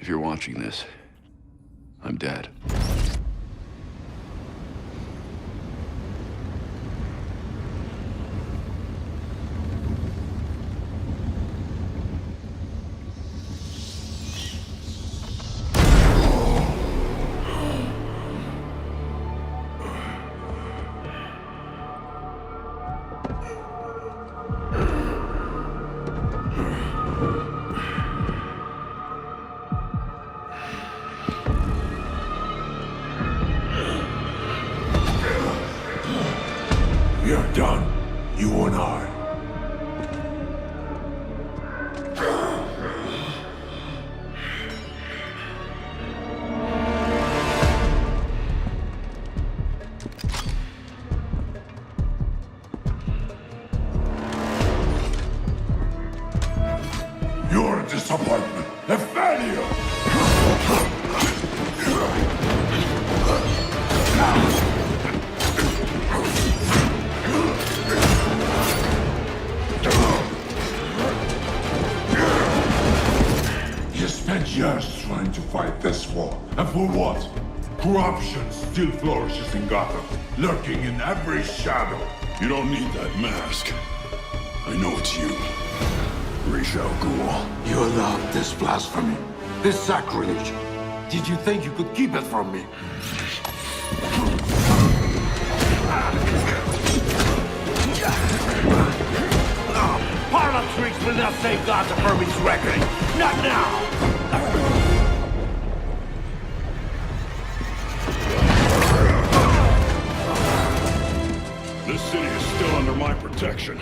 If you're watching this, I'm dead. We're done, you and I. You're a disappointment, a failure! You spent years trying to fight this war, and for what? Corruption still flourishes in Gotham, lurking in every shadow. You don't need that mask. I know it's you. Ra's al Ghul. You allowed this blasphemy, this sacrilege. Did you think you could keep it from me? Parlor tricks will not save Gotham from its reckoning. Not now! This city is still under my protection.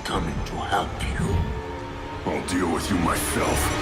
Coming to help you. I'll deal with you myself.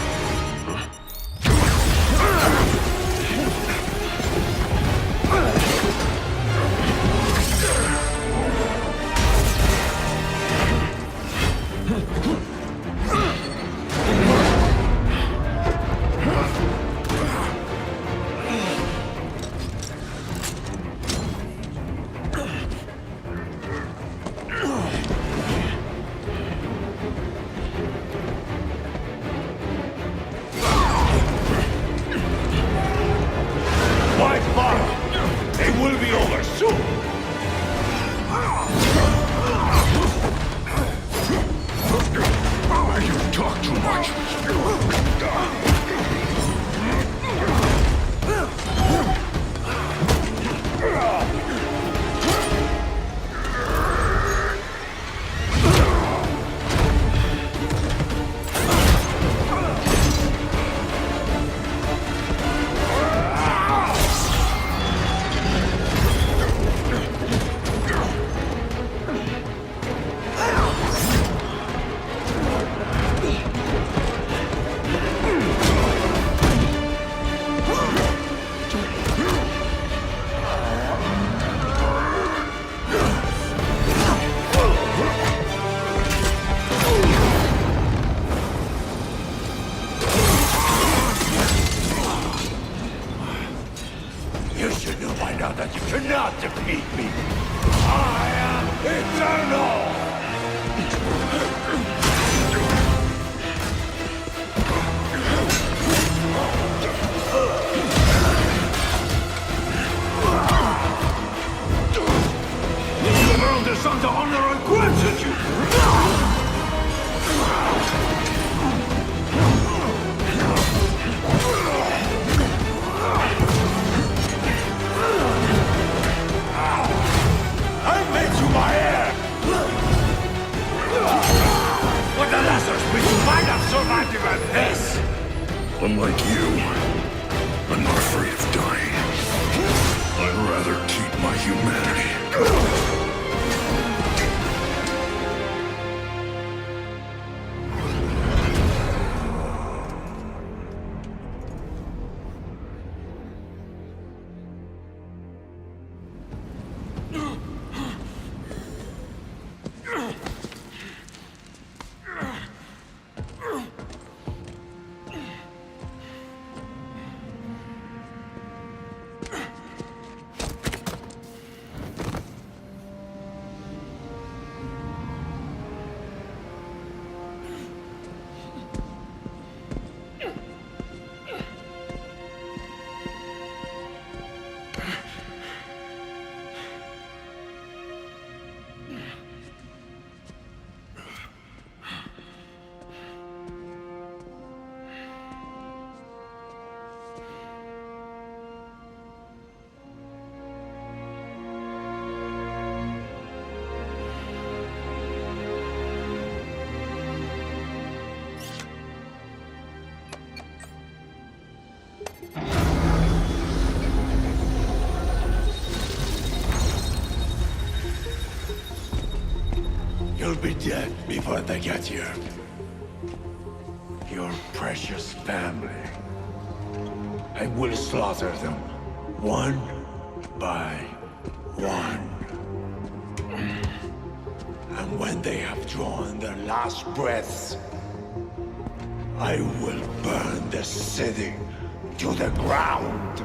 It will be over soon! You talk too much. You should know by now that you cannot defeat me! I am eternal! The world is under honor and gratitude! Unlike you, I'm not afraid of dying. I'd rather keep my humanity. be dead before they get here. Your precious family. I will slaughter them, one by one. And when they have drawn their last breaths, I will burn the city to the ground.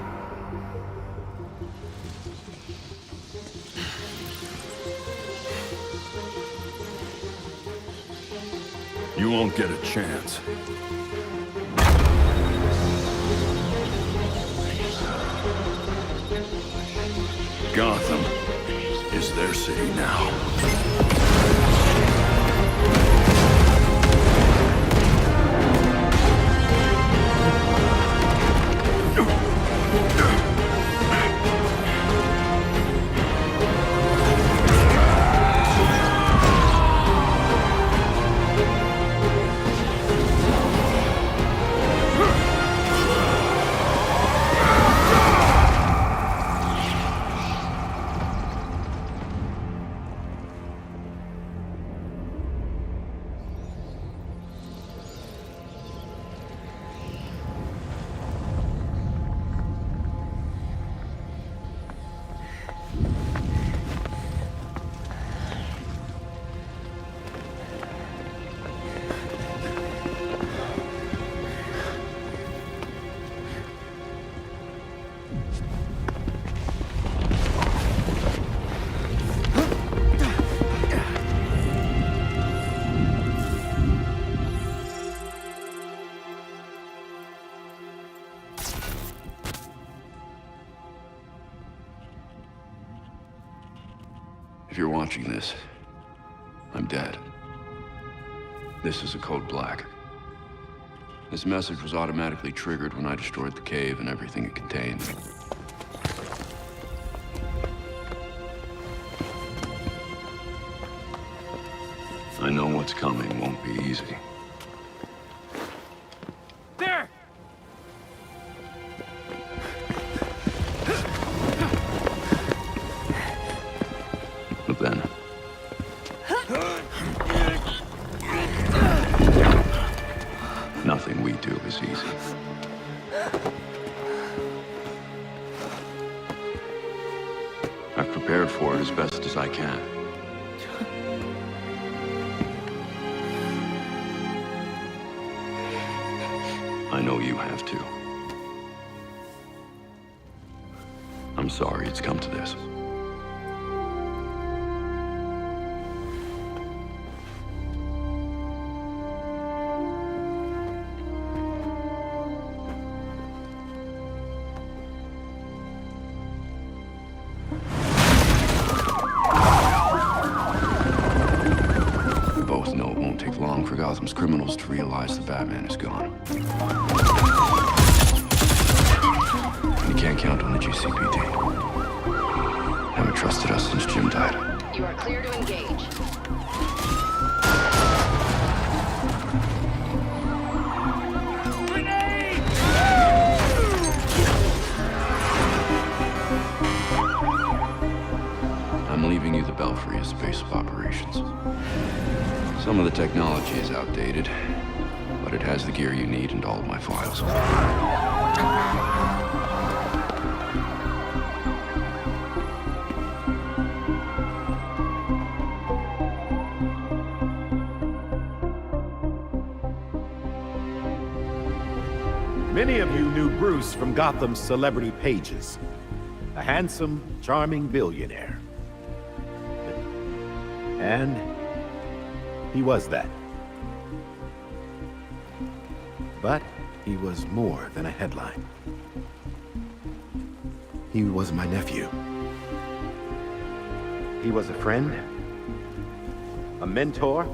You won't get a chance. Gotham is their city now. If you're watching this, I'm dead. This is a code black. This message was automatically triggered when I destroyed the cave and everything it contained. I know what's coming won't be easy. There! But then... nothing we do is easy. I've prepared for it as best as I can. I know you have too. I'm sorry it's come to this. We both know it won't take long for Gotham's criminals to realize the Batman is gone. And you can't count on the GCPD. Haven't trusted us since Jim died. You are clear to engage. I'm leaving you the Belfry as base of operations. Some of the technology is outdated, but it has the gear you need and all of my files. Many of you knew Bruce from Gotham's celebrity pages. A handsome, charming billionaire. And he was that. But he was more than a headline. He was my nephew. He was a friend, a mentor,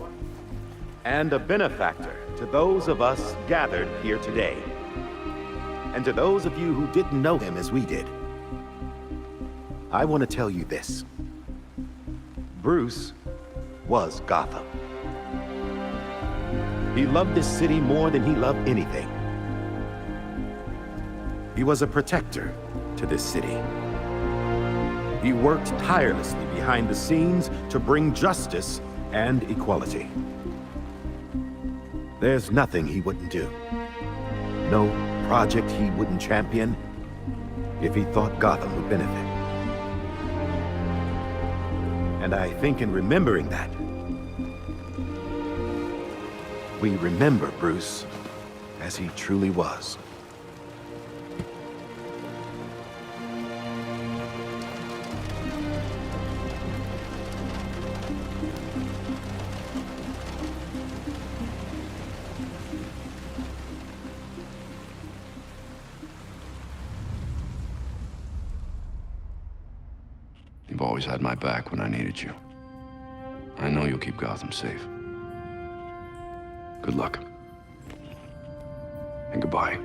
and a benefactor to those of us gathered here today. And to those of you who didn't know him as we did, I want to tell you this. Bruce was Gotham. He loved this city more than he loved anything. He was a protector to this city. He worked tirelessly behind the scenes to bring justice and equality. There's nothing he wouldn't do. No project he wouldn't champion if he thought Gotham would benefit. And I think in remembering that, we remember Bruce as he truly was. You've always had my back when I needed you. I know you'll keep Gotham safe. Good luck. And goodbye.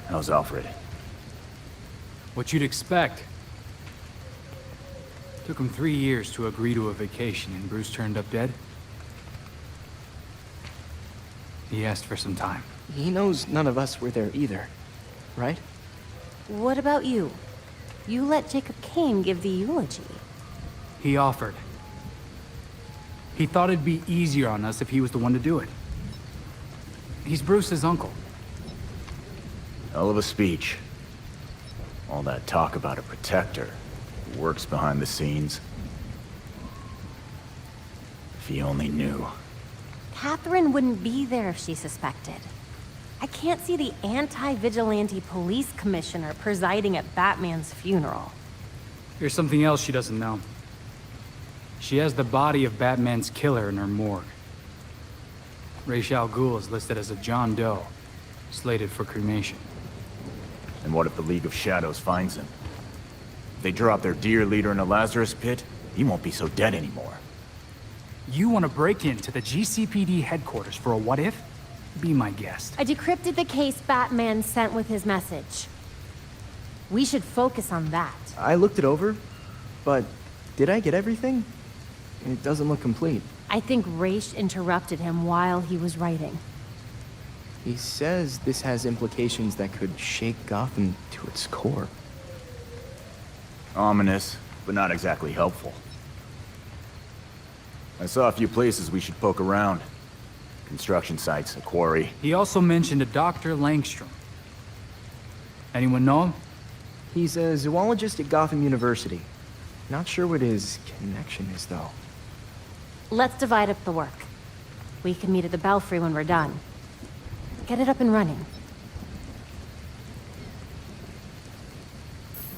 How's Alfred? What you'd expect. Took him 3 years to agree to a vacation, and Bruce turned up dead. He asked for some time. He knows none of us were there either, right? What about you? You let Jacob Kane give the eulogy. He offered. He thought it'd be easier on us if he was the one to do it. He's Bruce's uncle. Hell of a speech. All that talk about a protector who works behind the scenes. If he only knew. Catherine wouldn't be there if she suspected. I can't see the anti-vigilante police commissioner presiding at Batman's funeral. Here's something else she doesn't know. She has the body of Batman's killer in her morgue. Ra's al Ghul is listed as a John Doe, slated for cremation. And what if the League of Shadows finds him? If they drop their dear leader in a Lazarus pit, he won't be so dead anymore. You want to break into the GCPD headquarters for a what-if? Be my guest. I decrypted the case Batman sent with his message. We should focus on that. I looked it over, but did I get everything? It doesn't look complete. I think Ra's interrupted him while he was writing. He says this has implications that could shake Gotham to its core. Ominous, but not exactly helpful. I saw a few places we should poke around. Construction sites, a quarry. He also mentioned a Dr. Langstrom. Anyone know him? He's a zoologist at Gotham University. Not sure what his connection is, though. Let's divide up the work. We can meet at the Belfry when we're done. Get it up and running.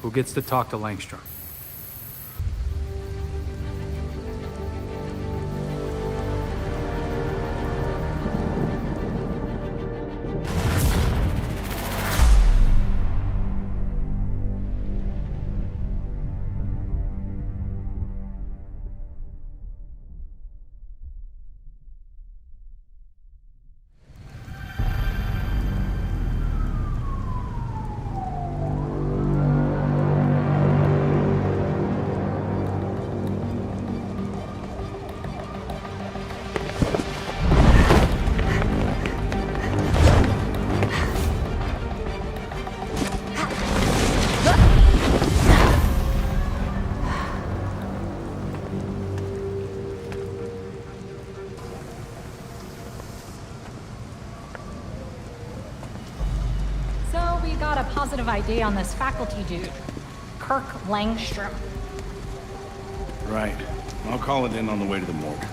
Who gets to talk to Langstrom? Got a positive ID on this faculty dude, Kirk Langstrom. Right. I'll call it in on the way to the morgue.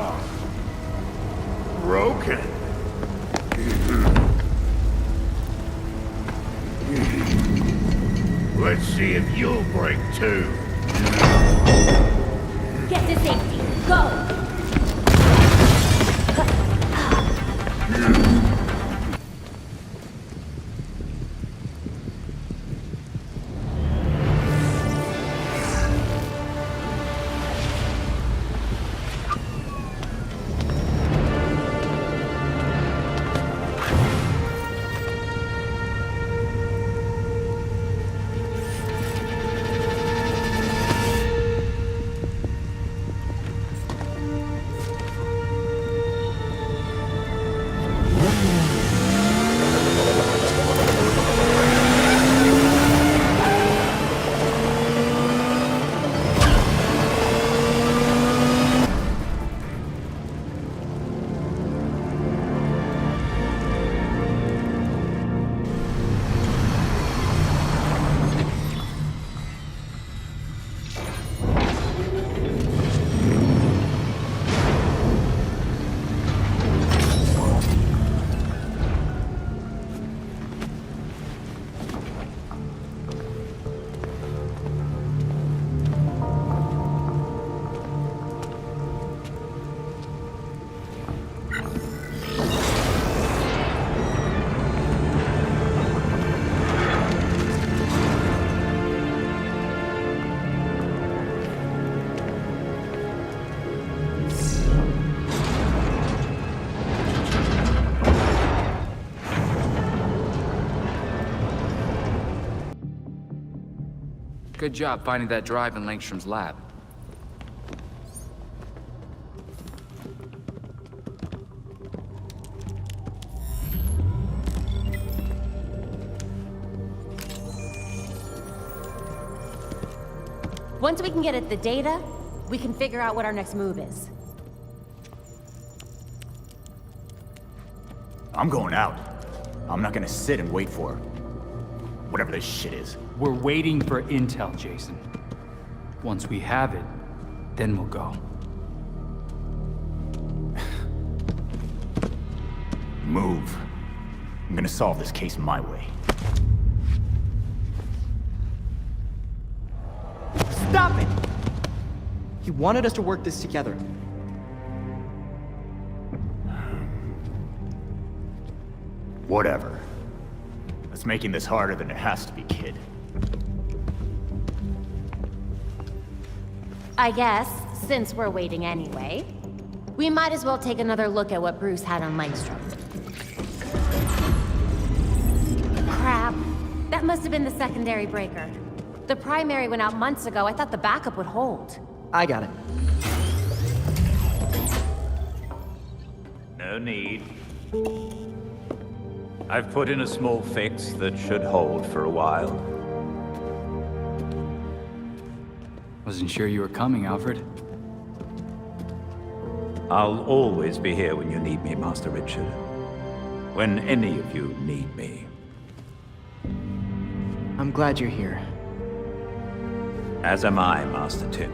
are. Broken. Let's see if you'll break too. Get to safety. Go! Good job finding that drive in Langstrom's lab. Once we can get at the data, we can figure out what our next move is. I'm going out. I'm not gonna sit and wait for whatever this shit is. We're waiting for intel, Jason. Once we have it, then we'll go. Move. I'm gonna solve this case my way. Stop it! He wanted us to work this together. Whatever. That's making this harder than it has to be, kid. I guess, since we're waiting anyway, we might as well take another look at what Bruce had on Langstrom. Crap. That must have been the secondary breaker. The primary went out months ago. I thought the backup would hold. I got it. No need. I've put in a small fix that should hold for a while. Wasn't sure you were coming, Alfred. I'll always be here when you need me, Master Richard. When any of you need me. I'm glad you're here. As am I, Master Tim.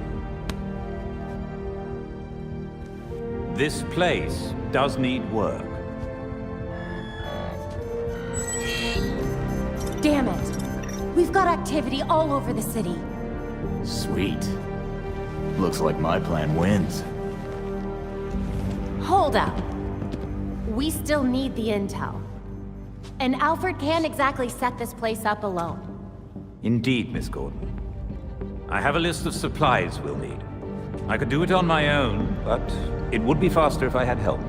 This place does need work. Damn it! We've got activity all over the city. Sweet. Looks like my plan wins. Hold up. We still need the intel. And Alfred can't exactly set this place up alone. Indeed, Miss Gordon. I have a list of supplies we'll need. I could do it on my own, but it would be faster if I had help.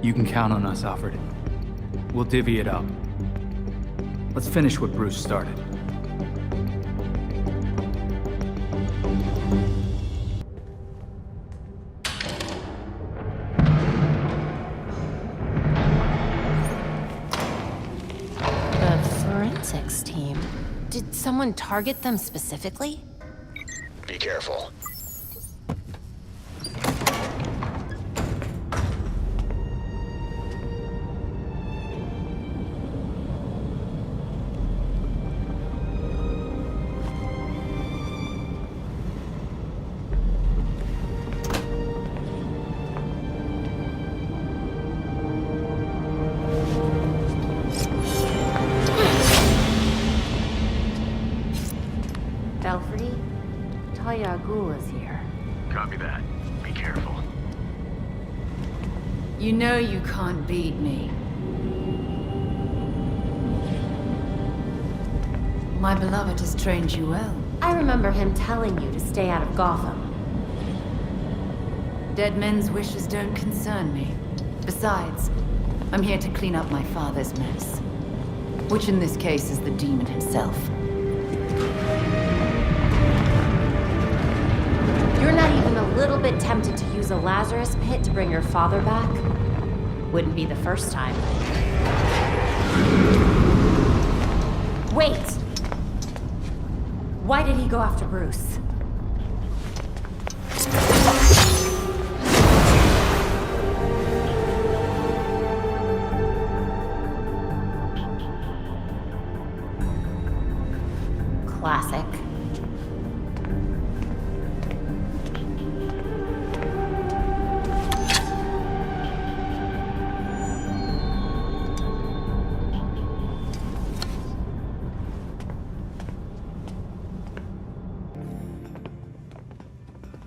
You can count on us, Alfred. We'll divvy it up. Let's finish what Bruce started. The forensics team. Did someone target them specifically? Be careful. You know you can't beat me. My beloved has trained you well. I remember him telling you to stay out of Gotham. Dead men's wishes don't concern me. Besides, I'm here to clean up my father's mess. Which in this case is the demon himself. You're not even a little bit tempted to use a Lazarus pit to bring your father back? Wouldn't be the first time. Wait! Why did he go after Bruce? Classic.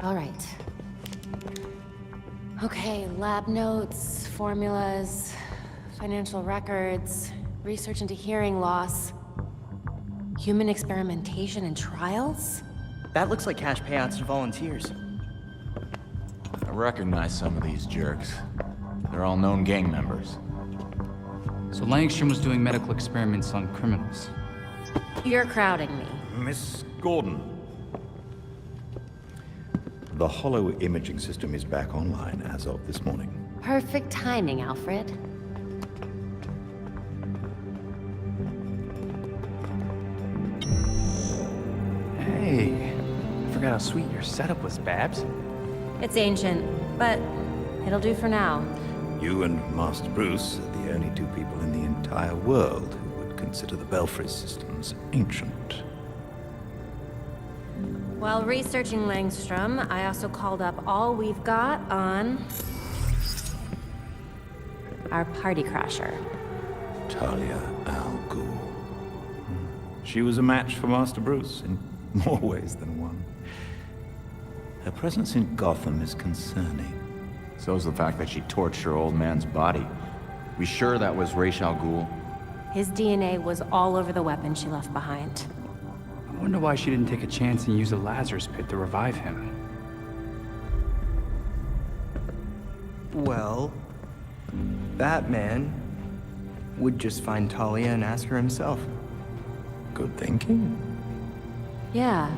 All right. Okay, lab notes, formulas, financial records, research into hearing loss. Human experimentation and trials? That looks like cash payouts to volunteers. I recognize some of these jerks. They're all known gang members. So Langstrom was doing medical experiments on criminals. You're crowding me. Miss Gordon. The hollow imaging system is back online as of this morning. Perfect timing, Alfred. Hey, I forgot how sweet your setup was, Babs. It's ancient, but it'll do for now. You and Master Bruce are the only two people in the entire world who would consider the Belfry systems ancient. While researching Langstrom, I also called up all we've got on our party crasher. Talia al Ghul. She was a match for Master Bruce in more ways than one. Her presence in Gotham is concerning. So's the fact that she torched her old man's body. We sure that was Ra's al Ghul? His DNA was all over the weapon she left behind. I wonder why she didn't take a chance and use a Lazarus pit to revive him. Well, Batman would just find Talia and ask her himself. Good thinking. Yeah,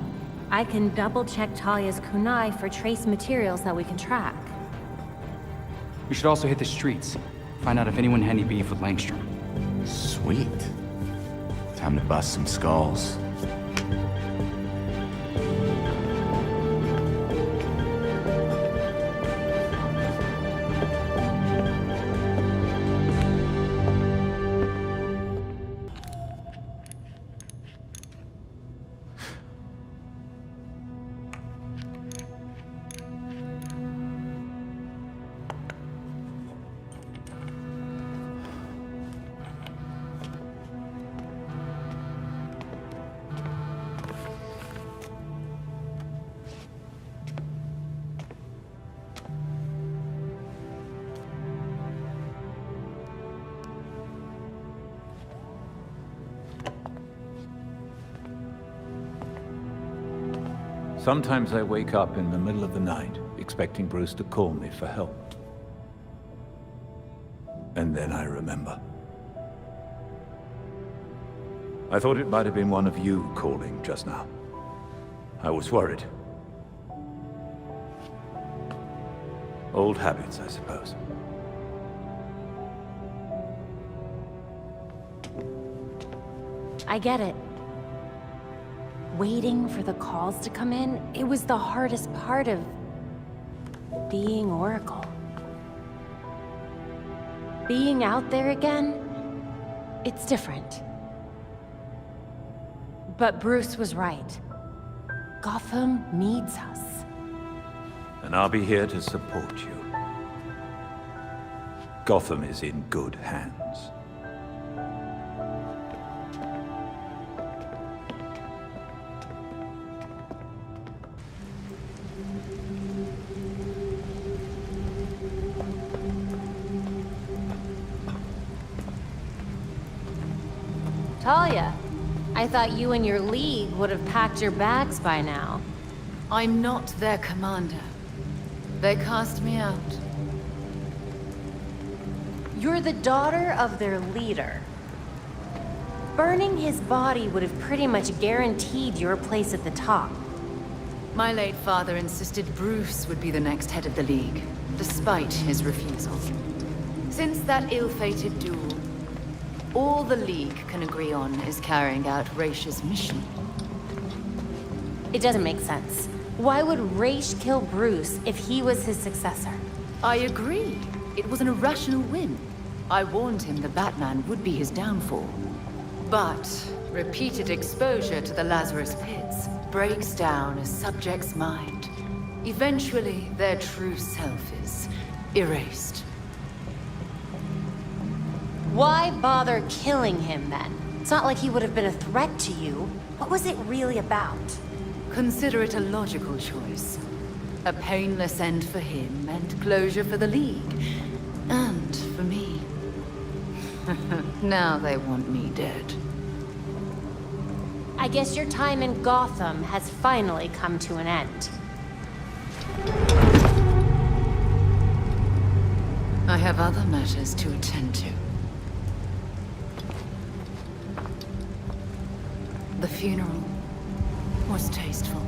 I can double-check Talia's kunai for trace materials that we can track. We should also hit the streets. Find out if anyone had any beef with Langstrom. Sweet. Time to bust some skulls. Sometimes I wake up in the middle of the night, expecting Bruce to call me for help. And then I remember. I thought it might have been one of you calling just now. I was worried. Old habits, I suppose. I get it. Waiting for the calls to come in, it was the hardest part of being Oracle. Being out there again, it's different. But Bruce was right. Gotham needs us. And I'll be here to support you. Gotham is in good hands. Talia, I thought you and your league would have packed your bags by now. I'm not their commander. They cast me out. You're the daughter of their leader. Burning his body would have pretty much guaranteed your place at the top. My late father insisted Bruce would be the next head of the League, despite his refusal. Since that ill-fated duel, all the League can agree on is carrying out Raish's mission. It doesn't make sense. Why would Raish kill Bruce if he was his successor? I agree. It was an irrational whim. I warned him the Batman would be his downfall. But repeated exposure to the Lazarus Pits breaks down a subject's mind. Eventually, their true self is erased. Why bother killing him then? It's not like he would have been a threat to you. What was it really about? Consider it a logical choice. A painless end for him and closure for the League. And for me. Now they want me dead. I guess your time in Gotham has finally come to an end. I have other matters to attend to. The funeral was tasteful.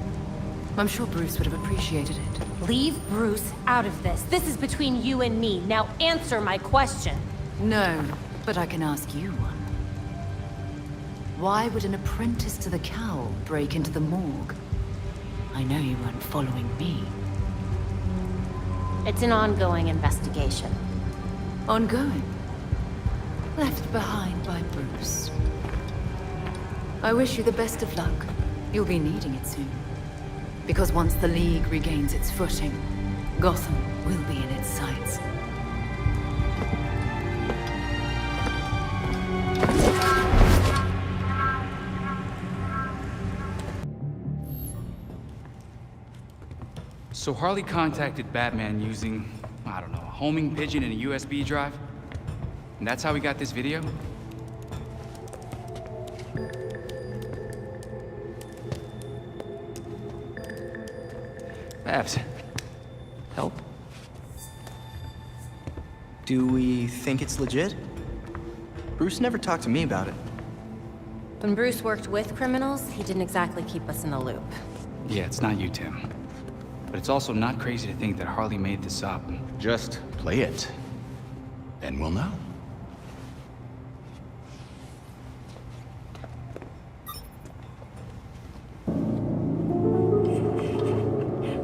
I'm sure Bruce would have appreciated it. Leave Bruce out of this. This is between you and me. Now answer my question. No, but I can ask you one. Why would an apprentice to the cowl break into the morgue? I know you weren't following me. It's an ongoing investigation. Ongoing? Left behind by Bruce. I wish you the best of luck. You'll be needing it soon. Because once the League regains its footing, Gotham will be in its sights. So Harley contacted Batman using, I don't know, a homing pigeon and a USB drive? And that's how we got this video? Babs, help? Do we think it's legit? Bruce never talked to me about it. When Bruce worked with criminals, he didn't exactly keep us in the loop. Yeah, it's not you, Tim. But it's also not crazy to think that Harley made this up. Just play it. Then we'll know.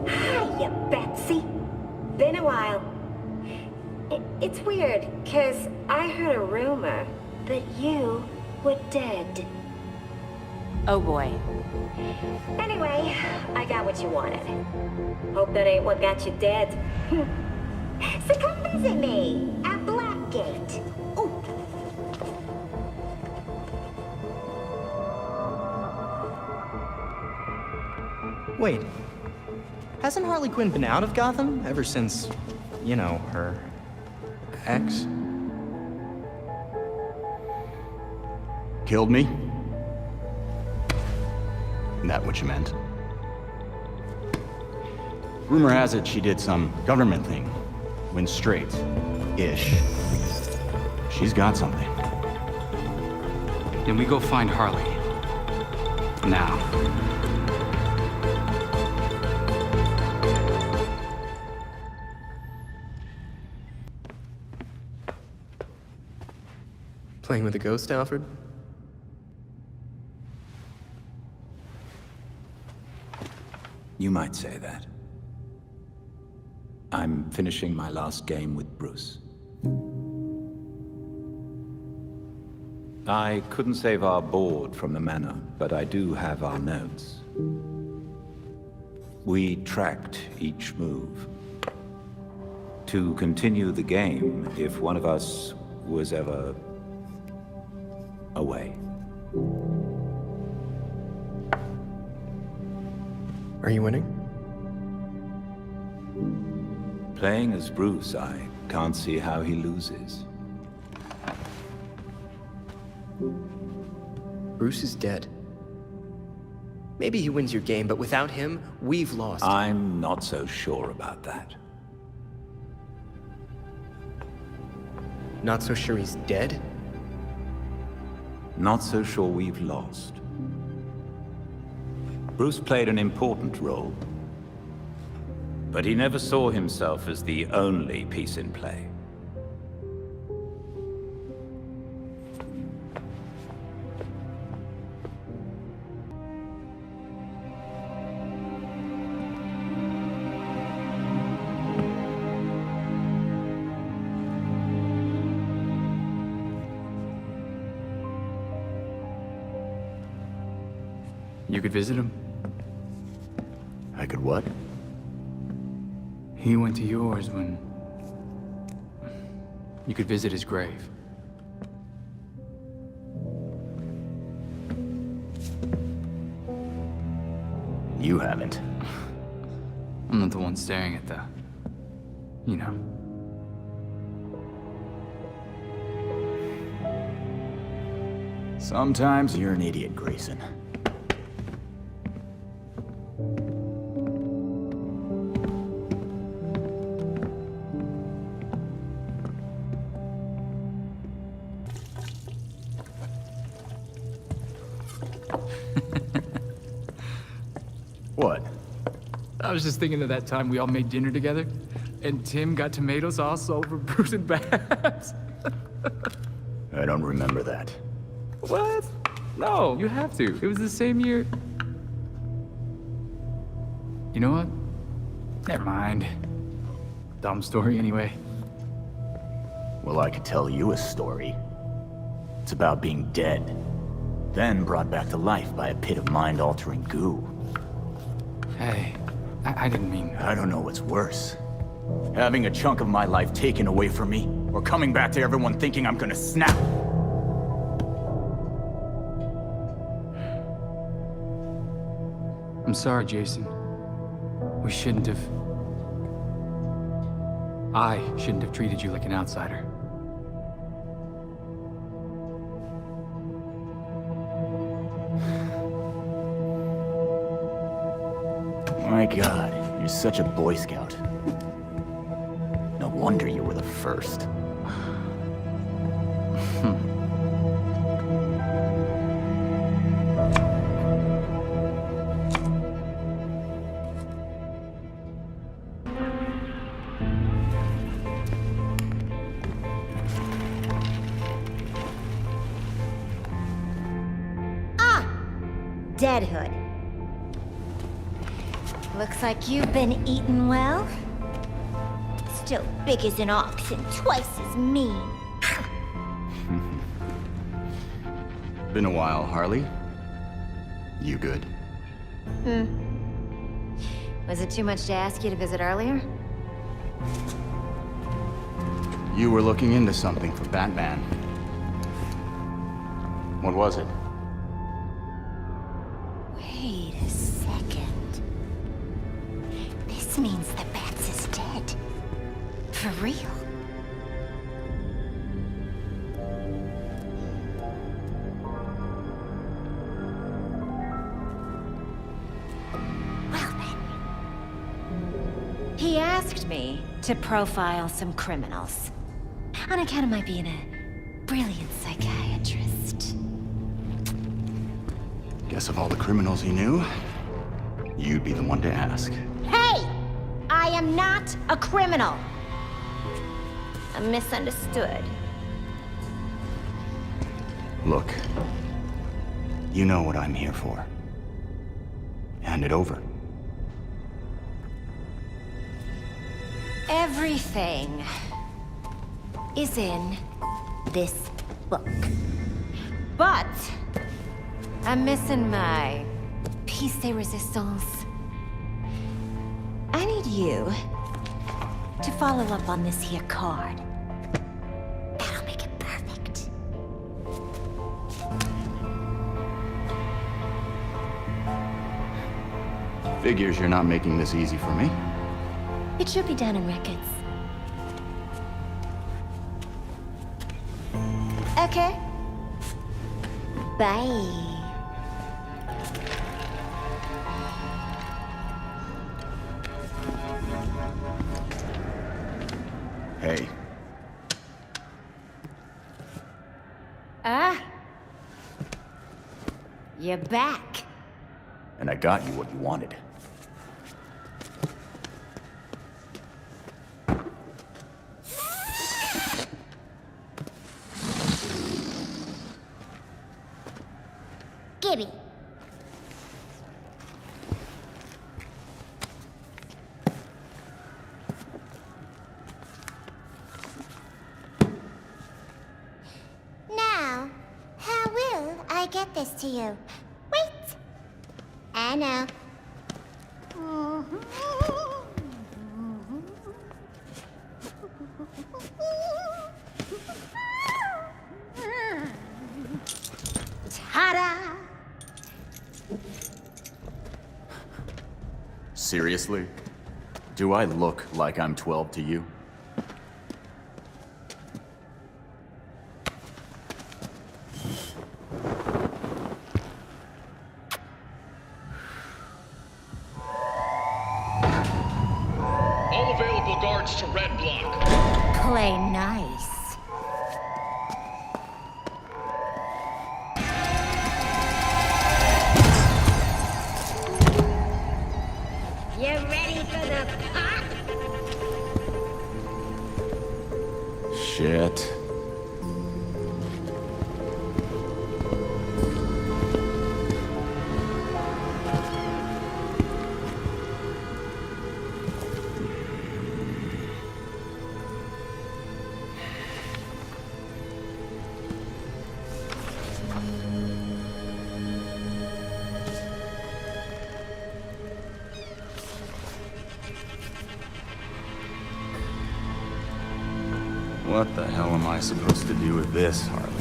Hiya, Betsy. Been a while. It's weird, 'cause I heard a rumor that you were dead. Oh boy. Anyway, I got what you wanted. Hope that ain't what got you dead. So come visit me at Blackgate. Ooh. Wait. Hasn't Harley Quinn been out of Gotham ever since, you know, her ex? Killed me? Isn't that what you meant? Rumor has it she did some government thing. Went straight-ish. She's got something. Then we go find Harley. Now. Playing with a ghost, Alfred? You might say that. I'm finishing my last game with Bruce. I couldn't save our board from the manor, but I do have our notes. We tracked each move. To continue the game if one of us was ever away. Are you winning? Playing as Bruce, I can't see how he loses. Bruce is dead. Maybe he wins your game, but without him, we've lost. I'm not so sure about that. Not so sure he's dead? Not so sure we've lost. Bruce played an important role, but he never saw himself as the only piece in play. You could visit him. I could what? He went to yours when... You could visit his grave. You haven't. I'm not the one staring at the... You know. Sometimes you're an idiot, Grayson. What? I was just thinking of that time we all made dinner together, and Tim got tomato sauce all over Bruce and Babs. I don't remember that. What? No, you have to. It was the same year. You know what? Never mind. Dumb story anyway. Well, I could tell you a story. It's about being dead, then brought back to life by a pit of mind-altering goo. Hey, I didn't mean... I don't know what's worse. Having a chunk of my life taken away from me, or coming back to everyone thinking I'm gonna snap. I'm sorry, Jason. We shouldn't have... I shouldn't have treated you like an outsider. My God, you're such a Boy Scout. No wonder you were the first. Deadhood. Looks like you've been eating well. Still big as an ox and twice as mean. Been a while, Harley. You good? Was it too much to ask you to visit earlier? You were looking into something for Batman. What was it? Wait a second. This means the Bats is dead. For real. Well then. He asked me to profile some criminals. On account of my being a brilliant psychiatrist. Guess of all the criminals he knew, you'd be the one to ask. Hey! I am not a criminal. I'm misunderstood. Look, you know what I'm here for. Hand it over. Everything is in this book. But I'm missing my piece de resistance. I need you to follow up on this here card. That'll make it perfect. Figures you're not making this easy for me. It should be down in records. Okay. Bye. Hey. You're back. And I got you what you wanted. Gibby. Now, how will I get this to you? Wait. I know. Ta-da! Seriously? Do I look like I'm 12 to you? All available guards to red block. Play nice. You ready for the pop? Shit. What the hell am I supposed to do with this, Harley?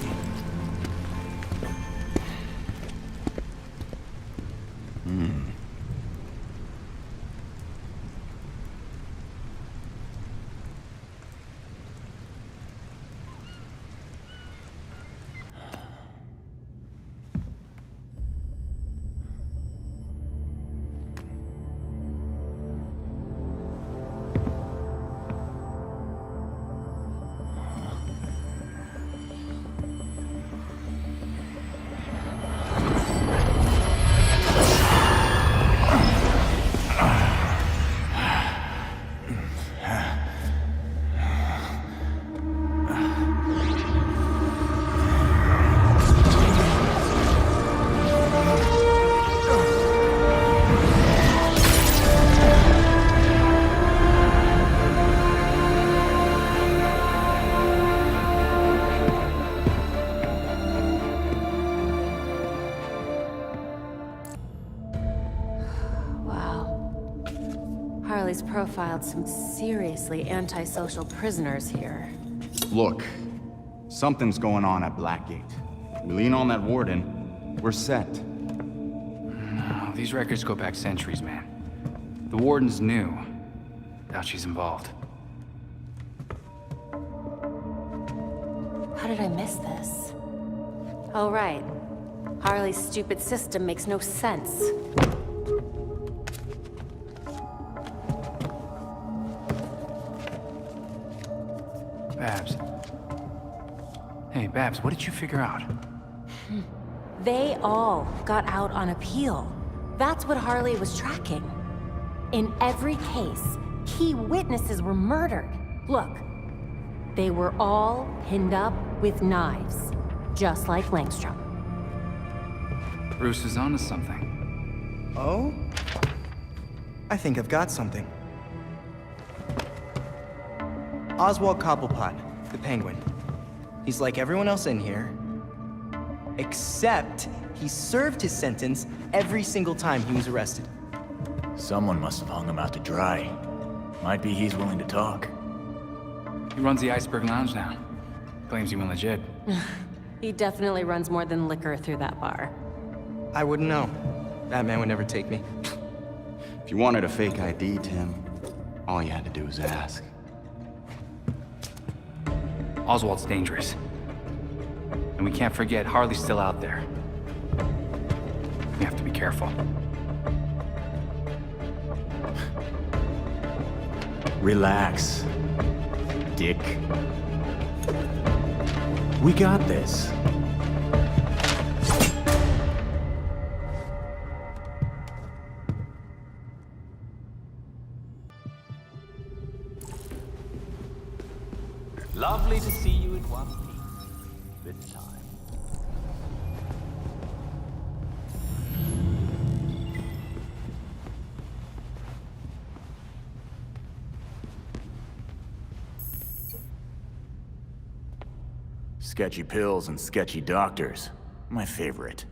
Harley's profiled some seriously antisocial prisoners here. Look, something's going on at Blackgate. We lean on that warden, we're set. No, these records go back centuries, man. The warden's new. Doubt she's involved. How did I miss this? Oh, right. Harley's stupid system makes no sense. Babs. Hey, Babs, what did you figure out? They all got out on appeal. That's what Harley was tracking. In every case, key witnesses were murdered. Look, they were all pinned up with knives, just like Langstrom. Bruce is onto something. Oh? I think I've got something. Oswald Cobblepot, the Penguin. He's like everyone else in here, except he served his sentence every single time he was arrested. Someone must have hung him out to dry. Might be he's willing to talk. He runs the Iceberg Lounge now. Claims he went legit. He definitely runs more than liquor through that bar. I wouldn't know. That man would never take me. If you wanted a fake ID, Tim, all you had to do was ask. Oswald's dangerous. And we can't forget Harley's still out there. We have to be careful. careful. Relax, Dick. We got this. Lovely to see you in one piece this time. Sketchy pills and sketchy doctors. My favorite.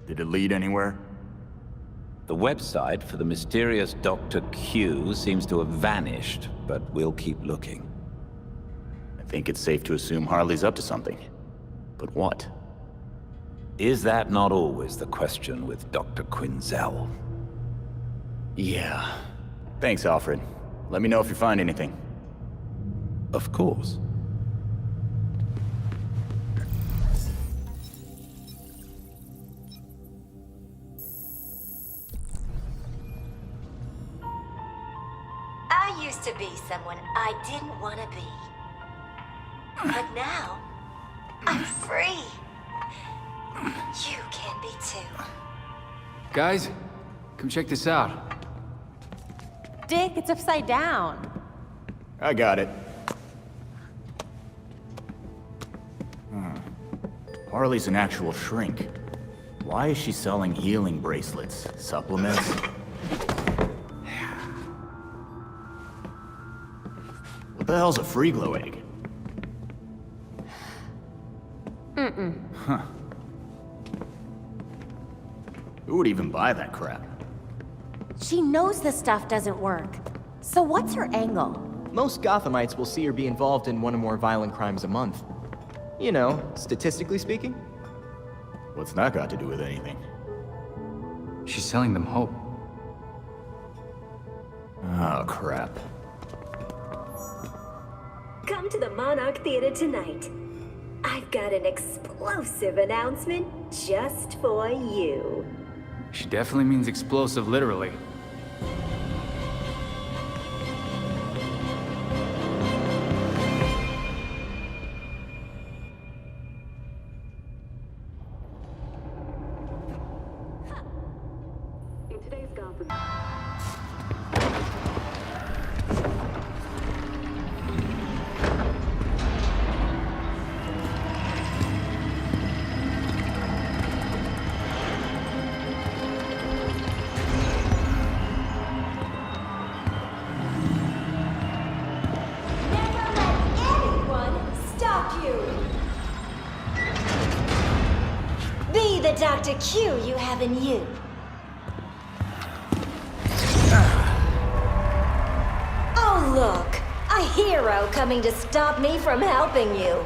Did it lead anywhere? The website for the mysterious Dr. Q seems to have vanished, but we'll keep looking. I think it's safe to assume Harley's up to something. But what? Is that not always the question with Dr. Quinzel? Yeah. Thanks, Alfred. Let me know if you find anything. Of course. I used to be someone I didn't want to be. But now, I'm free. You can be too. Guys, come check this out. Dick, it's upside down. I got it. Harley's an actual shrink. Why is she selling healing bracelets? Supplements? What the hell's a free glow egg? Huh. Who would even buy that crap? She knows this stuff doesn't work. So what's her angle? Most Gothamites will see her be involved in one or more violent crimes a month. You know, statistically speaking. What's that got to do with anything? She's selling them hope. Oh, crap. Come to the Monarch Theater tonight. I've got an explosive announcement just for you. She definitely means explosive, literally. In today's Gotham. Be the Dr. Q you have in you. Oh, look! A hero coming to stop me from helping you.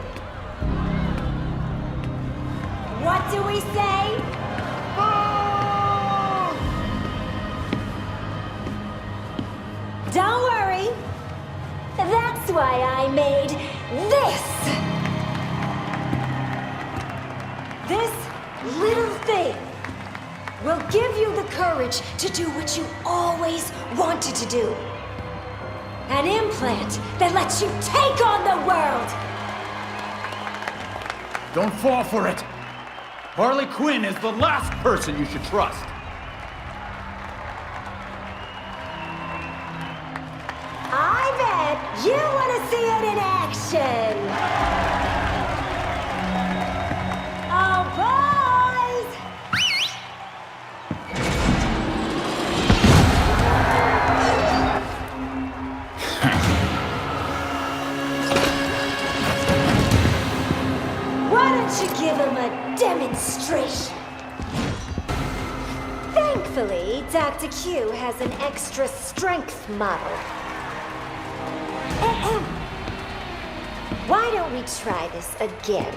What do we say? Don't worry. That's why I made this. This little thing will give you the courage to do what you always wanted to do. An implant that lets you take on the world! Don't fall for it! Harley Quinn is the last person you should trust! I bet you want to see it in action! Oh, boys! Why don't you give him a demonstration? Thankfully, Dr. Q has an extra strength model. Why don't we try this again?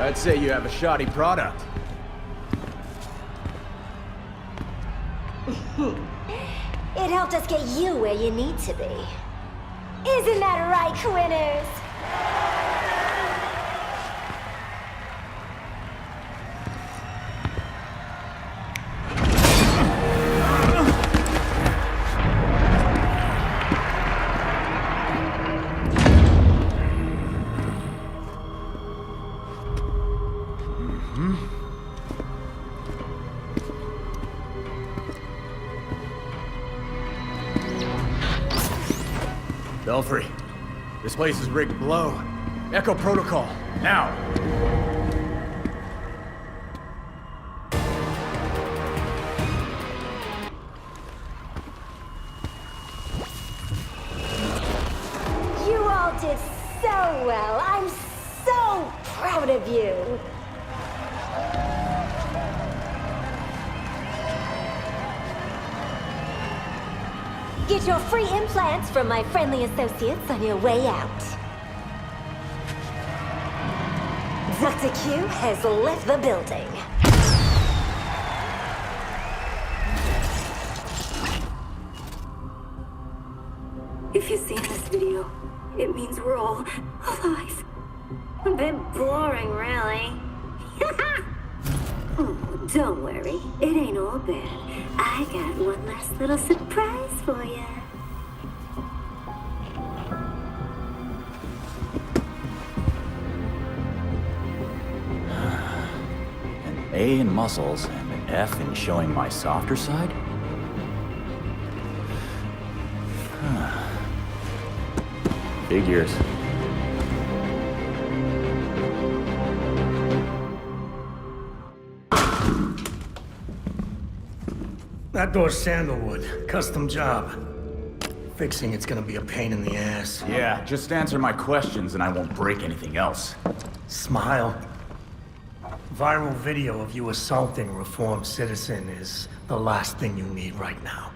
I'd say you have a shoddy product. It helped us get you where you need to be. Isn't that right, Quinners? Belfry, this place is rigged below. Echo protocol, now! You all did so well. I'm so proud of you. Get your free implants from my friendly associates on your way out. Dr. Q has left the building. If you've seen this video, it means we're all alive. A bit boring, really. Oh, don't worry. It ain't all bad. I got one last little surprise for you. An A in muscles and an F in showing my softer side? Figures. That door's sandalwood. Custom job. Fixing it's gonna be a pain in the ass. Yeah, just answer my questions and I won't break anything else. Smile. Viral video of you assaulting a reformed citizen is the last thing you need right now.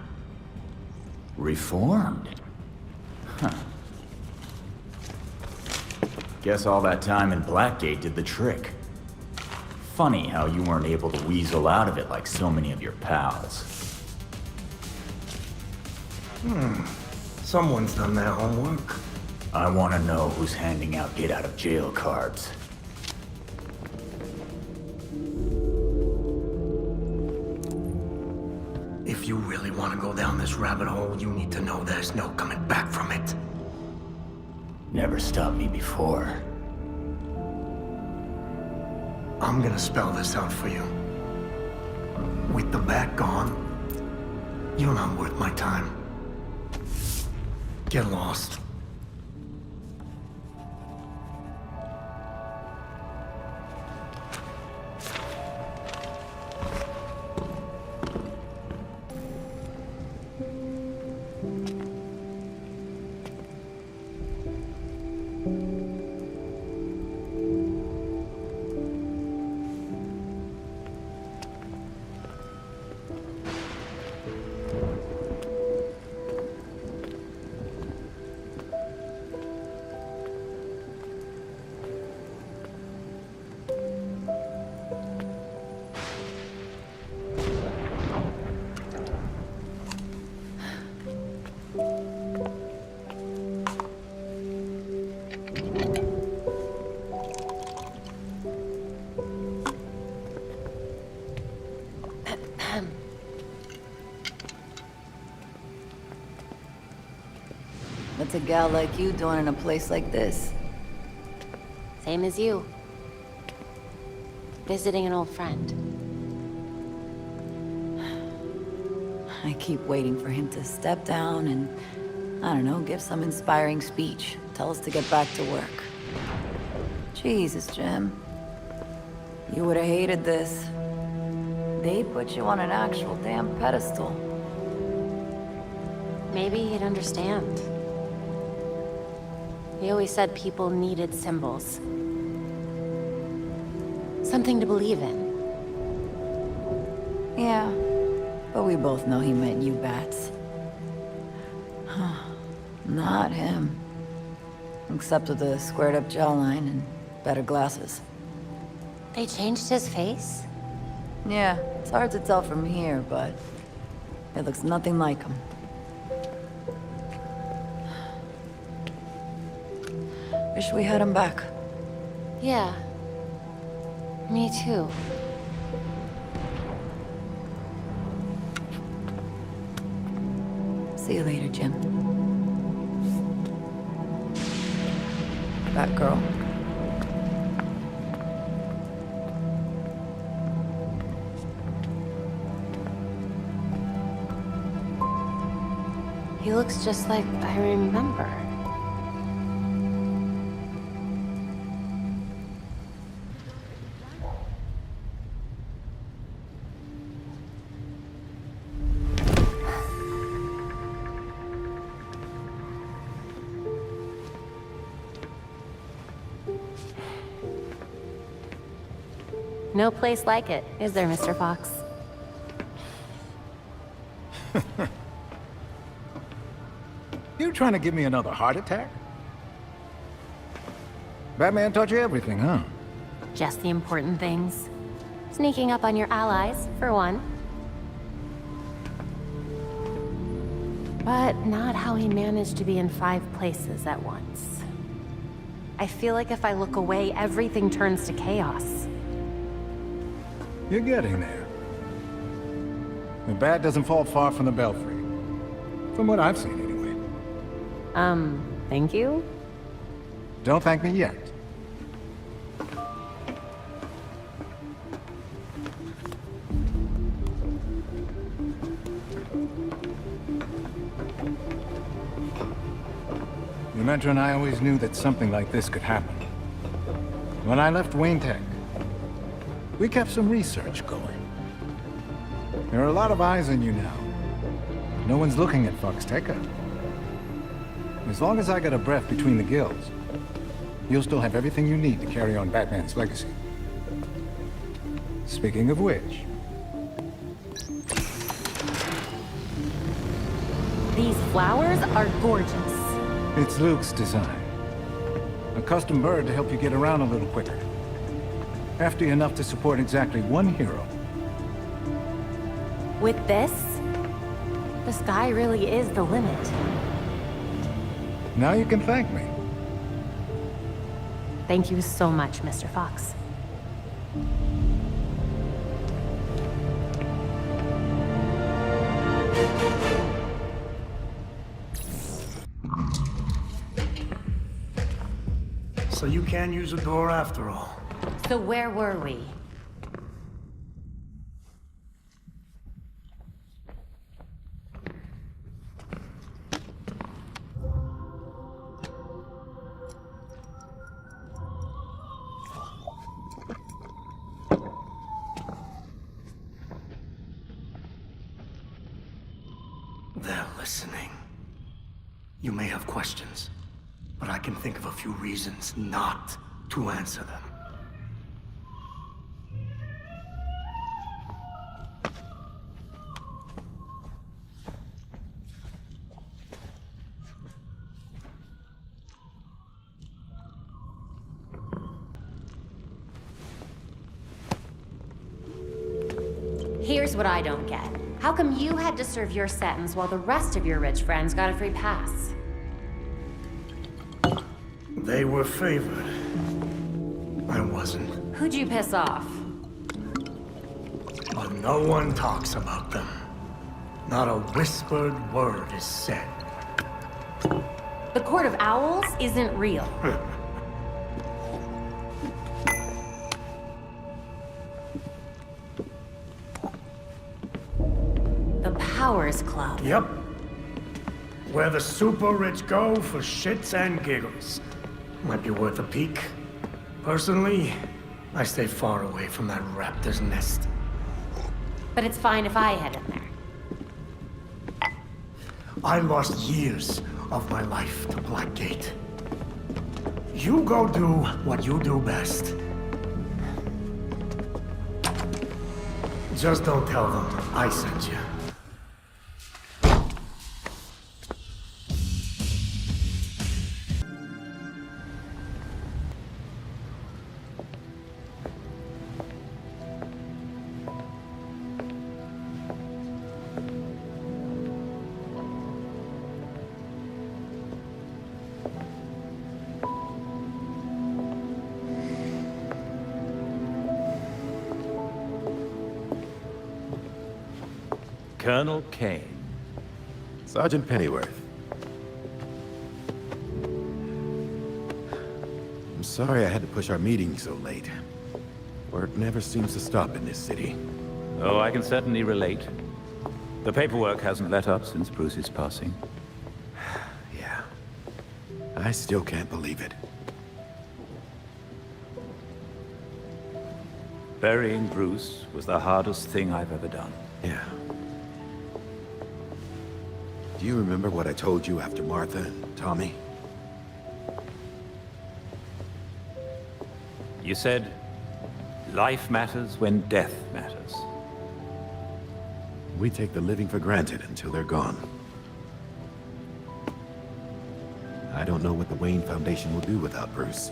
Reformed? Huh. Guess all that time in Blackgate did the trick. Funny how you weren't able to weasel out of it like so many of your pals. Someone's done their homework. I want to know who's handing out get-out-of-jail cards. If you really want to go down this rabbit hole, you need to know there's no coming back from it. Never stopped me before. I'm gonna spell this out for you. With the bat gone, you're not worth my time. Get lost. What's a gal like you doing in a place like this? Same as you. Visiting an old friend. I keep waiting for him to step down and, I don't know, give some inspiring speech. Tell us to get back to work. Jesus, Jim. You would have hated this. They put you on an actual damn pedestal. Maybe he'd understand. He always said people needed symbols. Something to believe in. Yeah, but we both know he meant you bats. Not him. Except with the squared-up jawline and better glasses. They changed his face? Yeah, it's hard to tell from here, but it looks nothing like him. Wish we had him back. Yeah. Me too. See you later, Jim. Batgirl. He looks just like I remember. No place like it, is there, Mr. Fox? You trying to give me another heart attack? Batman taught you everything, huh? Just the important things. Sneaking up on your allies, for one. But not how he managed to be in 5 places at once. I feel like if I look away, everything turns to chaos. You're getting there. The bat doesn't fall far from the belfry. From what I've seen, anyway. Thank you? Don't thank me yet. The Mentor and I always knew that something like this could happen. When I left Wayne Tech, we kept some research going. There are a lot of eyes on you now. No one's looking at Foxteca. As long as I got a breath between the gills, you'll still have everything you need to carry on Batman's legacy. Speaking of which... These flowers are gorgeous. It's Luke's design. A custom bird to help you get around a little quicker. Hefty enough to support exactly one hero. With this, the sky really is the limit. Now you can thank me. Thank you so much, Mr. Fox. So you can't use a door after all. So where were we? They're listening. You may have questions, but I can think of a few reasons not to answer them. Here's what I don't get. How come you had to serve your sentence while the rest of your rich friends got a free pass? They were favored. I wasn't. Who'd you piss off? But no one talks about them. Not a whispered word is said. The Court of Owls isn't real. The Powers Club. Yep. Where the super rich go for shits and giggles. Might be worth a peek. Personally, I stay far away from that raptor's nest. But it's fine if I head in there. I lost years of my life to Blackgate. You go do what you do best. Just don't tell them I sent you. Colonel Kane. Sergeant Pennyworth. I'm sorry I had to push our meeting so late. Work never seems to stop in this city. Oh, I can certainly relate. The paperwork hasn't let up since Bruce's passing. Yeah. I still can't believe it. Burying Bruce was the hardest thing I've ever done. Yeah. Do you remember what I told you after Martha and Tommy? You said, life matters when death matters. We take the living for granted until they're gone. I don't know what the Wayne Foundation will do without Bruce.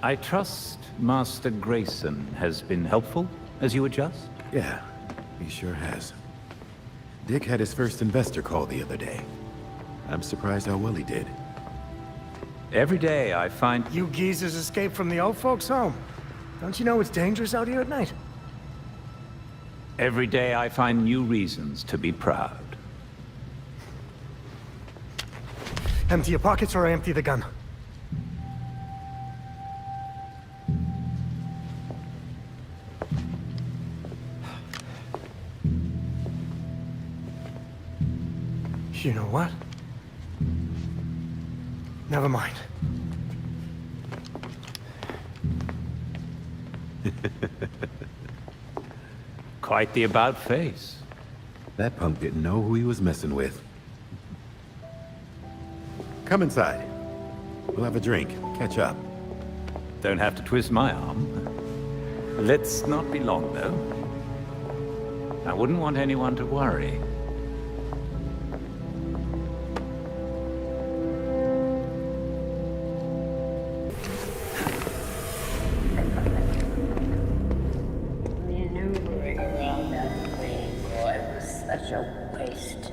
I trust Master Grayson has been helpful as you adjust? Yeah, he sure has. Dick had his first investor call the other day. I'm surprised how well he did. Every day I find... You geezers escaped from the old folks' home. Don't you know it's dangerous out here at night? Every day I find new reasons to be proud. Empty your pockets or I empty the gun. You know what? Never mind. Quite the about face. That punk didn't know who he was messing with. Come inside. We'll have a drink, catch up. Don't have to twist my arm. Let's not be long, though. I wouldn't want anyone to worry. Maneuvering around that grave boy was such a waste.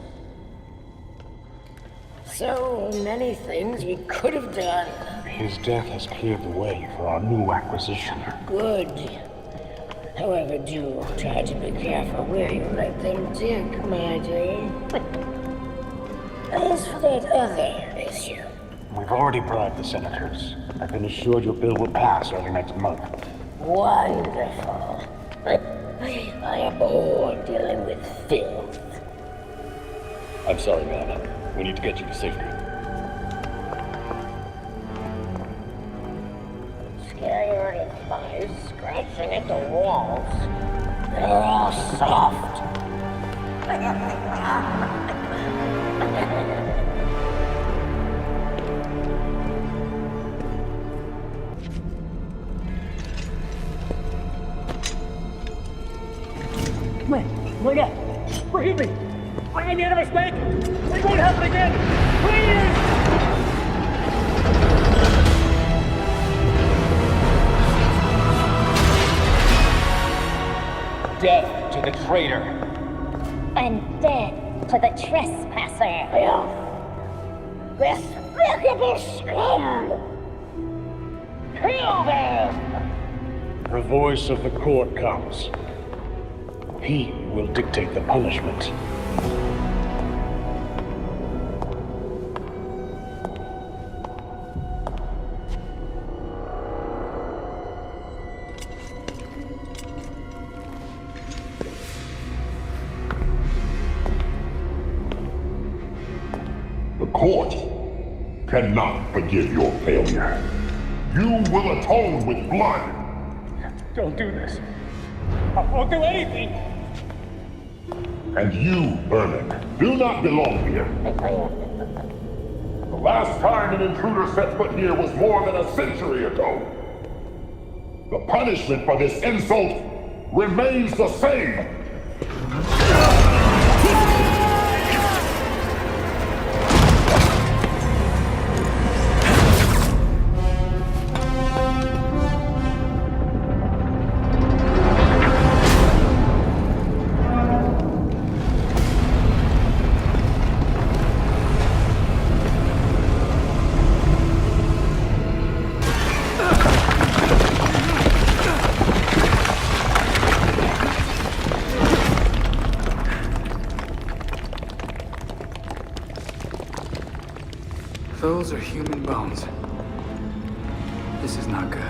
So many things we could have done. His death has cleared the way for our new acquisition. Good. However, do try to be careful where you let them dig, my dear. As for that other issue... We've already bribed the senators. I've been assured your bill will pass early next month. Wonderful. I abhor dealing with filth. I'm sorry, man. We need to get you to safety. Scary flies scratching at the walls. They're all soft. Wait up! Forgive me! I made a mistake! It won't happen again! Please! Death to the traitor! And death to the trespasser! Despicable scum! Kill them! The voice of the court comes. He will dictate the punishment. The court cannot forgive your failure. You will atone with blood. Don't do this. I won't do anything! And you, Vernon, do not belong here. The last time an intruder set foot here was more than a century ago. The punishment for this insult remains the same. Those are human bones. This is not good.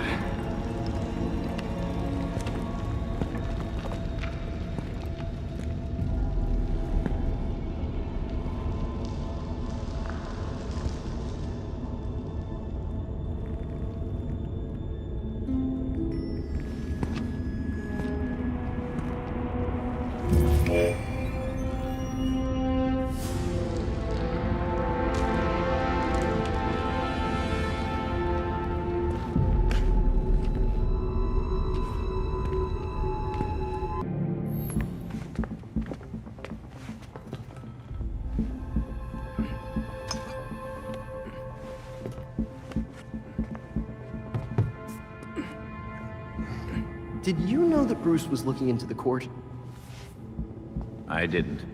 Did you know that Bruce was looking into the court? I didn't.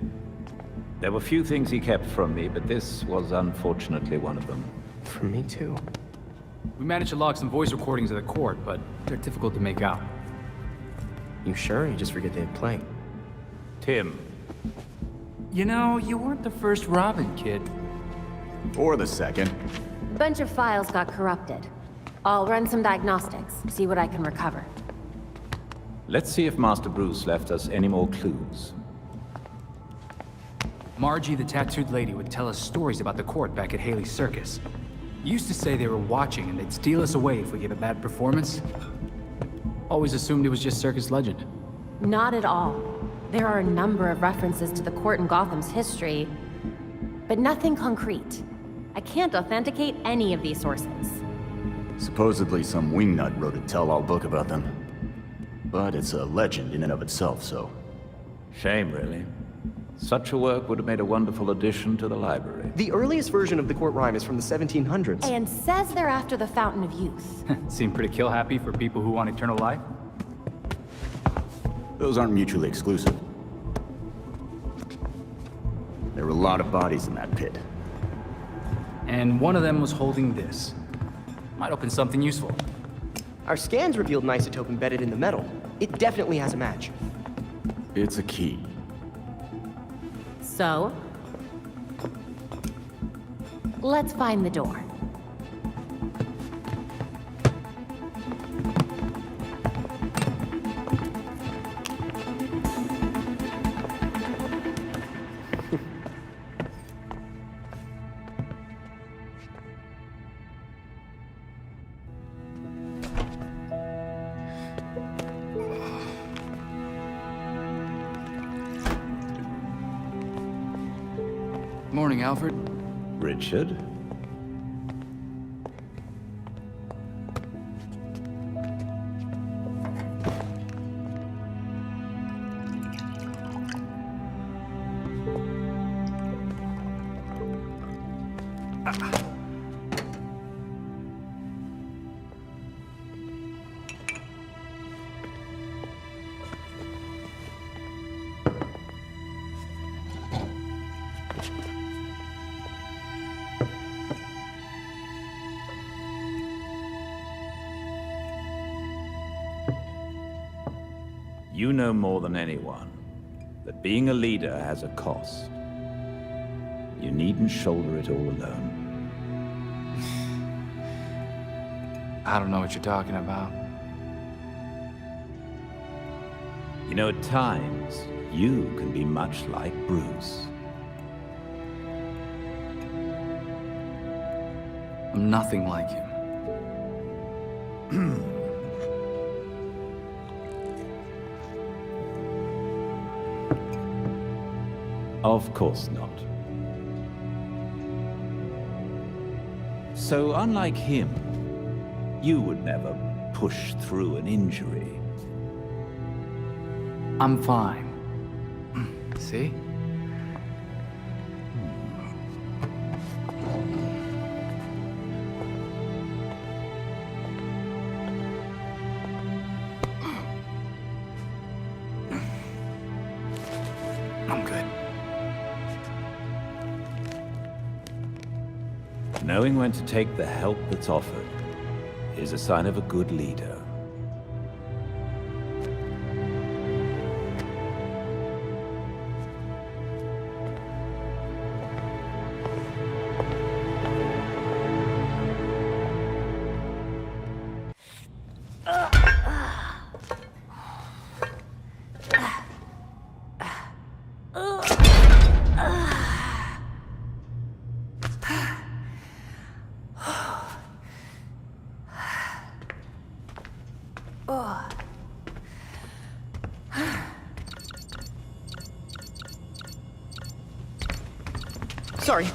There were few things he kept from me, but this was unfortunately one of them. From me too. We managed to log some voice recordings of the court, but they're difficult to make out. You sure? You just forget they had playing. Tim. You know, you weren't the first Robin, kid. Or the second. A bunch of files got corrupted. I'll run some diagnostics, see what I can recover. Let's see if Master Bruce left us any more clues. Margie, the tattooed lady, would tell us stories about the court back at Haley's Circus. Used to say they were watching and they'd steal us away if we gave a bad performance. Always assumed it was just circus legend. Not at all. There are a number of references to the court in Gotham's history, but nothing concrete. I can't authenticate any of these sources. Supposedly some wingnut wrote a tell-all book about them. But it's a legend in and of itself, so... Shame, really. Such a work would have made a wonderful addition to the library. The earliest version of the court rhyme is from the 1700s. And says they're after the Fountain of Youth. Seem pretty kill-happy for people who want eternal life? Those aren't mutually exclusive. There were a lot of bodies in that pit. And one of them was holding this. Might open something useful. Our scans revealed an isotope embedded in the metal. It definitely has a match. It's a key. So? Let's find the door. Morning, Alfred. Richard? You know more than anyone that being a leader has a cost. You needn't shoulder it all alone. I don't know what you're talking about. You know, at times, you can be much like Bruce. I'm nothing like him. Of course not. So, unlike him, you would never push through an injury. I'm fine. See? I'm good. Knowing when to take the help that's offered is a sign of a good leader. Oh. Sorry.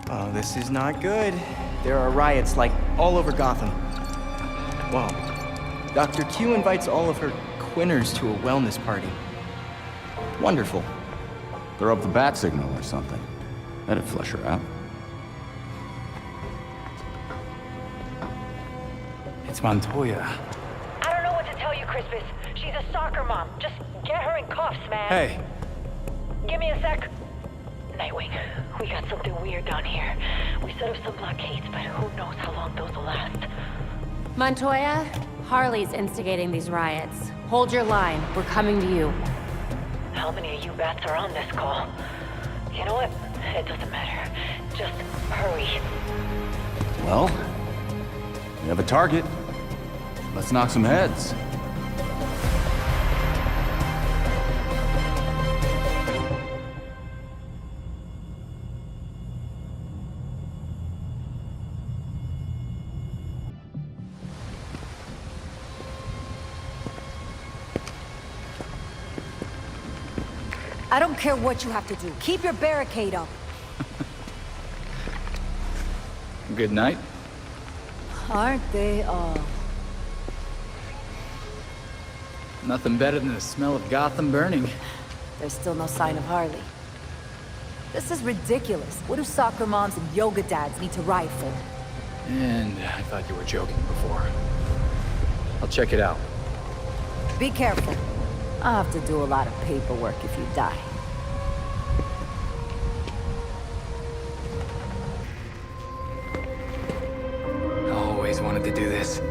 Oh, this is not good. There are riots, like, all over Gotham. Whoa. Dr. Q invites all of her quinners to a wellness party. Wonderful. Throw up the bat signal or something. That'd flush her out. It's Montoya. I don't know what to tell you, Crispus. She's a soccer mom. Just get her in cuffs, man. Hey. Give me a sec. Nightwing, we got something weird down here. We set up some blockades, but who knows how long those will last. Montoya, Harley's instigating these riots. Hold your line. We're coming to you. How many of you bats are on this call? You know what? It doesn't matter. Just hurry. Well, we have a target. Let's knock some heads. I don't care what you have to do. Keep your barricade up. Good night. Aren't they all? Nothing better than the smell of Gotham burning. There's still no sign of Harley. This is ridiculous. What do soccer moms and yoga dads need to riot for? And I thought you were joking before. I'll check it out. Be careful. I'll have to do a lot of paperwork if you die. I always wanted to do this.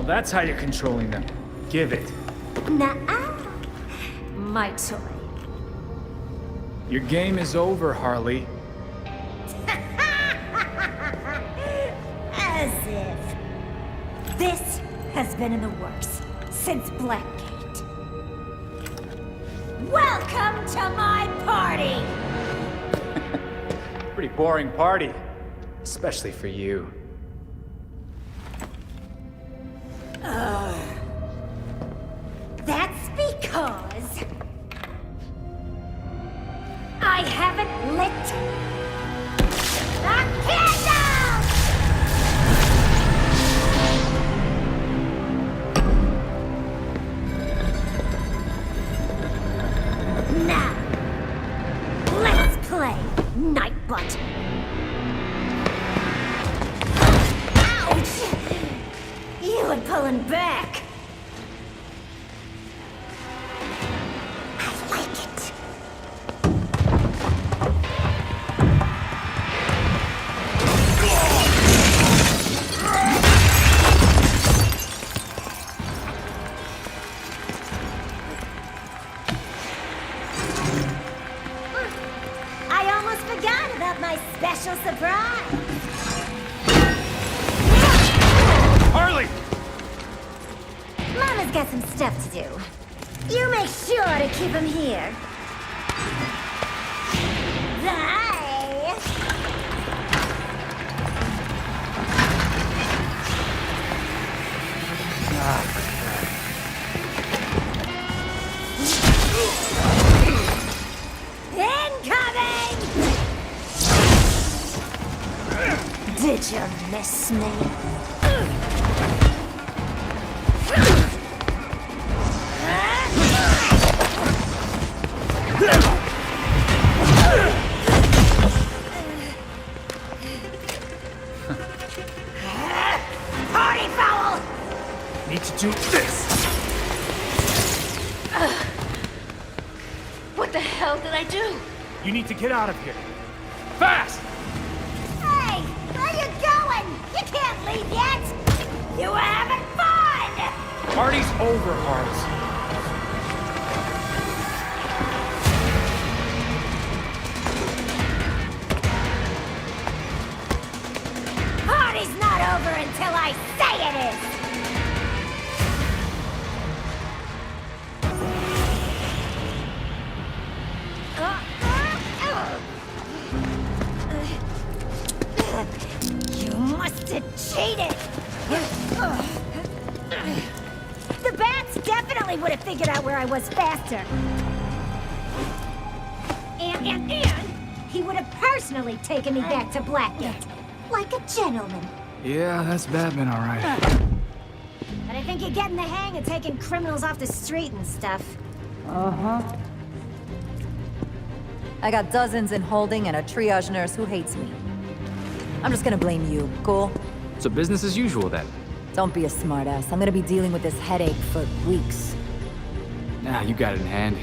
That's how you're controlling them. Give it. Nuh-uh. My toy. Your game is over, Harley. As if. This has been in the works since Blackgate. Welcome to my party! Pretty boring party. Especially for you. That's because I haven't lit the candle! Now, let's play Nightbot. Ouch! You were pulling back. Special surprise! Harley! Mama's got some stuff to do. You make sure to keep him here. Bye! Incoming! Did you miss me? Party foul! Need to do this! What the hell did I do? You need to get out of here. Fast! Hey! Where you going? You can't leave yet! You were having fun! Party's over, Harley. until I say it is! You must have cheated! The bats definitely would have figured out where I was faster. And he would have personally taken me back to Blackgate. Like a gentleman. Yeah, that's Batman, all right. But I think you're getting the hang of taking criminals off the street and stuff. Uh-huh. I got dozens in holding and a triage nurse who hates me. I'm just gonna blame you, cool? So business as usual, then? Don't be a smartass. I'm gonna be dealing with this headache for weeks. Nah, you got it in hand.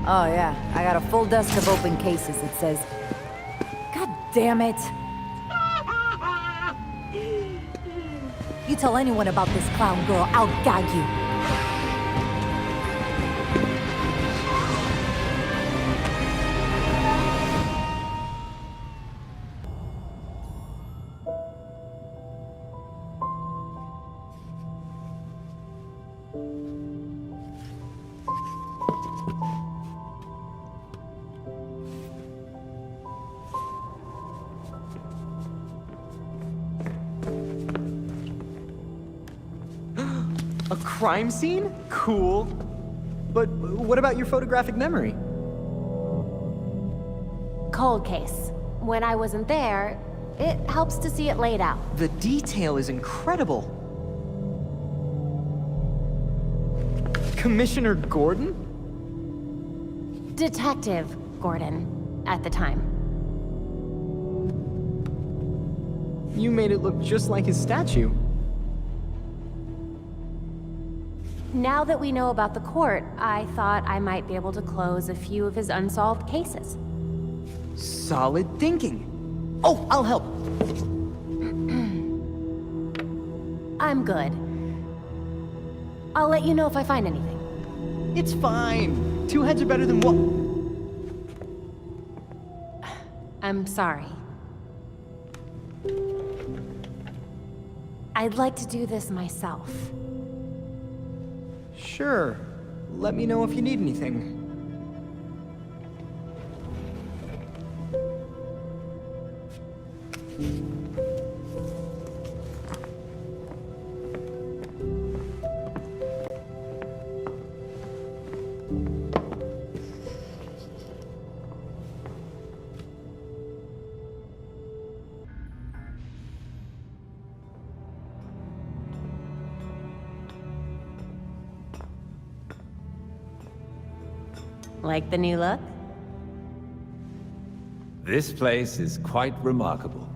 Oh yeah, I got a full desk of open cases, it says. God damn it! You tell anyone about this clown girl, I'll gag you. A crime scene? Cool. But what about your photographic memory? Cold case. When I wasn't there, it helps to see it laid out. The detail is incredible. Commissioner Gordon? Detective Gordon, at the time. You made it look just like his statue. Now that we know about the court, I thought I might be able to close a few of his unsolved cases. Solid thinking. Oh, I'll help. I'm good. I'll let you know if I find anything. It's fine. Two heads are better than one. I'm sorry. I'd like to do this myself. Sure. Let me know if you need anything. Like the new look? This place is quite remarkable.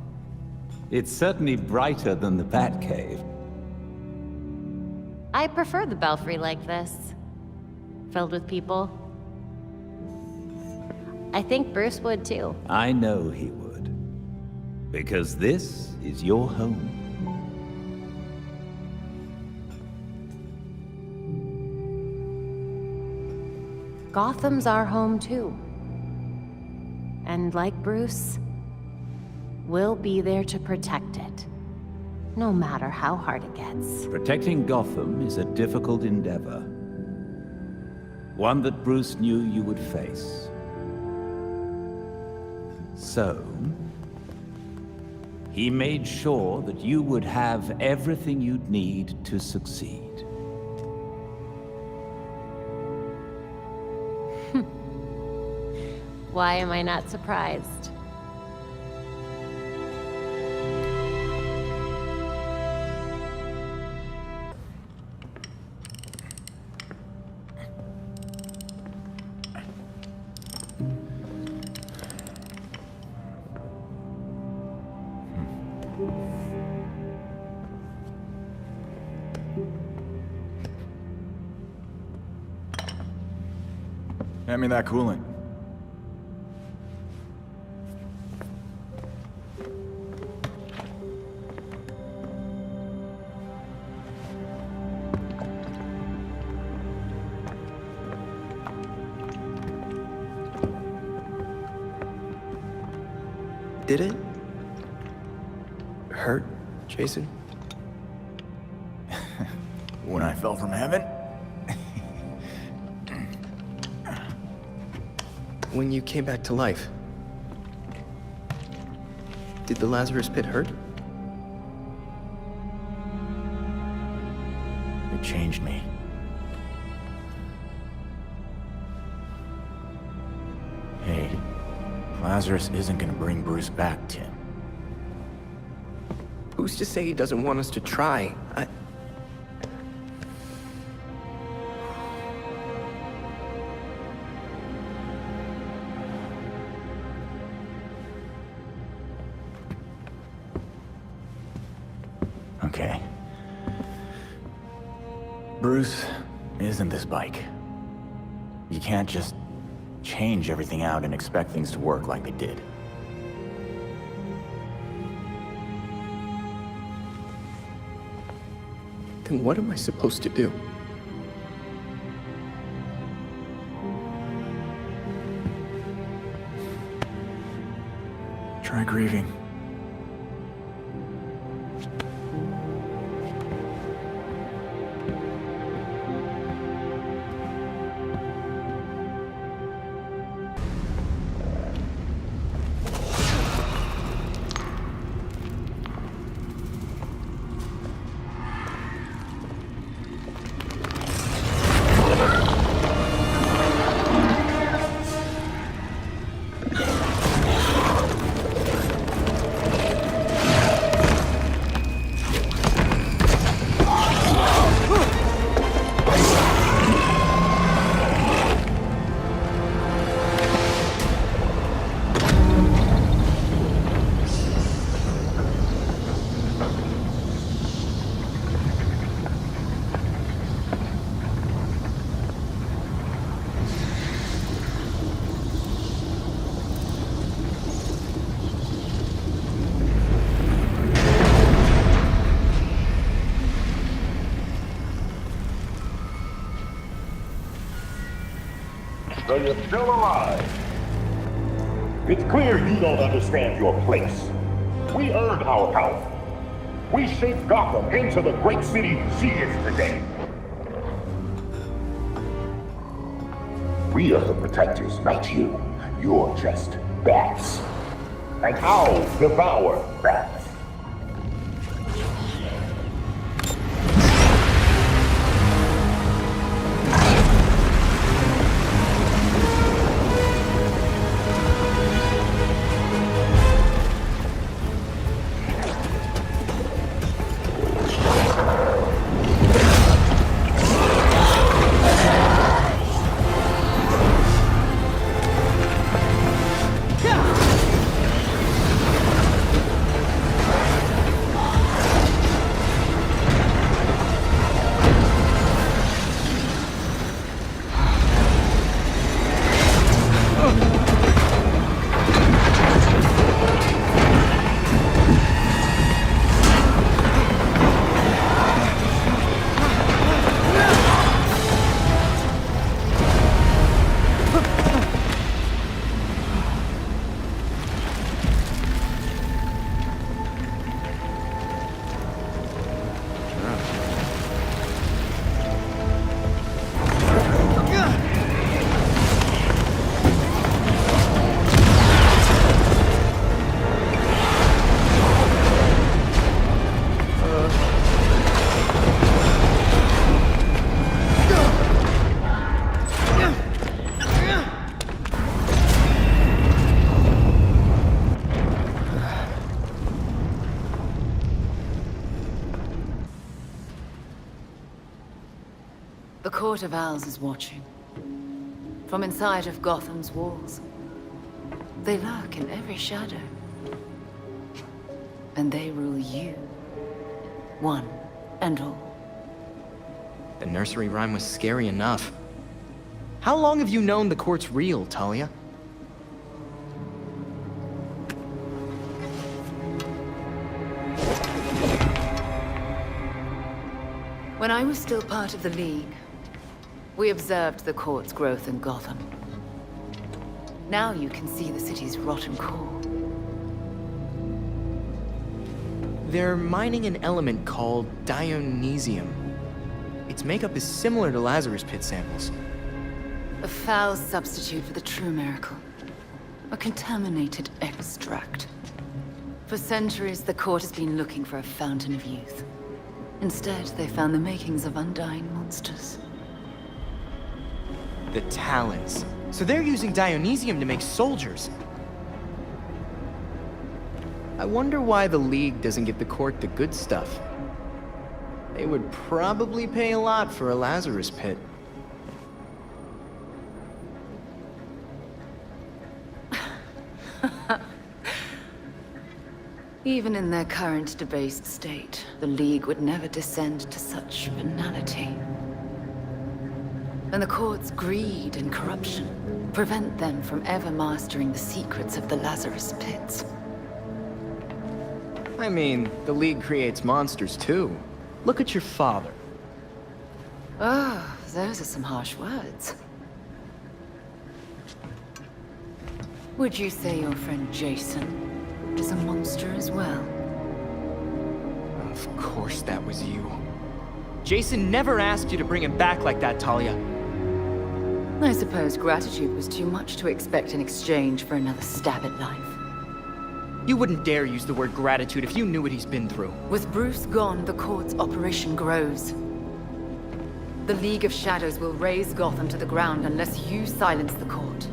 It's certainly brighter than the Batcave. I prefer the belfry like this. Filled with people. I think Bruce would too. I know he would. Because this is your home. Gotham's our home too. And like Bruce, we'll be there to protect it. No matter how hard it gets. Protecting Gotham is a difficult endeavor. One that Bruce knew you would face. So, he made sure that you would have everything you'd need to succeed. Why am I not surprised? Hand me that coolant. Did it? hurt, Jason? When I fell from heaven? When you came back to life, did the Lazarus Pit hurt? It changed me. Hey, Lazarus isn't gonna bring Bruce back, Tim. Who's to say he doesn't want us to try? Okay. Bruce isn't this bike. You can't just change everything out and expect things to work like they did. Then what am I supposed to do? Try grieving. So you're still alive. It's clear you don't understand your place. We earned our power. We shaped Gotham into the great city she is today. We are the protectors, not you. You're just bats. And I'll devour bats. The Court of Owls is watching. From inside of Gotham's walls. They lurk in every shadow. And they rule you. One and all. The nursery rhyme was scary enough. How long have you known the court's real, Talia? When I was still part of the League, we observed the court's growth in Gotham. Now you can see the city's rotten core. They're mining an element called Dionysium. Its makeup is similar to Lazarus Pit samples. A foul substitute for the true miracle. A contaminated extract. For centuries, the court has been looking for a fountain of youth. Instead, they found the makings of undying monsters. The Talons. So they're using Dionysium to make soldiers. I wonder why the League doesn't give the court the good stuff. They would probably pay a lot for a Lazarus Pit. Even in their current debased state, the League would never descend to such venality. And the court's greed and corruption prevent them from ever mastering the secrets of the Lazarus Pits. I mean, the League creates monsters too. Look at your father. Oh, those are some harsh words. Would you say your friend Jason is a monster as well? Of course that was you. Jason never asked you to bring him back like that, Talia. I suppose gratitude was too much to expect in exchange for another stab at life. You wouldn't dare use the word gratitude if you knew what he's been through. With Bruce gone, the court's operation grows. The League of Shadows will raze Gotham to the ground unless you silence the court.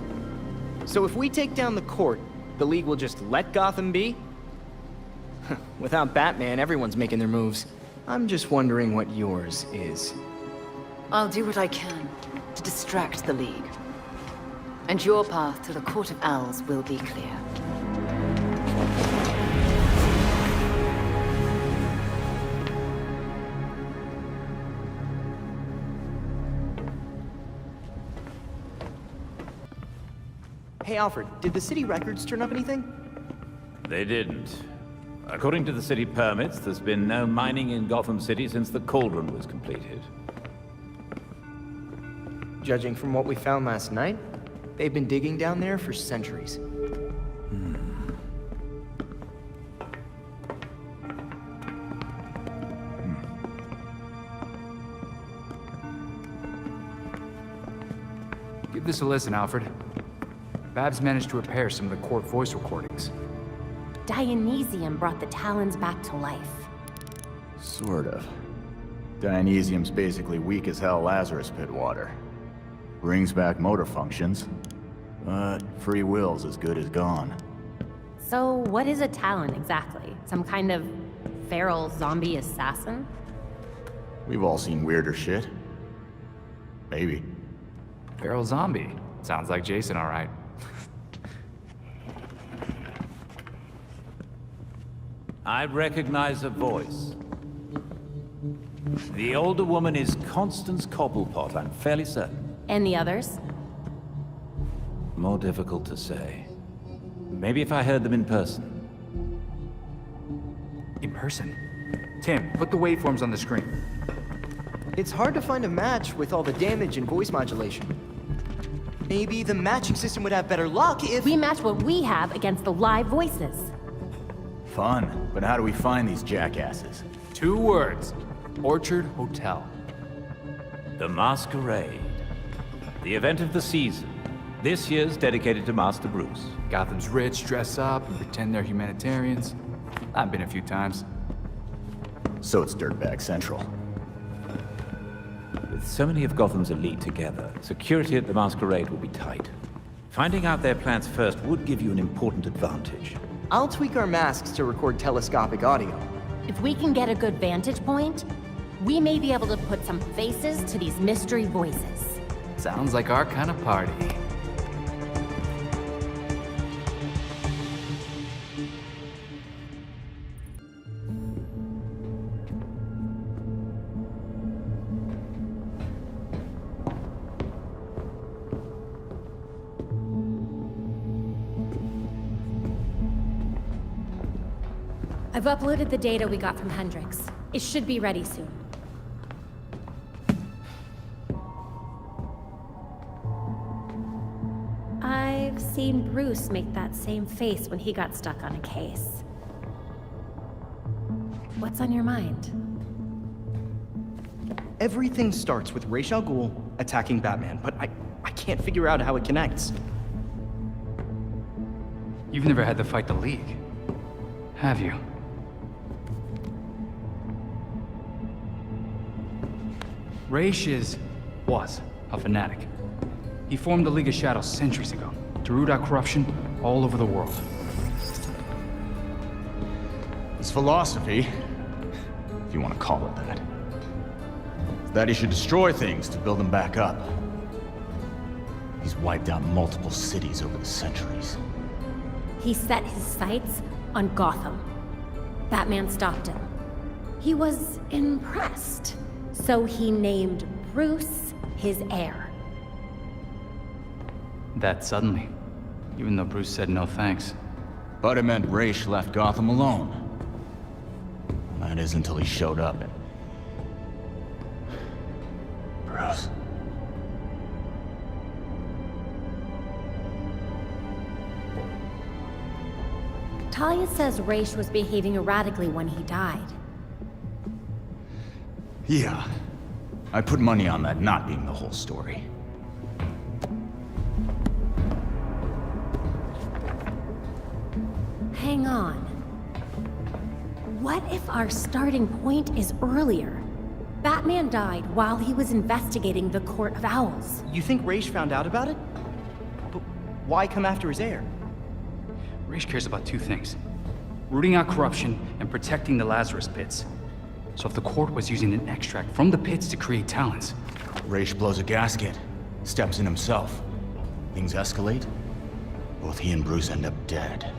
So if we take down the court, the League will just let Gotham be? Without Batman, everyone's making their moves. I'm just wondering what yours is. I'll do what I can to distract the League. And your path to the Court of Owls will be clear. Hey Alfred, did the city records turn up anything? They didn't. According to the city permits, there's been no mining in Gotham City since the Cauldron was completed. Judging from what we found last night, they've been digging down there for centuries. Give this a listen, Alfred. Babs managed to repair some of the court voice recordings. Dionysium brought the Talons back to life. Sort of. Dionysium's basically weak as hell Lazarus Pit water. Brings back motor functions, but free will's as good as gone. So what is a Talon exactly? Some kind of feral zombie assassin? We've all seen weirder shit. Maybe. Feral zombie. Sounds like Jason, all right. I recognize a voice. The older woman is Constance Cobblepot, I'm fairly certain. And the others? More difficult to say. Maybe if I heard them in person. In person? Tim, put the waveforms on the screen. It's hard to find a match with all the damage and voice modulation. Maybe the matching system would have better luck if... We match what we have against the live voices. Fun, but how do we find these jackasses? 2 words. Orchard Hotel. The Masquerade. The event of the season. This year's dedicated to Master Bruce. Gotham's rich dress up and pretend they're humanitarians. I've been a few times. So it's Dirtbag Central. With so many of Gotham's elite together, security at the Masquerade will be tight. Finding out their plans first would give you an important advantage. I'll tweak our masks to record telescopic audio. If we can get a good vantage point, we may be able to put some faces to these mystery voices. Sounds like our kind of party. I've uploaded the data we got from Hendrix. It should be ready soon. I've seen Bruce make that same face when he got stuck on a case. What's on your mind? Everything starts with Ra's al Ghul attacking Batman, but I can't figure out how it connects. You've never had to fight the League, have you? Ra's was a fanatic. He formed the League of Shadows centuries ago to root out corruption all over the world. His philosophy, if you want to call it that, is that he should destroy things to build them back up. He's wiped out multiple cities over the centuries. He set his sights on Gotham. Batman stopped him. He was impressed, so he named Bruce his heir. That suddenly, even though Bruce said no thanks. But it meant Ra's left Gotham alone. That is until he showed up and... Bruce. Talia says Ra's was behaving erratically when he died. Yeah. I put money on that not being the whole story. Hang on. What if our starting point is earlier? Batman died while he was investigating the Court of Owls. You think Ra's found out about it? But why come after his heir? Ra's cares about two things: rooting out corruption and protecting the Lazarus Pits. So if the court was using an extract from the pits to create talents... Ra's blows a gasket, steps in himself. Things escalate. Both he and Bruce end up dead.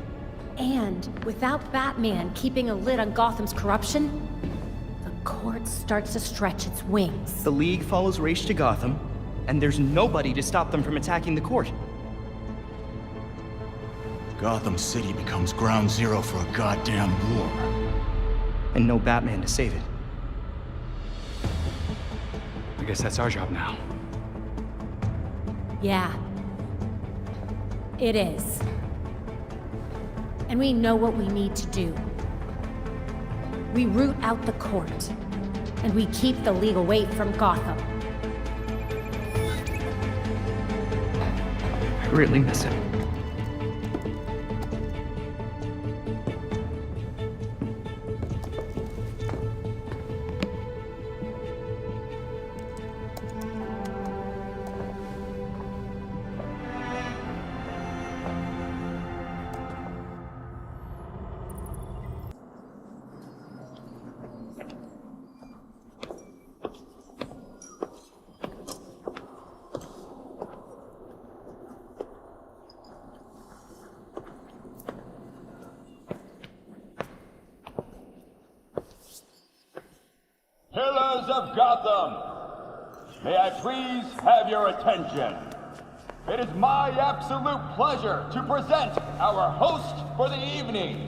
And without Batman keeping a lid on Gotham's corruption, the court starts to stretch its wings. The League follows Ra's to Gotham, and there's nobody to stop them from attacking the court. Gotham City becomes ground zero for a goddamn war. And no Batman to save it. I guess that's our job now. Yeah. It is. And we know what we need to do. We root out the court, and we keep the League away from Gotham. I really miss him. Pillars of Gotham, may I please have your attention? It is my absolute pleasure to present our host for the evening.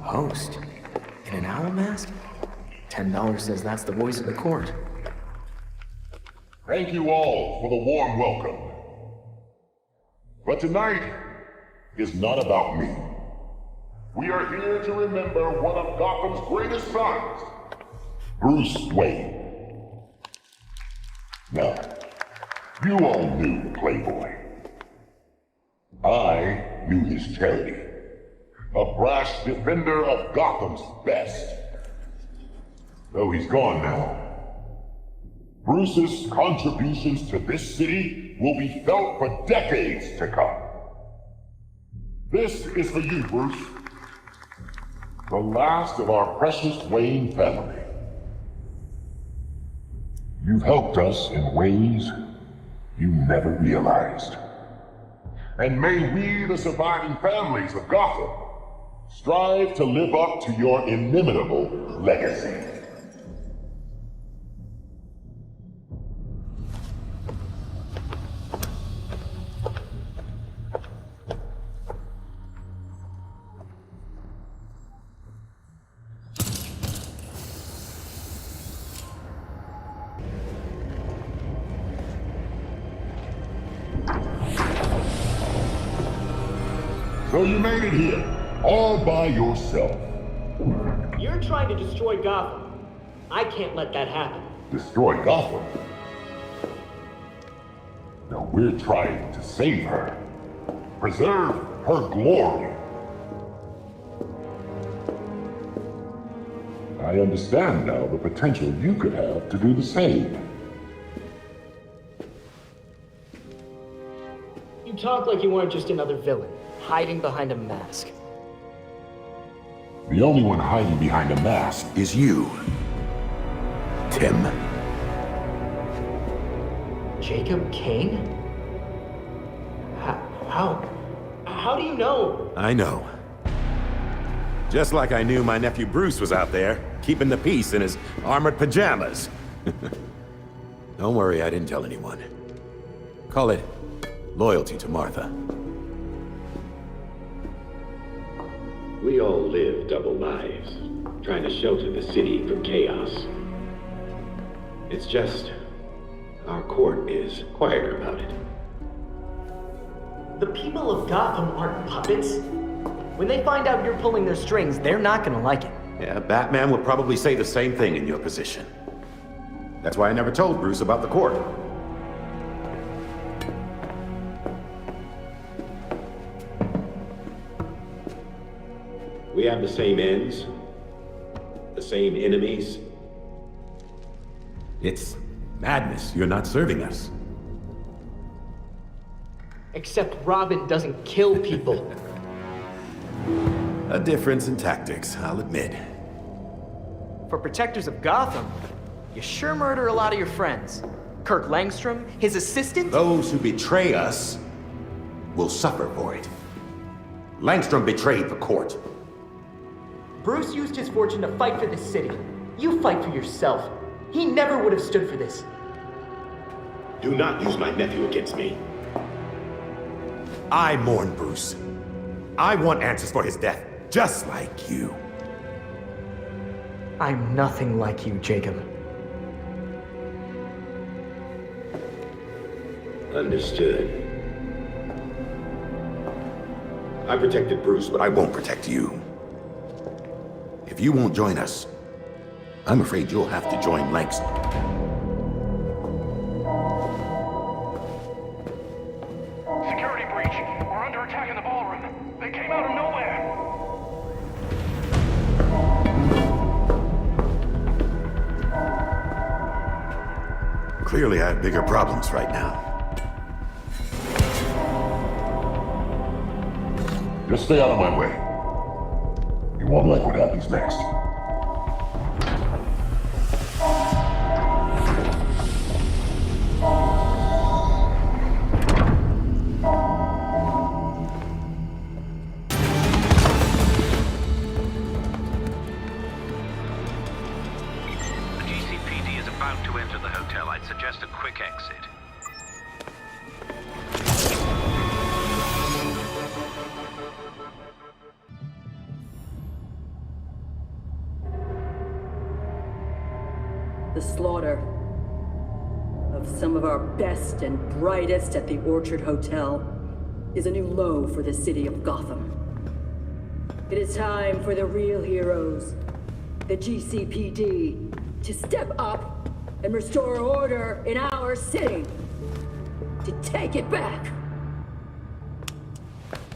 Host? In an owl mask? $10 says that's the voice of the court. Thank you all for the warm welcome. But tonight is not about me. We are here to remember one of Gotham's greatest sons, Bruce Wayne. Now, you all knew Playboy. I knew his charity. A brash defender of Gotham's best. Though he's gone now, Bruce's contributions to this city will be felt for decades to come. This is for you, Bruce. The last of our precious Wayne family. You've helped us in ways you never realized. And may we, the surviving families of Gotham, strive to live up to your inimitable legacy. So you made it here, all by yourself. You're trying to destroy Gotham. I can't let that happen. Destroy Gotham? No, we're trying to save her. Preserve her glory. I understand now the potential you could have to do the same. You talk like you weren't just another villain, hiding behind a mask. The only one hiding behind a mask is you, Tim. Jacob Kane? How do you know? I know. Just like I knew my nephew Bruce was out there, keeping the peace in his armored pajamas. Don't worry, I didn't tell anyone. Call it loyalty to Martha. We all live double lives, trying to shelter the city from chaos. It's just, our court is quieter about it. The people of Gotham aren't puppets. When they find out you're pulling their strings, they're not gonna like it. Yeah, Batman would probably say the same thing in your position. That's why I never told Bruce about the court. We have the same ends, the same enemies. It's madness. You're not serving us. Except Robin doesn't kill people. A difference in tactics, I'll admit. For protectors of Gotham, you sure murder a lot of your friends. Kirk Langstrom, his assistant? Those who betray us will suffer for it. Langstrom betrayed the court. Bruce used his fortune to fight for this city. You fight for yourself. He never would have stood for this. Do not use my nephew against me. I mourn Bruce. I want answers for his death, just like you. I'm nothing like you, Jacob. Understood. I protected Bruce, but I won't protect you. If you won't join us, I'm afraid you'll have to join Langston. Security breach. We're under attack in the ballroom. They came out of nowhere. Clearly, I have bigger problems right now. Just stay out of my way. You won't like what happens next. The GCPD is about to enter the hotel. I'd suggest a quick exit. The slaughter of some of our best and brightest at the Orchard Hotel is a new low for the city of Gotham. It is time for the real heroes, the GCPD, to step up and restore order in our city. To take it back.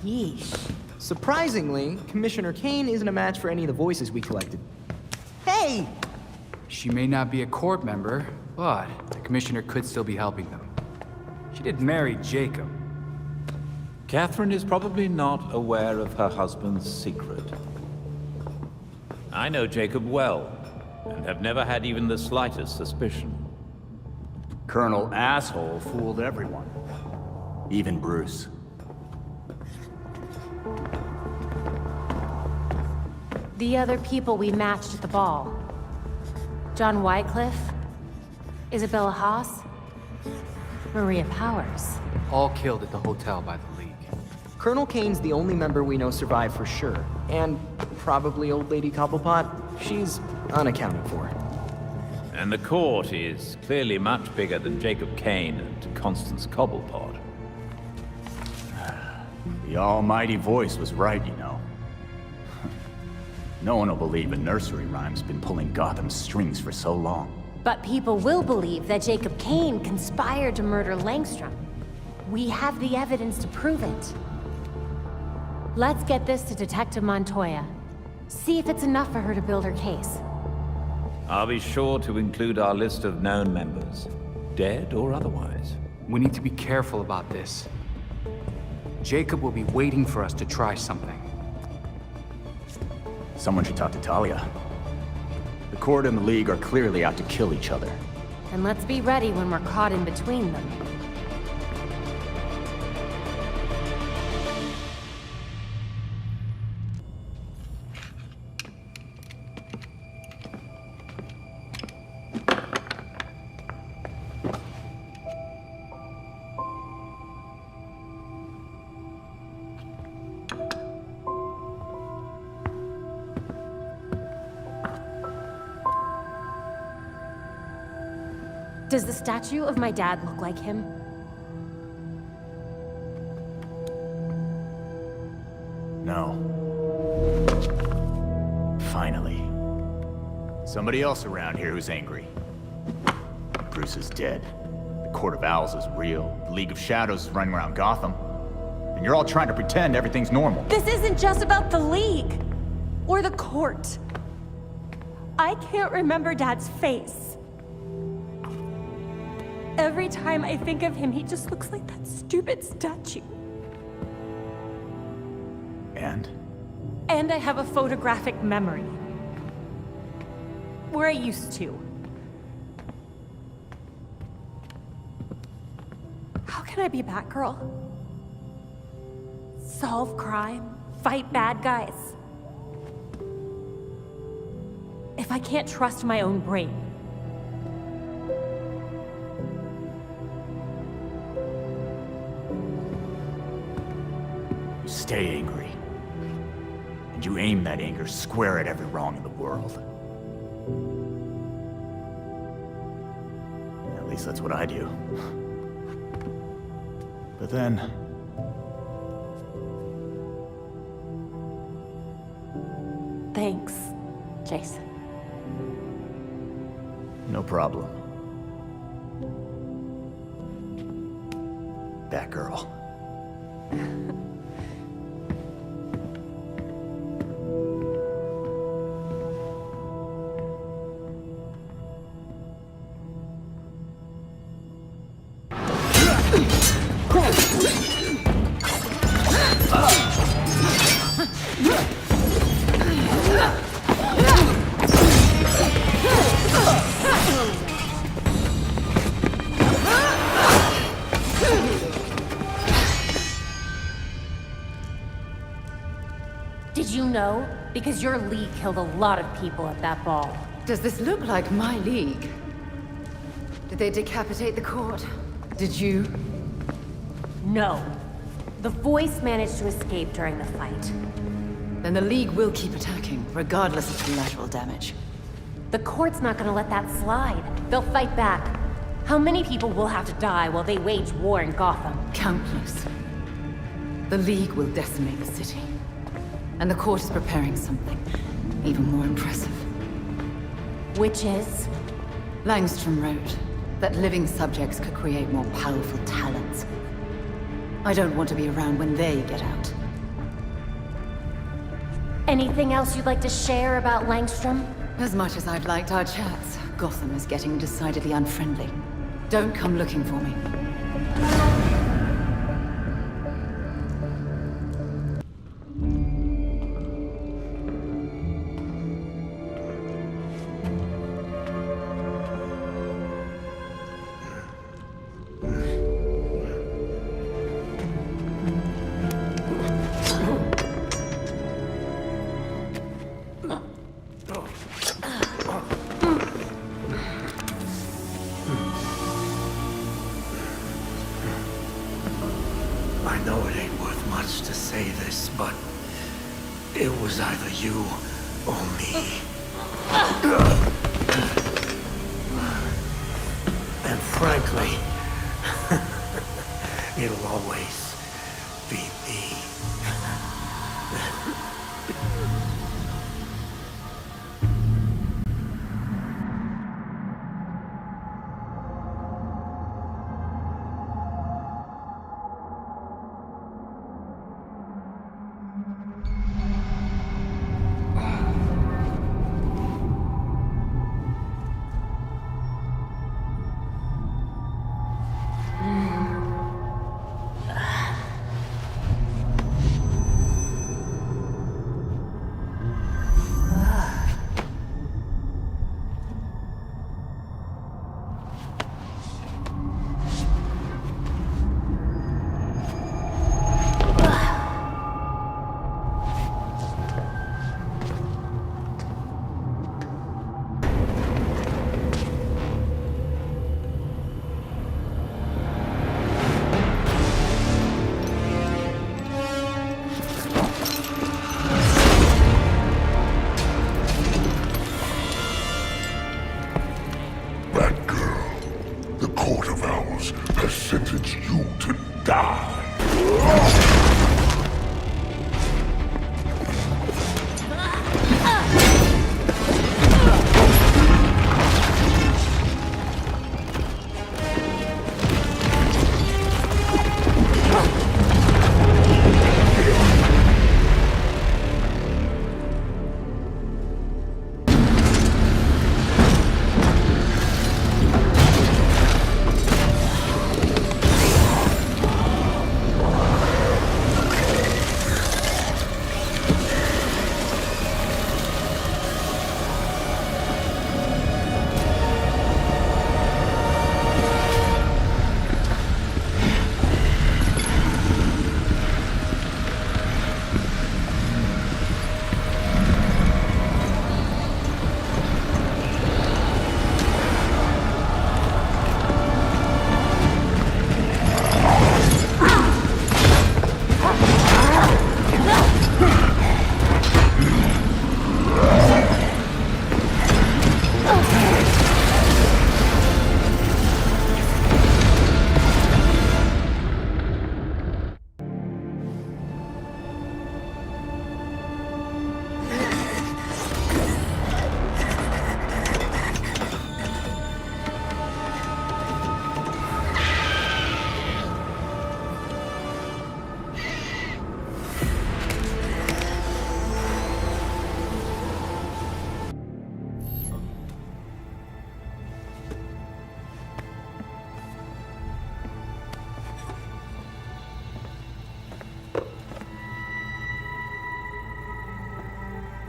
Yeesh. Surprisingly, Commissioner Kane isn't a match for any of the voices we collected. Hey! She may not be a court member, but the commissioner could still be helping them. She did marry Jacob. Catherine is probably not aware of her husband's secret. I know Jacob well, and have never had even the slightest suspicion. Colonel Asshole fooled everyone. Even Bruce. The other people we matched at the ball. John Wycliffe, Isabella Haas, Maria Powers. All killed at the hotel by the League. Colonel Kane's the only member we know survived for sure. And probably Old Lady Cobblepot. She's unaccounted for. And the court is clearly much bigger than Jacob Kane and Constance Cobblepot. The almighty voice was right, you know. No one will believe a nursery rhyme's been pulling Gotham's strings for so long. But people will believe that Jacob Kane conspired to murder Langstrom. We have the evidence to prove it. Let's get this to Detective Montoya. See if it's enough for her to build her case. I'll be sure to include our list of known members, dead or otherwise. We need to be careful about this. Jacob will be waiting for us to try something. Someone should talk to Talia. The Court and the League are clearly out to kill each other. And let's be ready when we're caught in between them. Does the statue of my dad look like him? No. Finally. Somebody else around here who's angry. Bruce is dead. The Court of Owls is real. The League of Shadows is running around Gotham. And you're all trying to pretend everything's normal. This isn't just about the League. Or the Court. I can't remember Dad's face. Every time I think of him, he just looks like that stupid statue. And? And I have a photographic memory. Where I used to. How can I be Batgirl? Solve crime, fight bad guys. If I can't trust my own brain. Stay angry. And you aim that anger square at every wrong in the world. At least that's what I do. But then... Thanks, Jason. No problem. Batgirl. Did you know? Because your league killed a lot of people at that ball. Does this look like my league? Did they decapitate the court? Did you? No. The voice managed to escape during the fight. Then the league will keep attacking, regardless of collateral damage. The court's not gonna let that slide. They'll fight back. How many people will have to die while they wage war in Gotham? Countless. The league will decimate the city. And the court is preparing something even more impressive. Which is? Langstrom wrote that living subjects could create more powerful talents. I don't want to be around when they get out. Anything else you'd like to share about Langstrom? As much as I've liked our chats, Gotham is getting decidedly unfriendly. Don't come looking for me. I know it ain't worth much to say this, but it was either you or me. And frankly, it'll always be me. Court of Owls has sentenced you to die.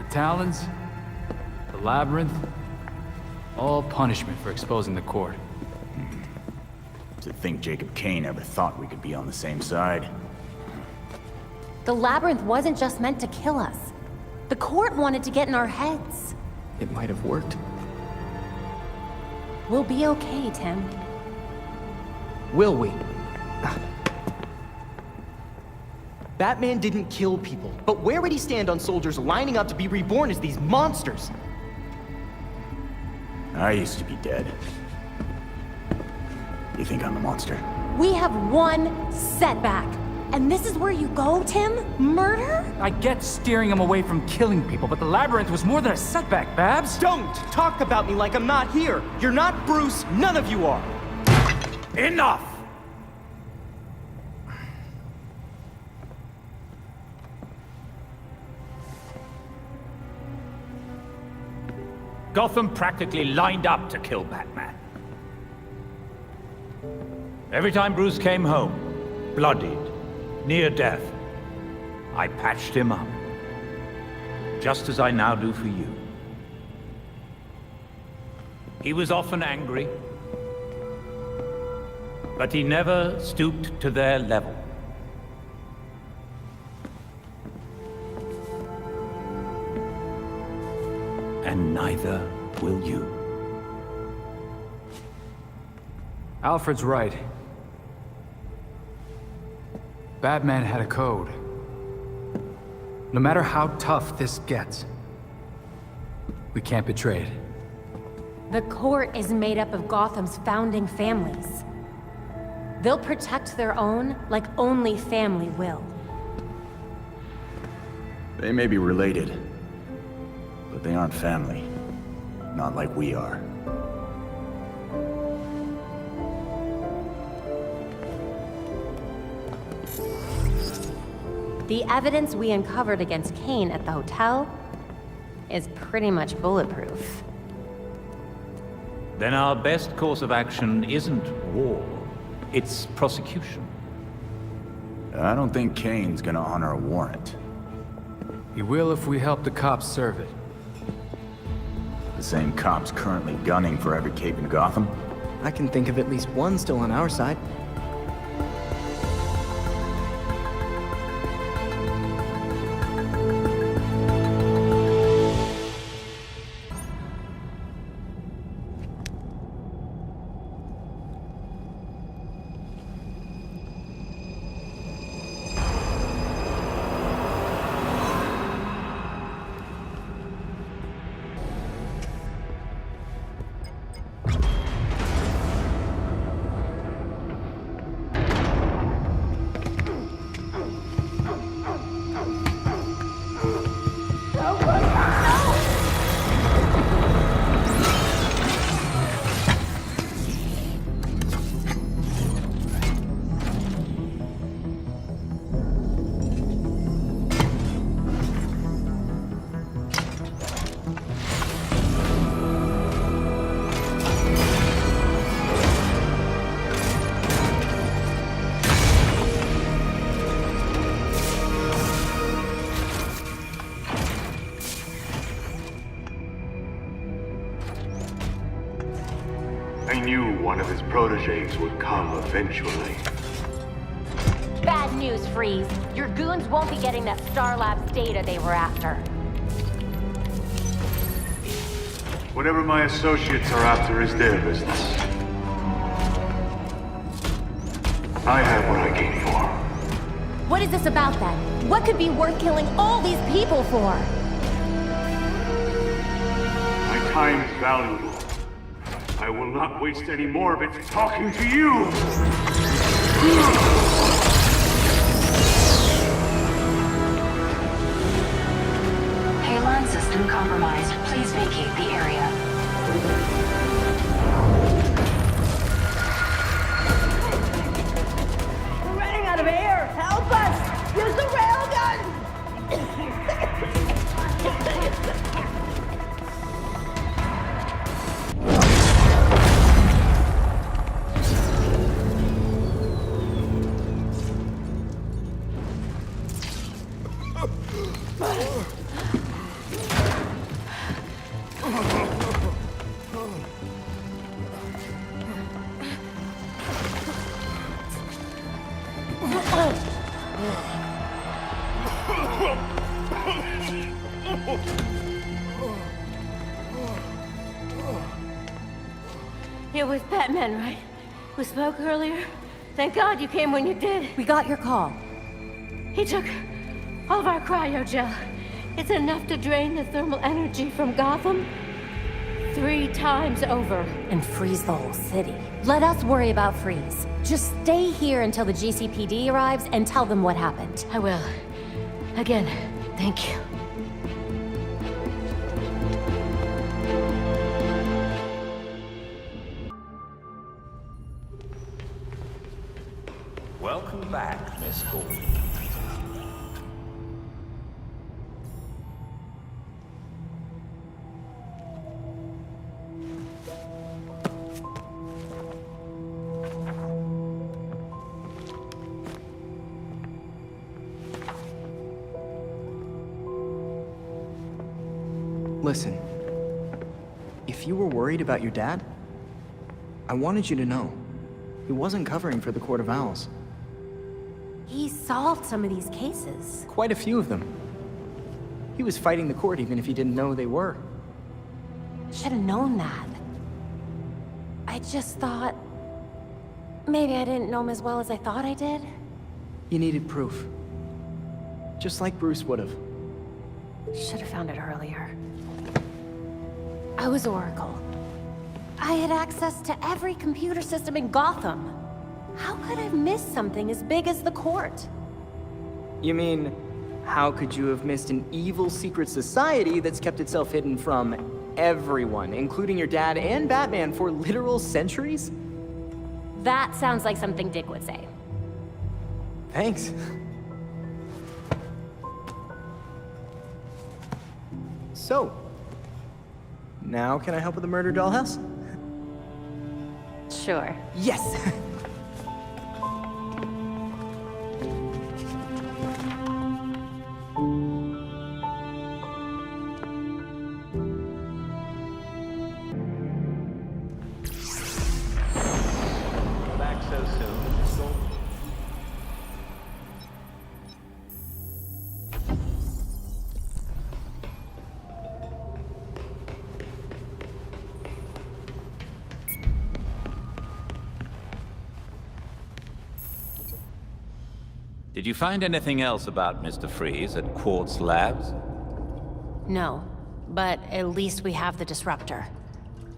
Talons, the labyrinth, all punishment for exposing the court. To think Jacob Kane ever thought we could be on the same side. The labyrinth wasn't just meant to kill us. The court wanted to get in our heads. It might have worked. We'll be okay, Tim. Will we? Batman didn't kill people, but where would he stand on soldiers lining up to be reborn as these monsters? I used to be dead. You think I'm the monster? We have one setback. And this is where you go, Tim? Murder? I get steering him away from killing people, but the labyrinth was more than a setback, Babs. Don't talk about me like I'm not here. You're not Bruce, none of you are. Enough! Gotham practically lined up to kill Batman. Every time Bruce came home, bloodied, near death, I patched him up. Just as I now do for you. He was often angry, but he never stooped to their level. And neither will you. Alfred's right. Batman had a code. No matter how tough this gets, we can't betray it. The court is made up of Gotham's founding families. They'll protect their own like only family will. They may be related, but they aren't family. Not like we are. The evidence we uncovered against Kane at the hotel is pretty much bulletproof. Then our best course of action isn't war, it's prosecution. I don't think Kane's gonna honor a warrant. He will if we help the cops serve it. The same cops currently gunning for every cape in Gotham? I can think of at least one still on our side. I knew one of his proteges would come eventually. Bad news, Freeze. Your goons won't be getting that Star Labs data they were after. Whatever my associates are after is their business. I have what I came for. What is this about then? What could be worth killing all these people for? My time is valuable. I will not waste any more of it talking to you! Halon system compromised. Please vacate the area. We're running out of air! Help us! Use the railgun! It was Batman, right? Who spoke earlier? Thank God you came when you did. We got your call. He took all of our cryogel. It's enough to drain the thermal energy from Gotham 3 times over. And freeze the whole city. Let us worry about Freeze. Just stay here until the GCPD arrives and tell them what happened. I will. Again, thank you. Welcome back, Miss Gordon. Listen, if you were worried about your dad, I wanted you to know he wasn't covering for the Court of Owls. He solved some of these cases. Quite a few of them. He was fighting the court even if he didn't know they were. Should have known that. I just thought... maybe I didn't know him as well as I thought I did. You needed proof. Just like Bruce would have. Should have found it earlier. I was Oracle. I had access to every computer system in Gotham. How could I have missed something as big as the court? You mean, how could you have missed an evil secret society that's kept itself hidden from everyone, including your dad and Batman, for literal centuries? That sounds like something Dick would say. Thanks. So, now can I help with the murder dollhouse? Sure. Yes! Back so soon, Miss Gordon? Did you find anything else about Mr. Freeze at Quartz Labs? No, but at least we have the disruptor.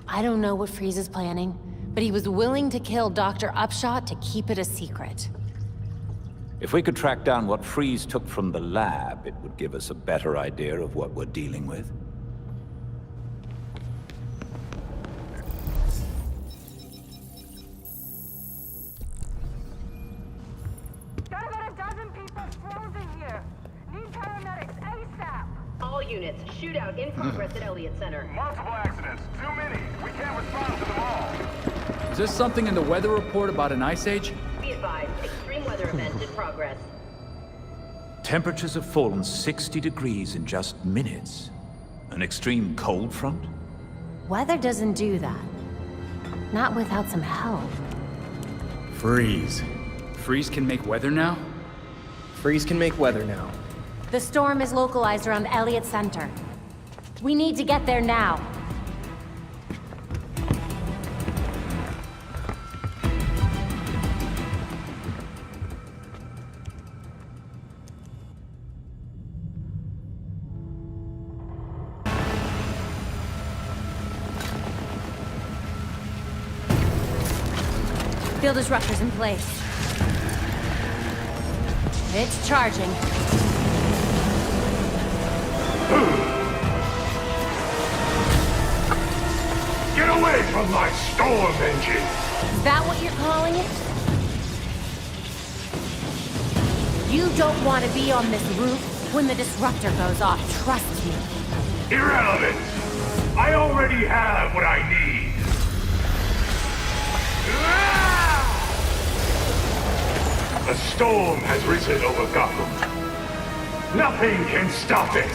I don't know what Freeze is planning, but he was willing to kill Dr. Upshot to keep it a secret. If we could track down what Freeze took from the lab, it would give us a better idea of what we're dealing with. Got about a dozen people frozen here. Need paramedics ASAP. All units, shootout in progress at Elliott Center. Multiple accidents. Too many. We can't respond to them all. Is there something in the weather report about an ice age? Be advised, extreme weather event in progress. Temperatures have fallen 60 degrees in just minutes. An extreme cold front? Weather doesn't do that. Not without some help. Freeze. Freeze can make weather now? Freeze can make weather now. The storm is localized around Elliott Center. We need to get there now. Field disruptors in place. It's charging. Get away from my storm engine! Is that what you're calling it? You don't want to be on this roof when the disruptor goes off, trust me. Irrelevant! I already have what I need! A storm has risen over Gotham. Nothing can stop it!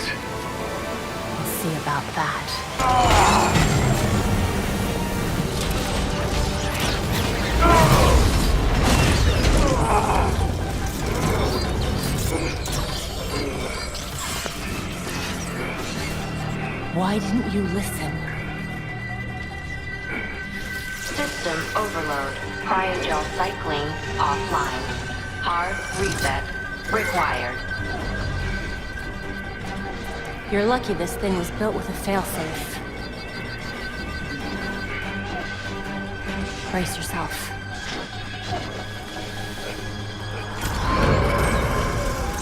We'll see about that. Why didn't you listen? System overload. Cryogel cycling offline. Hard reset required. You're lucky this thing was built with a failsafe. Brace yourself.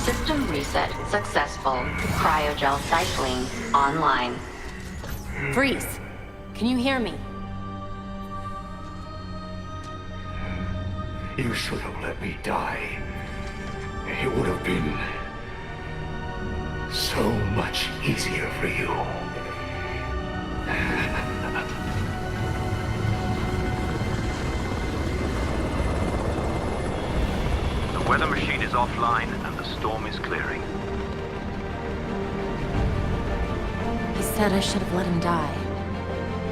System reset successful. Cryogel cycling online. Freeze! Can you hear me? You should have let me die. It would have been so much easier for you. The weather machine is offline and the storm is clearing. He said I should have let him die.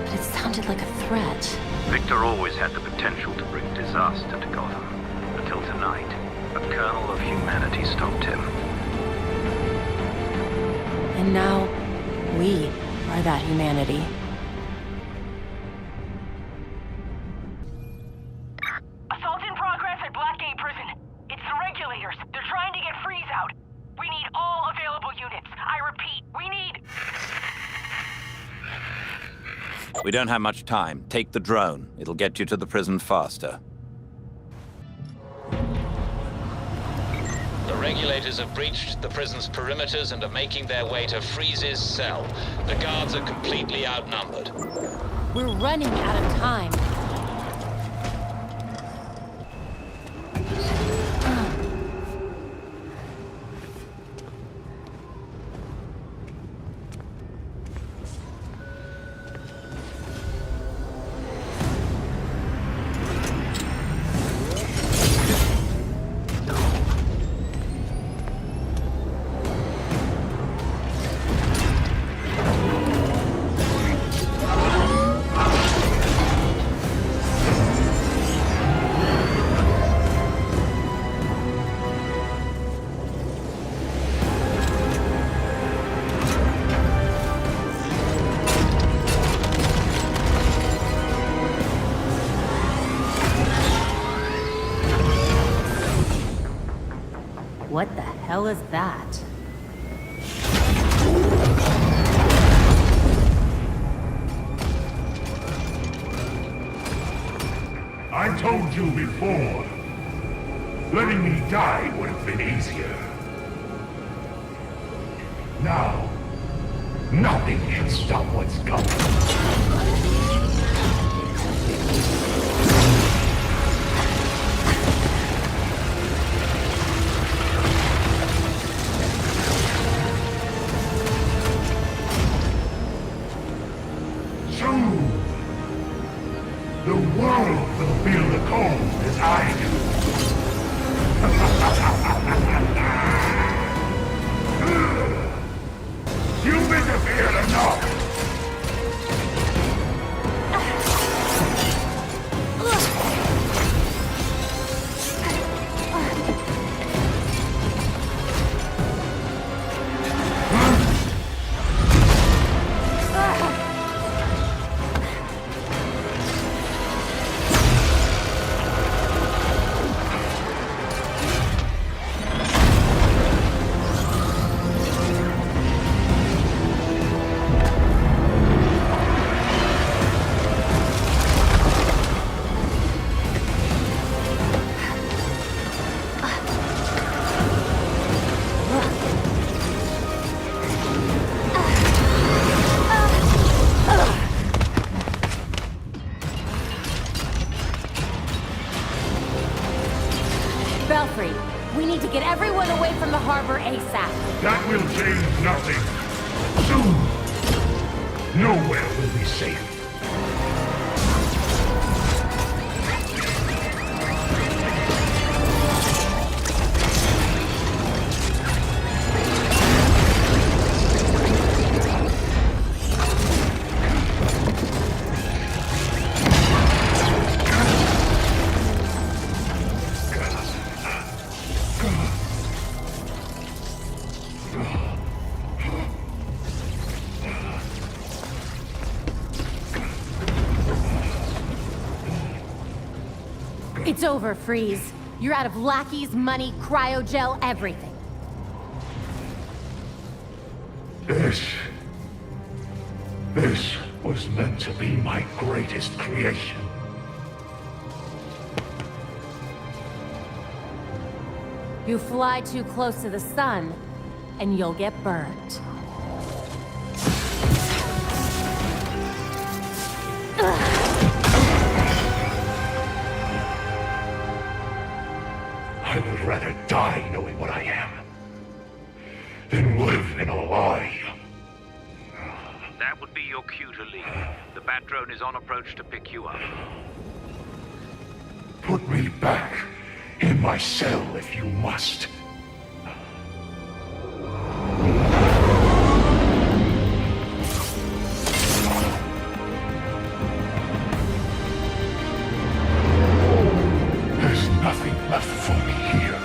But it sounded like a threat. Victor always had the potential to bring disaster to Gotham. Until tonight, a kernel of humanity stopped him. And now, we are that humanity. Assault in progress at Blackgate Prison. It's the regulators. They're trying to get Freeze out. We need all available units. I repeat, we need... We don't have much time. Take the drone. It'll get you to the prison faster. The regulators have breached the prison's perimeters and are making their way to Freeze's cell. The guards are completely outnumbered. We're running out of time. What the hell is that? I told you before. Letting me die would have been easier. Now, nothing can stop what's coming. The world will feel the cold as I do. You've interfered enough! free. We need to get everyone away from the harbor ASAP. That will change nothing. Soon, nowhere will be safe. It's over, Freeze. You're out of lackeys, money, cryogel, everything. This was meant to be my greatest creation. You fly too close to the sun, and you'll get burnt. I would rather die knowing what I am than live in a lie. That would be your cue to leave. The bat drone is on approach to pick you up. Put me back in my cell if you must. There's nothing left for me here.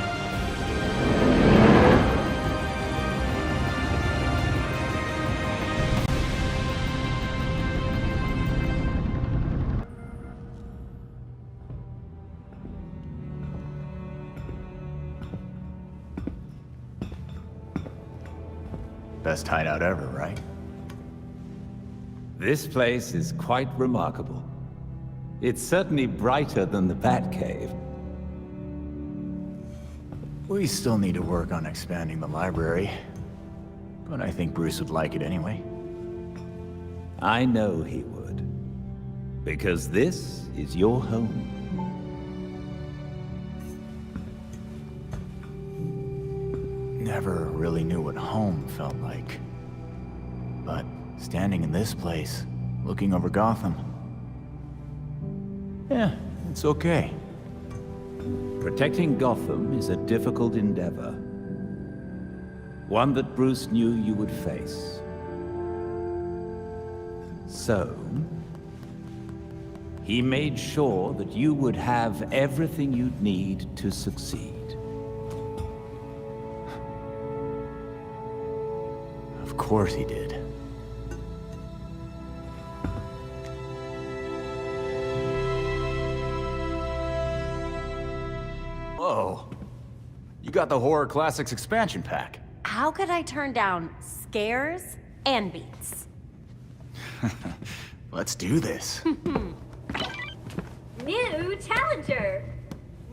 Best hideout ever, right? This place is quite remarkable. It's certainly brighter than the Batcave. We still need to work on expanding the library, but I think Bruce would like it anyway. I know he would. Because this is your home. Never really knew what home felt like. But standing in this place, looking over Gotham, yeah, it's okay. Protecting Gotham is a difficult endeavor. One that Bruce knew you would face. So, he made sure that you would have everything you'd need to succeed. Of course he did. Whoa. You got the Horror Classics expansion pack. How could I turn down scares and beats? Let's do this. New challenger!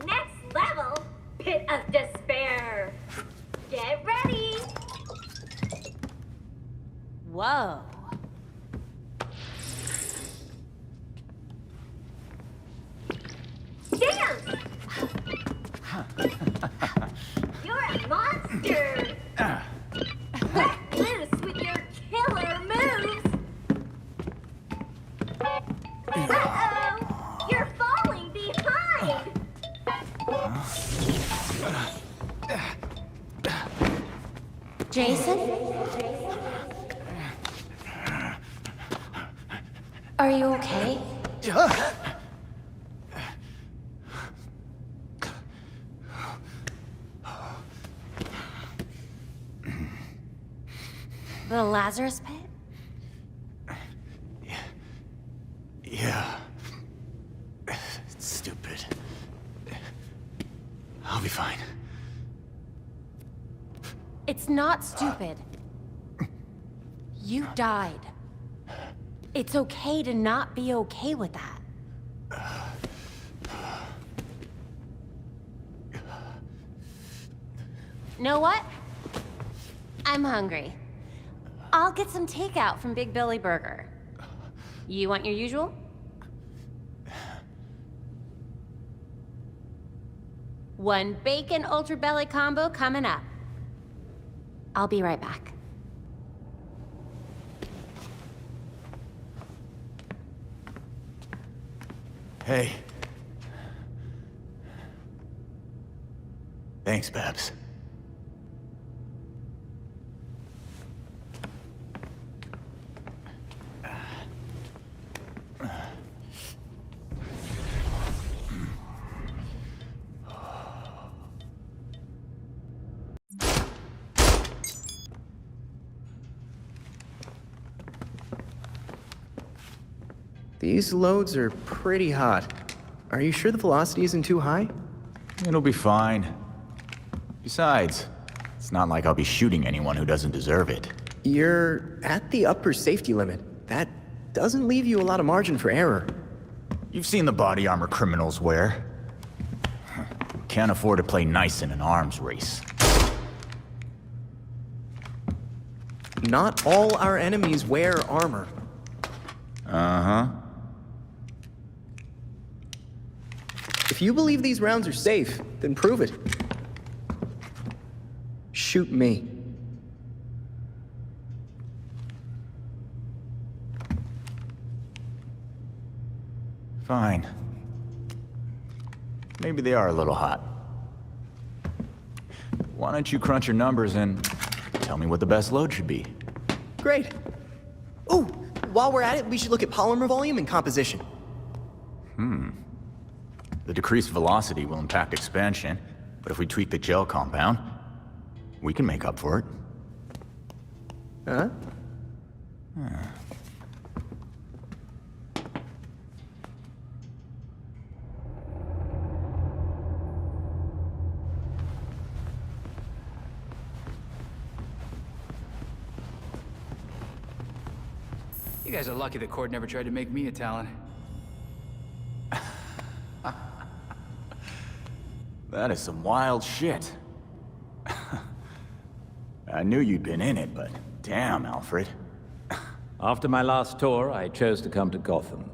Next level, Pit of Despair! Get ready! Whoa. Dance! You're a monster! Let loose with your killer moves! Uh-oh! You're falling behind! Jason? Are you okay? The Lazarus Pit? Yeah. It's stupid. I'll be fine. It's not stupid. You died. It's okay to not be okay with that. Know what? I'm hungry. I'll get some takeout from Big Billy Burger. You want your usual? One bacon ultra belly combo coming up. I'll be right back. Hey. Thanks, Babs. These loads are pretty hot. Are you sure the velocity isn't too high? It'll be fine. Besides, it's not like I'll be shooting anyone who doesn't deserve it. You're at the upper safety limit. That doesn't leave you a lot of margin for error. You've seen the body armor criminals wear. Can't afford to play nice in an arms race. Not all our enemies wear armor. Uh-huh. If you believe these rounds are safe, then prove it. Shoot me. Fine. Maybe they are a little hot. Why don't you crunch your numbers and tell me what the best load should be? Great. Ooh, while we're at it, we should look at polymer volume and composition. The decreased velocity will impact expansion, but if we tweak the gel compound, we can make up for it. Huh? You guys are lucky the court never tried to make me a Talon. That is some wild shit. I knew you'd been in it, but damn, Alfred. After my last tour, I chose to come to Gotham.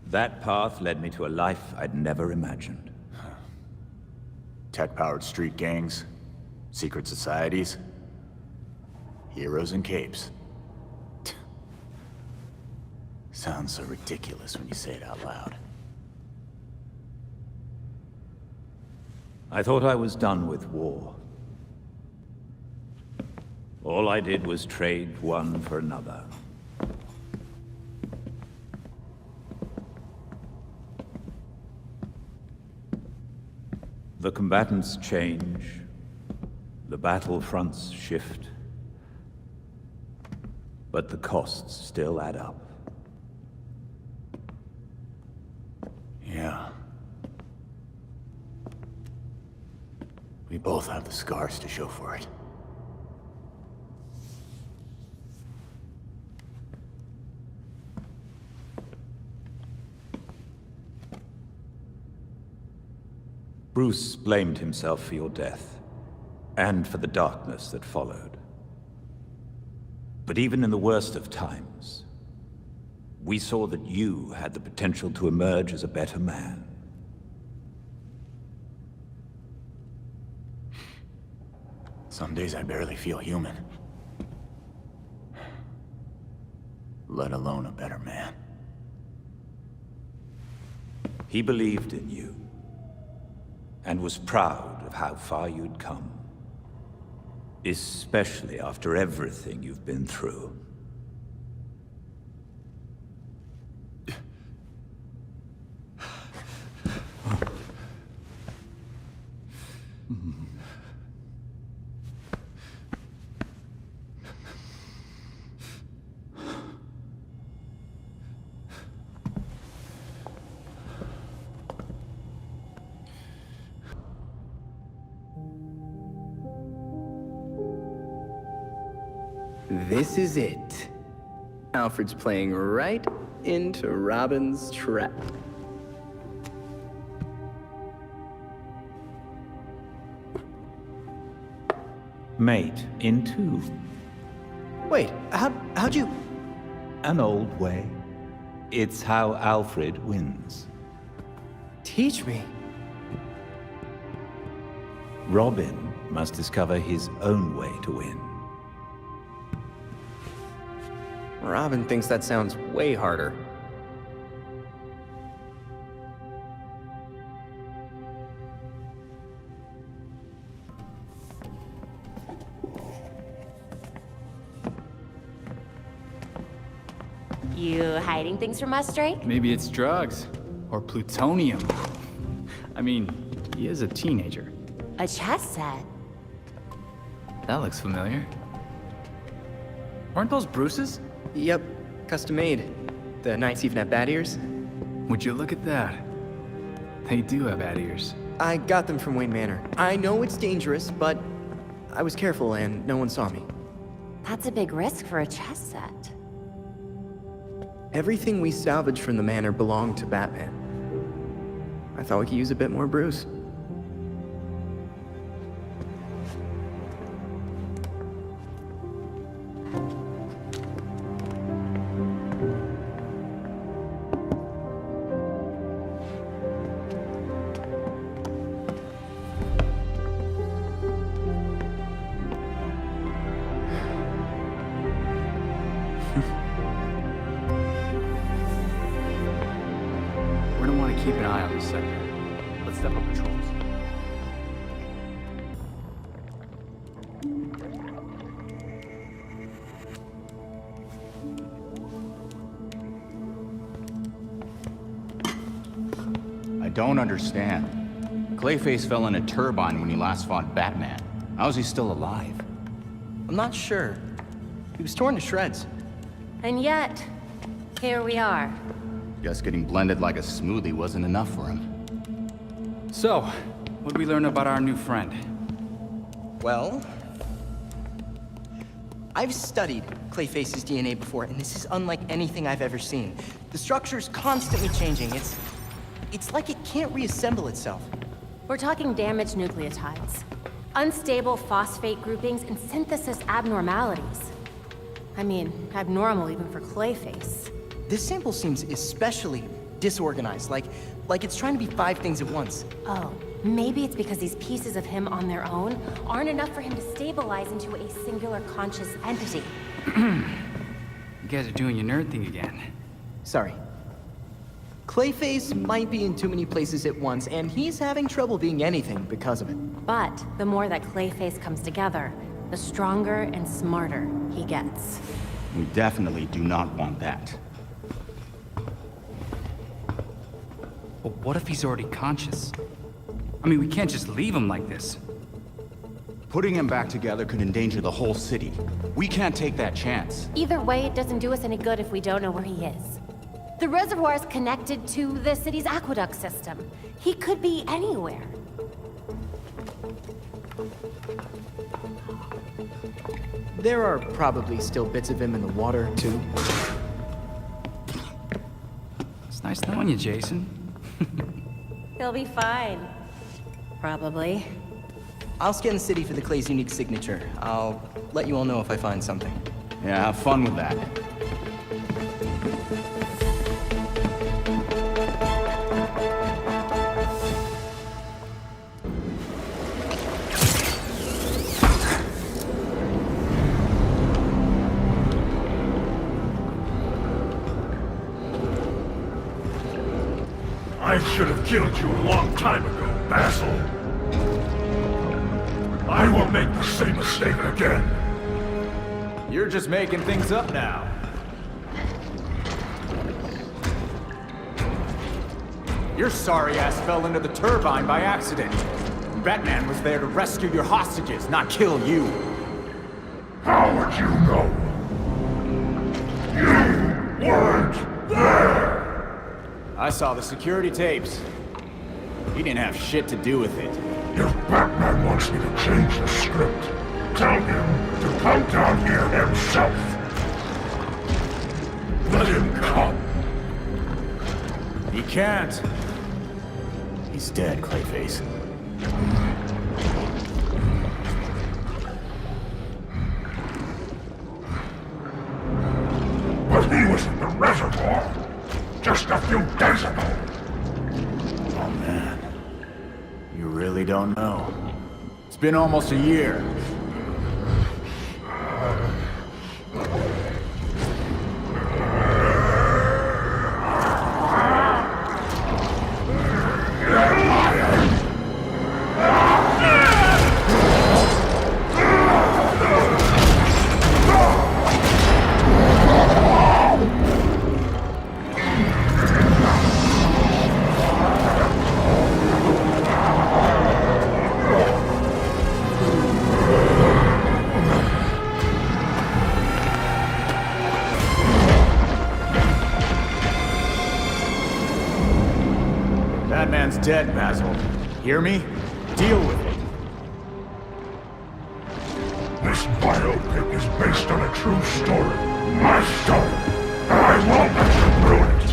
That path led me to a life I'd never imagined. Tech-powered street gangs, secret societies, heroes in capes. Sounds so ridiculous when you say it out loud. I thought I was done with war. All I did was trade one for another. The combatants change, the battlefronts shift, but the costs still add up. Yeah. We both have the scars to show for it. Bruce blamed himself for your death, and for the darkness that followed. But even in the worst of times, we saw that you had the potential to emerge as a better man. Some days I barely feel human. Let alone a better man. He believed in you, and was proud of how far you'd come. Especially after everything you've been through. This is it. Alfred's playing right into Robin's trap. Mate in two. Wait, how'd you... An old way. It's how Alfred wins. Teach me. Robin must discover his own way to win. Robin thinks that sounds way harder. You hiding things from us, Drake? Maybe it's drugs. Or plutonium. I mean, he is a teenager. A chess set? That looks familiar. Aren't those Bruce's? Yep, custom made. The knights even have bat ears. Would you look at that? They do have bat ears. I got them from Wayne Manor. I know it's dangerous, but I was careful and no one saw me. That's a big risk for a chess set. Everything we salvaged from the manor belonged to Batman. I thought we could use a bit more Bruce. We're gonna want to keep an eye on this sector. Let's step up patrols. I don't understand. Clayface fell in a turbine when he last fought Batman. How is he still alive? I'm not sure. He was torn to shreds. And yet, here we are. Guess getting blended like a smoothie wasn't enough for him. So, what did we learn about our new friend? Well, I've studied Clayface's DNA before, and this is unlike anything I've ever seen. The structure's constantly changing. It's like it can't reassemble itself. We're talking damaged nucleotides, unstable phosphate groupings, and synthesis abnormalities. I mean, abnormal even for Clayface. This sample seems especially disorganized, like it's trying to be 5 things at once. Oh, maybe it's because these pieces of him on their own aren't enough for him to stabilize into a singular conscious entity. You guys are doing your nerd thing again. Sorry. Clayface might be in too many places at once, and he's having trouble being anything because of it. But the more that Clayface comes together, the stronger and smarter he gets. We definitely do not want that. But what if he's already conscious? I mean, we can't just leave him like this. Putting him back together could endanger the whole city. We can't take that chance. Either way, it doesn't do us any good if we don't know where he is. The reservoir's connected to the city's aqueduct system. He could be anywhere. There are probably still bits of him in the water, too. It's nice knowing you, Jason. He'll be fine. Probably. I'll scan the city for the Clay's unique signature. I'll let you all know if I find something. Yeah, have fun with that. I should have killed you a long time ago, Basil. I won't make the same mistake again. You're just making things up now. Your sorry ass fell into the turbine by accident. Batman was there to rescue your hostages, not kill you. How would you know? You weren't there! I saw the security tapes. He didn't have shit to do with it. If Batman wants me to change the script, tell him to come down here himself. Let him come. He can't. He's dead, Clayface. But he was in the reservoir just a few days ago. Oh man. You really don't know. been almost a year. Batman's dead, Basil. Hear me? Deal with it. This biopic is based on a true story. My story. And I won't let you ruin it.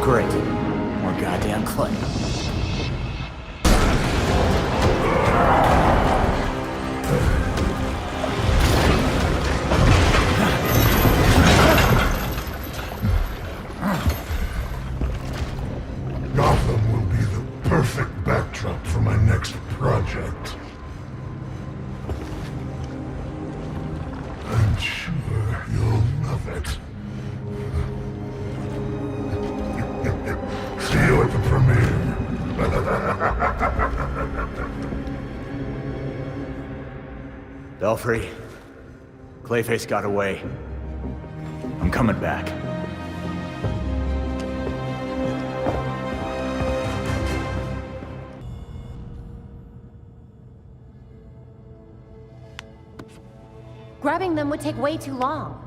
Great. More goddamn clay. Gotham will be the perfect backdrop for my next project. I'm sure you'll love it. See you at the premiere. Belfry, Clayface got away. I'm coming back. Grabbing them would take way too long.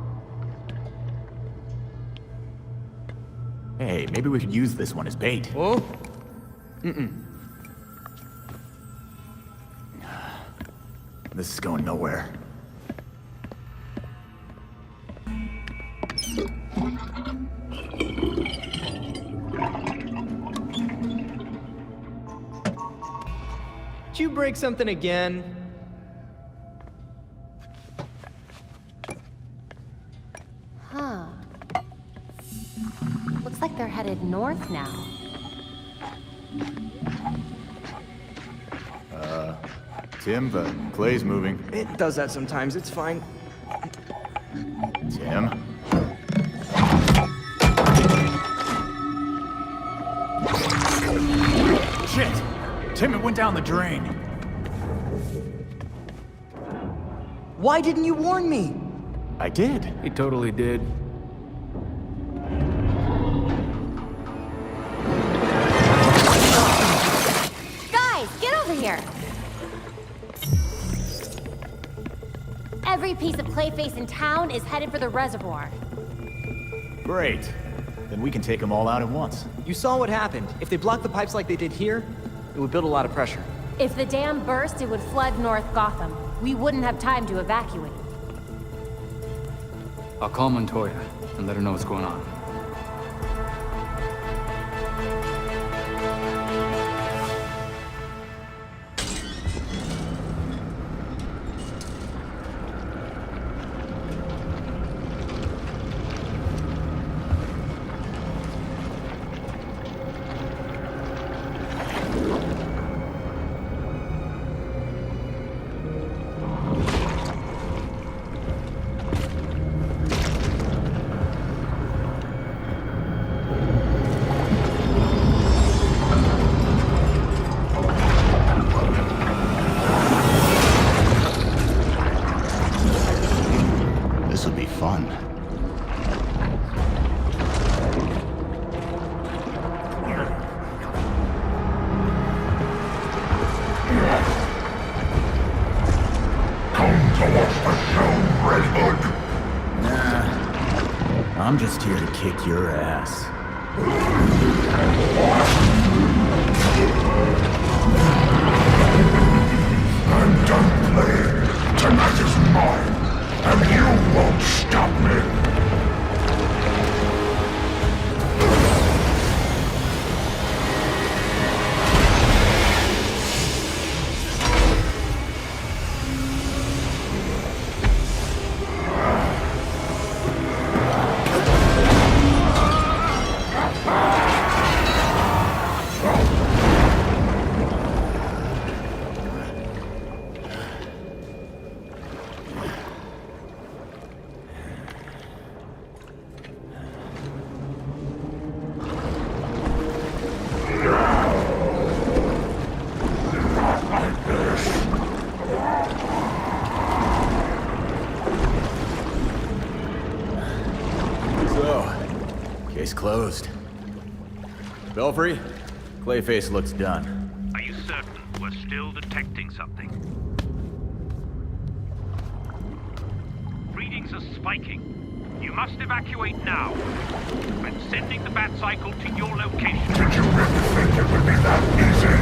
Hey, maybe we could use this one as bait. Oh? Mm-mm. This is going nowhere. Did you break something again? Huh. Looks like they're headed north now. Tim, the clay's moving. It does that sometimes, it's fine. Tim? Shit! Tim, it went down the drain. Why didn't you warn me? I did. He totally did. Guys, get over here! Every piece of Clayface in town is headed for the reservoir. Great. Then we can take them all out at once. You saw what happened. If they blocked the pipes like they did here, it would build a lot of pressure. If the dam burst, it would flood North Gotham. We wouldn't have time to evacuate. I'll call Montoya and let her know what's going on. I'm just here to kick your ass. I'm done playing. Tonight is mine, and you won't stop me. Case closed. Belfry, Clayface looks done. Are you certain we're still detecting something? Readings are spiking. You must evacuate now. I'm sending the bat cycle to your location. Did you really think it would be that easy?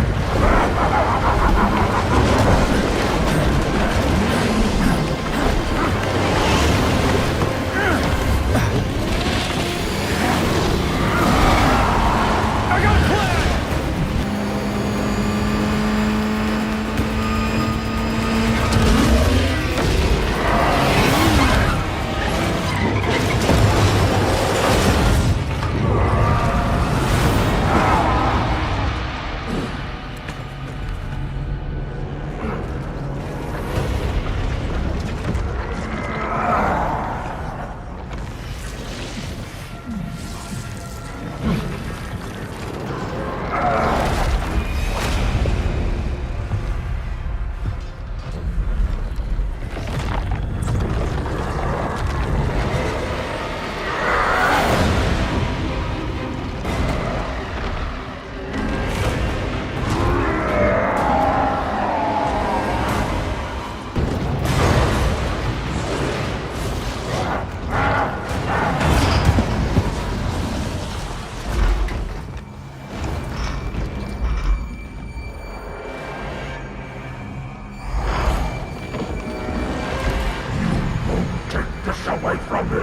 Away from me!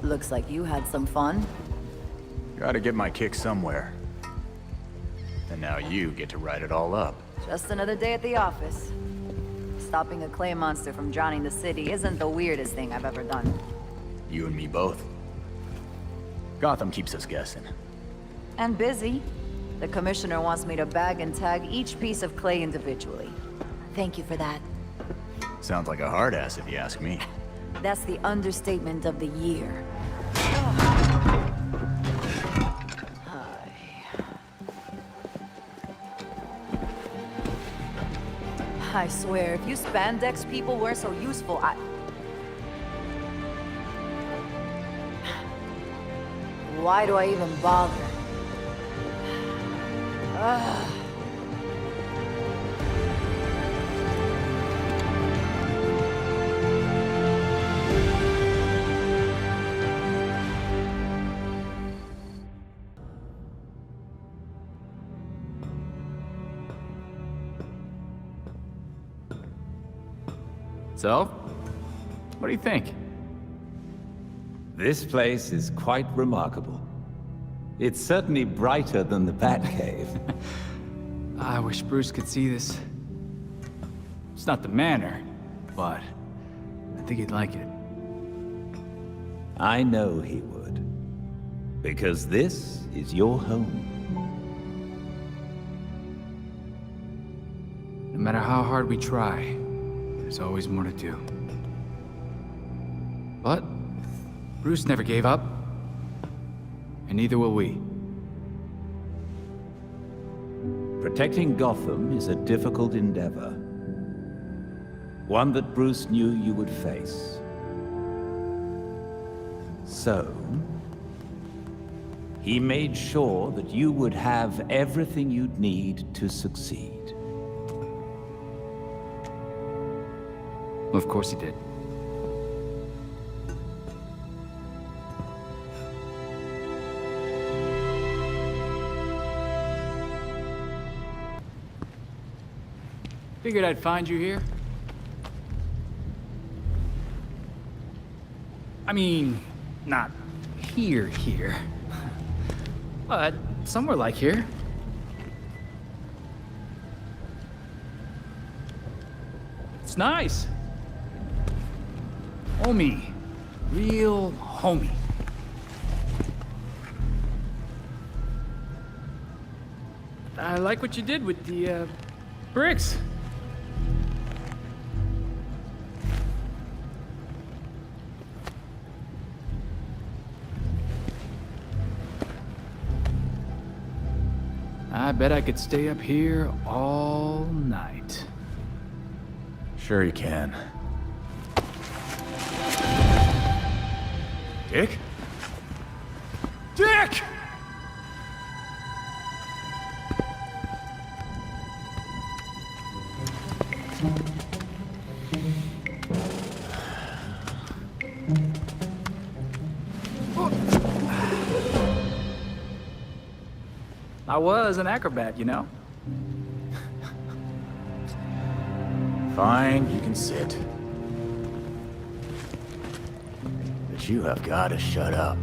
Looks like you had some fun. Gotta get my kick somewhere. And now you get to write it all up. Just another day at the office. Stopping a clay monster from drowning the city isn't the weirdest thing I've ever done. You and me both. Gotham keeps us guessing. And busy. The commissioner wants me to bag and tag each piece of clay individually. Thank you for that. Sounds like a hard ass if you ask me. That's the understatement of the year. I swear, if you spandex people weren't so useful, why do I even bother? Ugh. So, what do you think? This place is quite remarkable. It's certainly brighter than the Batcave. I wish Bruce could see this. It's not the manor, but I think he'd like it. I know he would. Because this is your home. No matter how hard we try, there's always more to do. But Bruce never gave up, and neither will we. Protecting Gotham is a difficult endeavor. One that Bruce knew you would face. So, he made sure that you would have everything you'd need to succeed. Of course he did. Figured I'd find you here. I mean, not here. But somewhere like here. It's nice. Homey. Real homey. I like what you did with the, bricks. I bet I could stay up here all night. Sure you can. Dick? Dick! I was an acrobat, you know? Fine, you can sit. But you have got to shut up.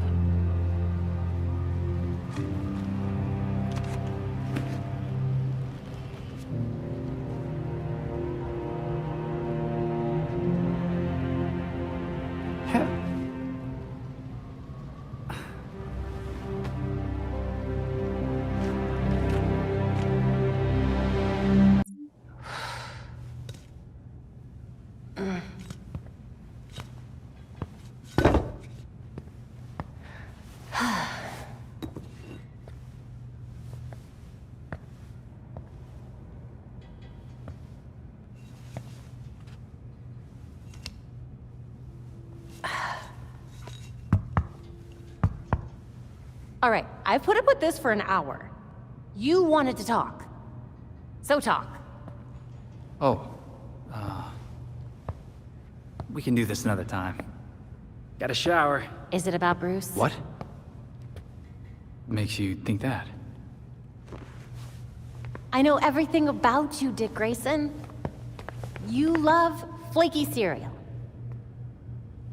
All right, I've put up with this for an hour. You wanted to talk. So talk. Oh, we can do this another time. Got a shower. Is it about Bruce? What? Makes you think that? I know everything about you, Dick Grayson. You love flaky cereal.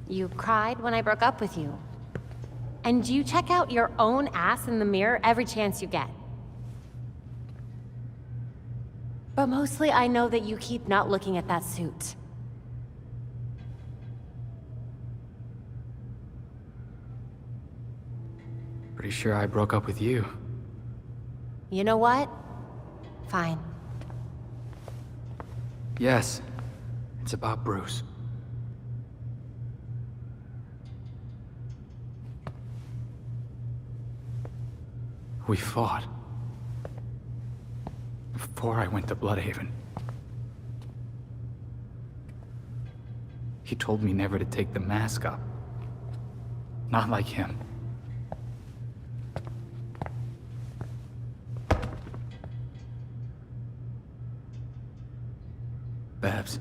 You cried when I broke up with you. And you check out your own ass in the mirror every chance you get. But mostly I know that you keep not looking at that suit. Pretty sure I broke up with you. You know what? Fine. Yes, it's about Bruce. We fought. Before I went to Bloodhaven. He told me never to take the mask up. Not like him. Babs,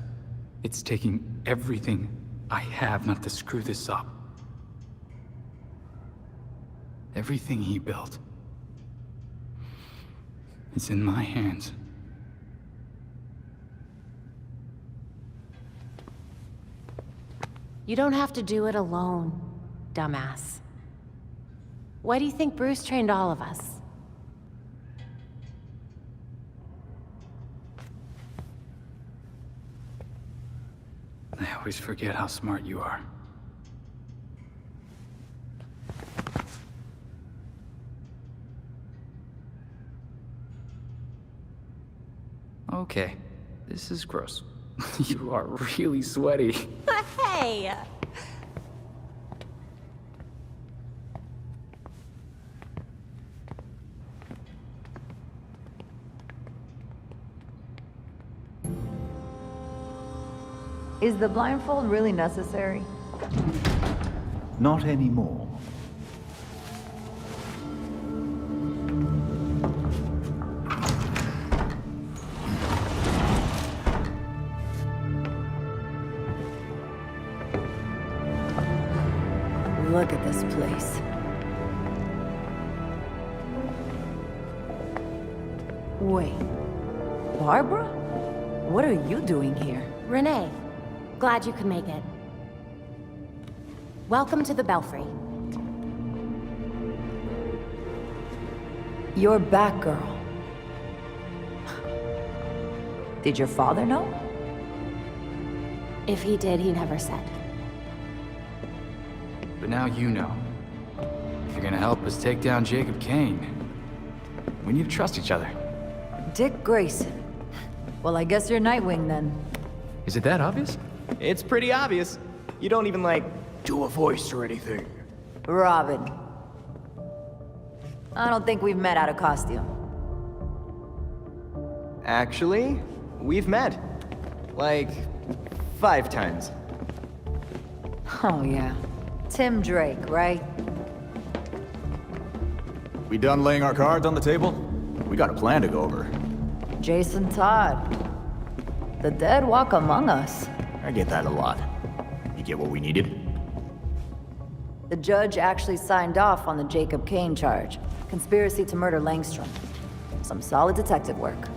it's taking everything I have not to screw this up. Everything he built. It's in my hands. You don't have to do it alone, dumbass. Why do you think Bruce trained all of us? I always forget how smart you are. Okay, This is gross. You are really sweaty. Hey! Is the blindfold really necessary? Not anymore. Look at this place. Wait. Barbara? What are you doing here? Renee, glad you could make it. Welcome to the Belfry. You're Batgirl. Did your father know? If he did, he never said. But now you know. If you're gonna help us take down Jacob Kane, we need to trust each other. Dick Grayson. Well, I guess you're Nightwing then. Is it that obvious? It's pretty obvious. You don't even, like, do a voice or anything. Robin. I don't think we've met out of costume. Actually, we've met. Like, 5 times. Oh, yeah. Tim Drake, right? We done laying our cards on the table? We got a plan to go over. Jason Todd. The dead walk among us. I get that a lot. You get what we needed? The judge actually signed off on the Jacob Kane charge. Conspiracy to murder Langstrom. Some solid detective work.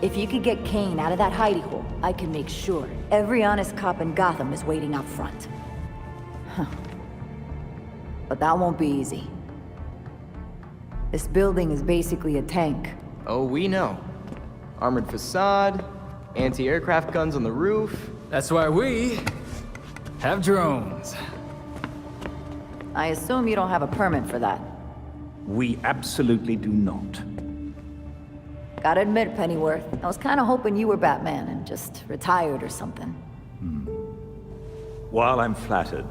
If you could get Kane out of that hidey hole, I can make sure every honest cop in Gotham is waiting out front. Huh. But that won't be easy. This building is basically a tank. Oh, we know. Armored facade, anti-aircraft guns on the roof. That's why we have drones. I assume you don't have a permit for that. We absolutely do not. Gotta admit, Pennyworth, I was kinda hoping you were Batman and just retired or something. While I'm flattered,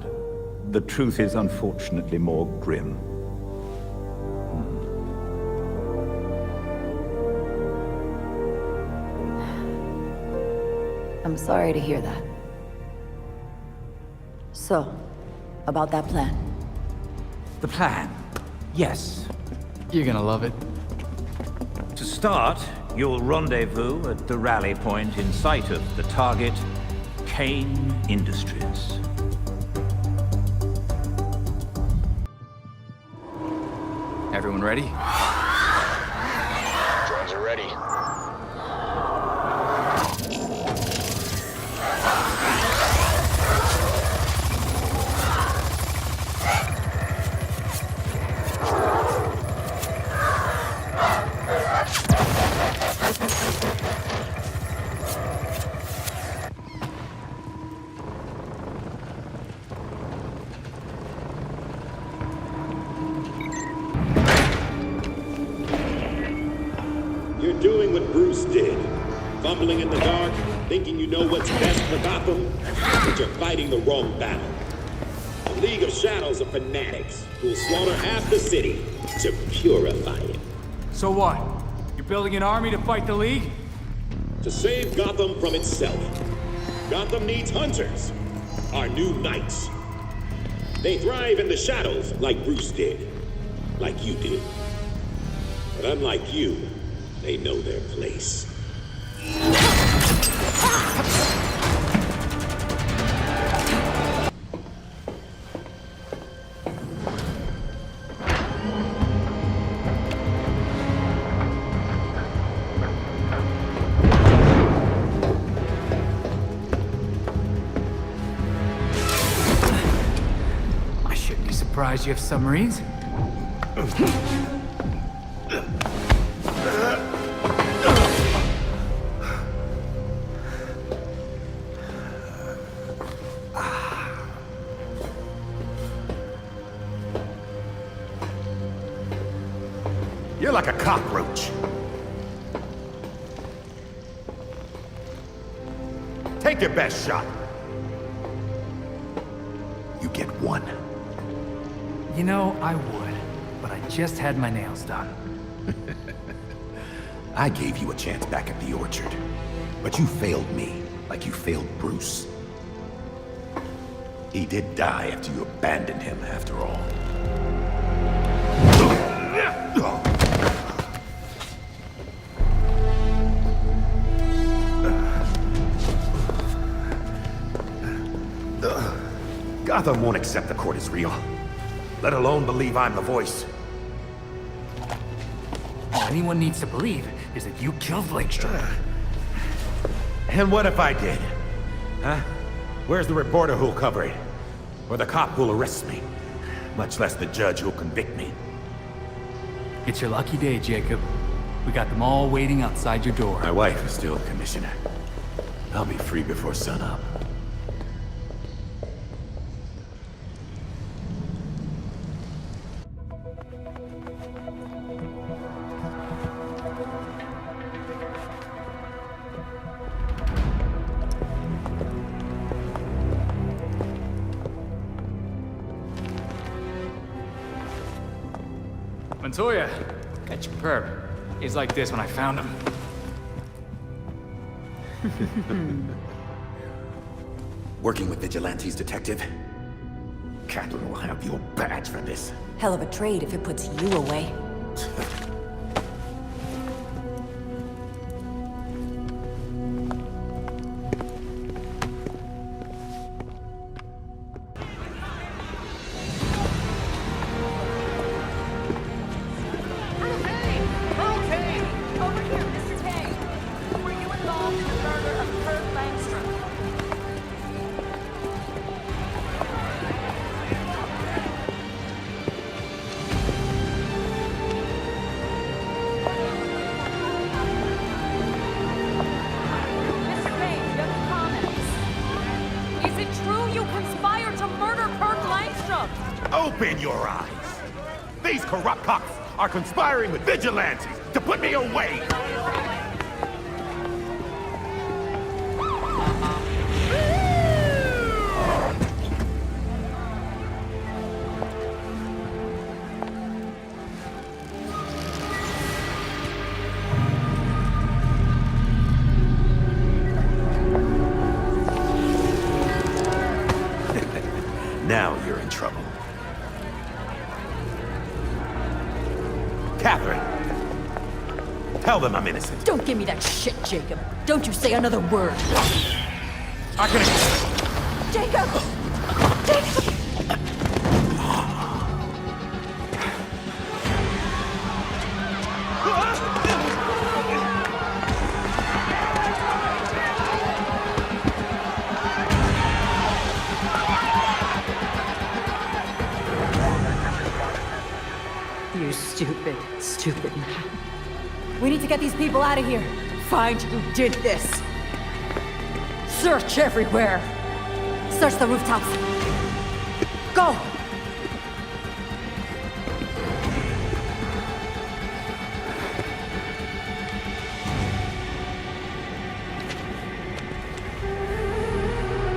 the truth is unfortunately more grim. I'm sorry to hear that. So, about that plan. The plan? Yes. You're gonna love it. To start, you'll rendezvous at the rally point in sight of the target, Kane Industries. Everyone ready? Drones are ready. You're doing what Bruce did. Fumbling in the dark, thinking you know what's best for Gotham, but you're fighting the wrong battle. The League of Shadows are fanatics who'll slaughter half the city to purify it. So what? You're building an army to fight the League? To save Gotham from itself. Gotham needs hunters, our new knights. They thrive in the shadows like Bruce did, like you did. But unlike you, they know their place. I shouldn't be surprised you have submarines. You're like a cockroach. Take your best shot. You get one. You know, I would, but I just had my nails done. I gave you a chance back at the orchard, but you failed me, like you failed Bruce. He did die after you abandoned him, after all. Gotham won't accept the court is real, let alone believe I'm the voice. All anyone needs to believe is that you killed Langstrom. And what if I did? Huh? Where's the reporter who'll cover it? Or the cop who'll arrest me? Much less the judge who'll convict me. It's your lucky day, Jacob. We got them all waiting outside your door. My wife is still commissioner. I'll be free before sunup. Montoya, catch your perp. He's like this when I found him. Working with vigilantes, detective? Catherine will have your badge for this. Hell of a trade if it puts you away. Open your eyes! These corrupt cops are conspiring with vigilantes to put me away! Now you're in trouble. Catherine! Tell them I'm innocent. Don't give me that shit, Jacob. Don't you say another word. I can... Jacob! Jacob! You stupid, stupid man. We need to get these people out of here. Find who did this. Search everywhere. Search the rooftops. Go!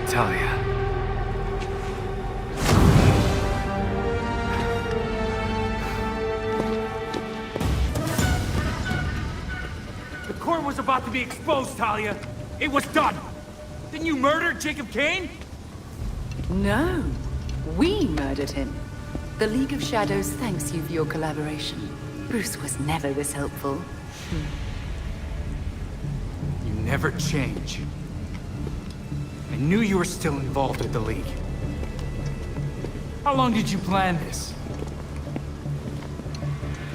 Talia. The court was about to be exposed, Talia. It was done. Then you murdered Jacob Kane? No. We murdered him. The League of Shadows thanks you for your collaboration. Bruce was never this helpful. You never change. I knew you were still involved with the League. How long did you plan this?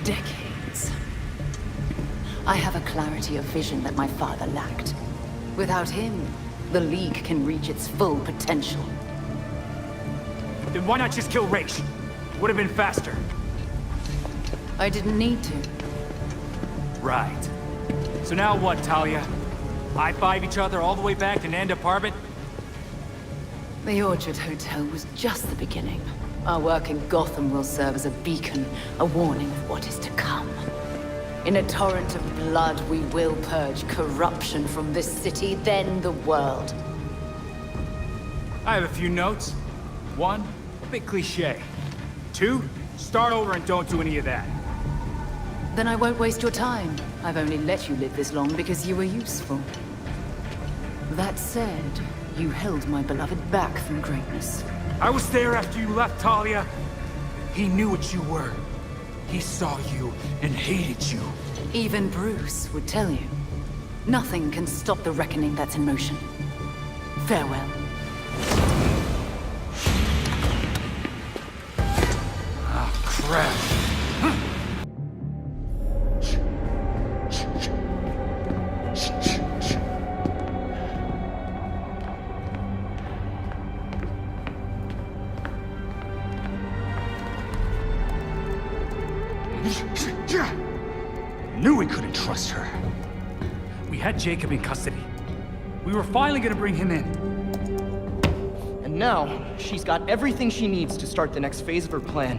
Decades. I have a clarity of vision that my father lacked. Without him, the League can reach its full potential. Then why not just kill Raish? Would have been faster. I didn't need to. Right. So now what, Talia? High-five each other all the way back to Nanda Parbat? The Orchard Hotel was just the beginning. Our work in Gotham will serve as a beacon, a warning of what is to come. In a torrent of blood, we will purge corruption from this city, then the world. I have a few notes. 1, a bit cliche. 2, start over and don't do any of that. Then I won't waste your time. I've only let you live this long because you were useful. That said, you held my beloved back from greatness. I was there after you left, Talia. He knew what you were. He saw you and hated you. Even Bruce would tell you. Nothing can stop the reckoning that's in motion. Farewell. Ah, crap. Knew we couldn't trust her. We had Jacob in custody. We were finally gonna bring him in. And now, she's got everything she needs to start the next phase of her plan.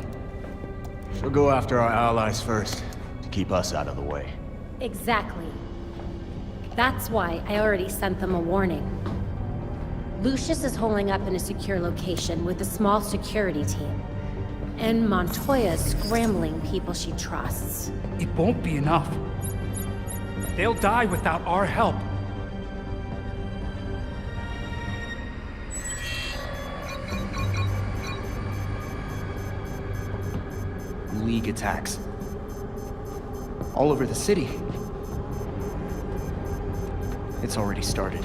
She'll go after our allies first, to keep us out of the way. Exactly. That's why I already sent them a warning. Lucius is holding up in a secure location with a small security team. And Montoya's scrambling people she trusts. It won't be enough. They'll die without our help. League attacks. All over the city. It's already started.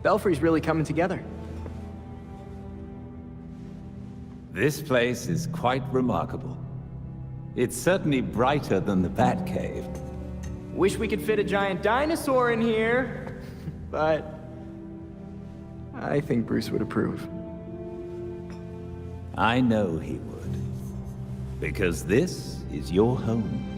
Belfry's really coming together. This place is quite remarkable. It's certainly brighter than the Batcave. Wish we could fit a giant dinosaur in here, but I think Bruce would approve. I know he would. Because this is your home.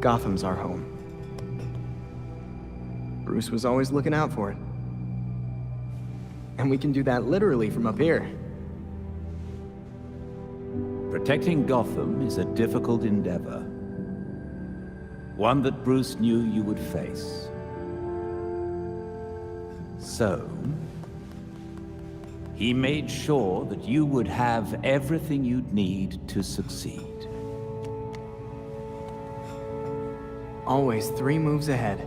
Gotham's our home. Bruce was always looking out for it. And we can do that literally from up here. Protecting Gotham is a difficult endeavor. One that Bruce knew you would face. So, he made sure that you would have everything you'd need to succeed. Always 3 moves ahead.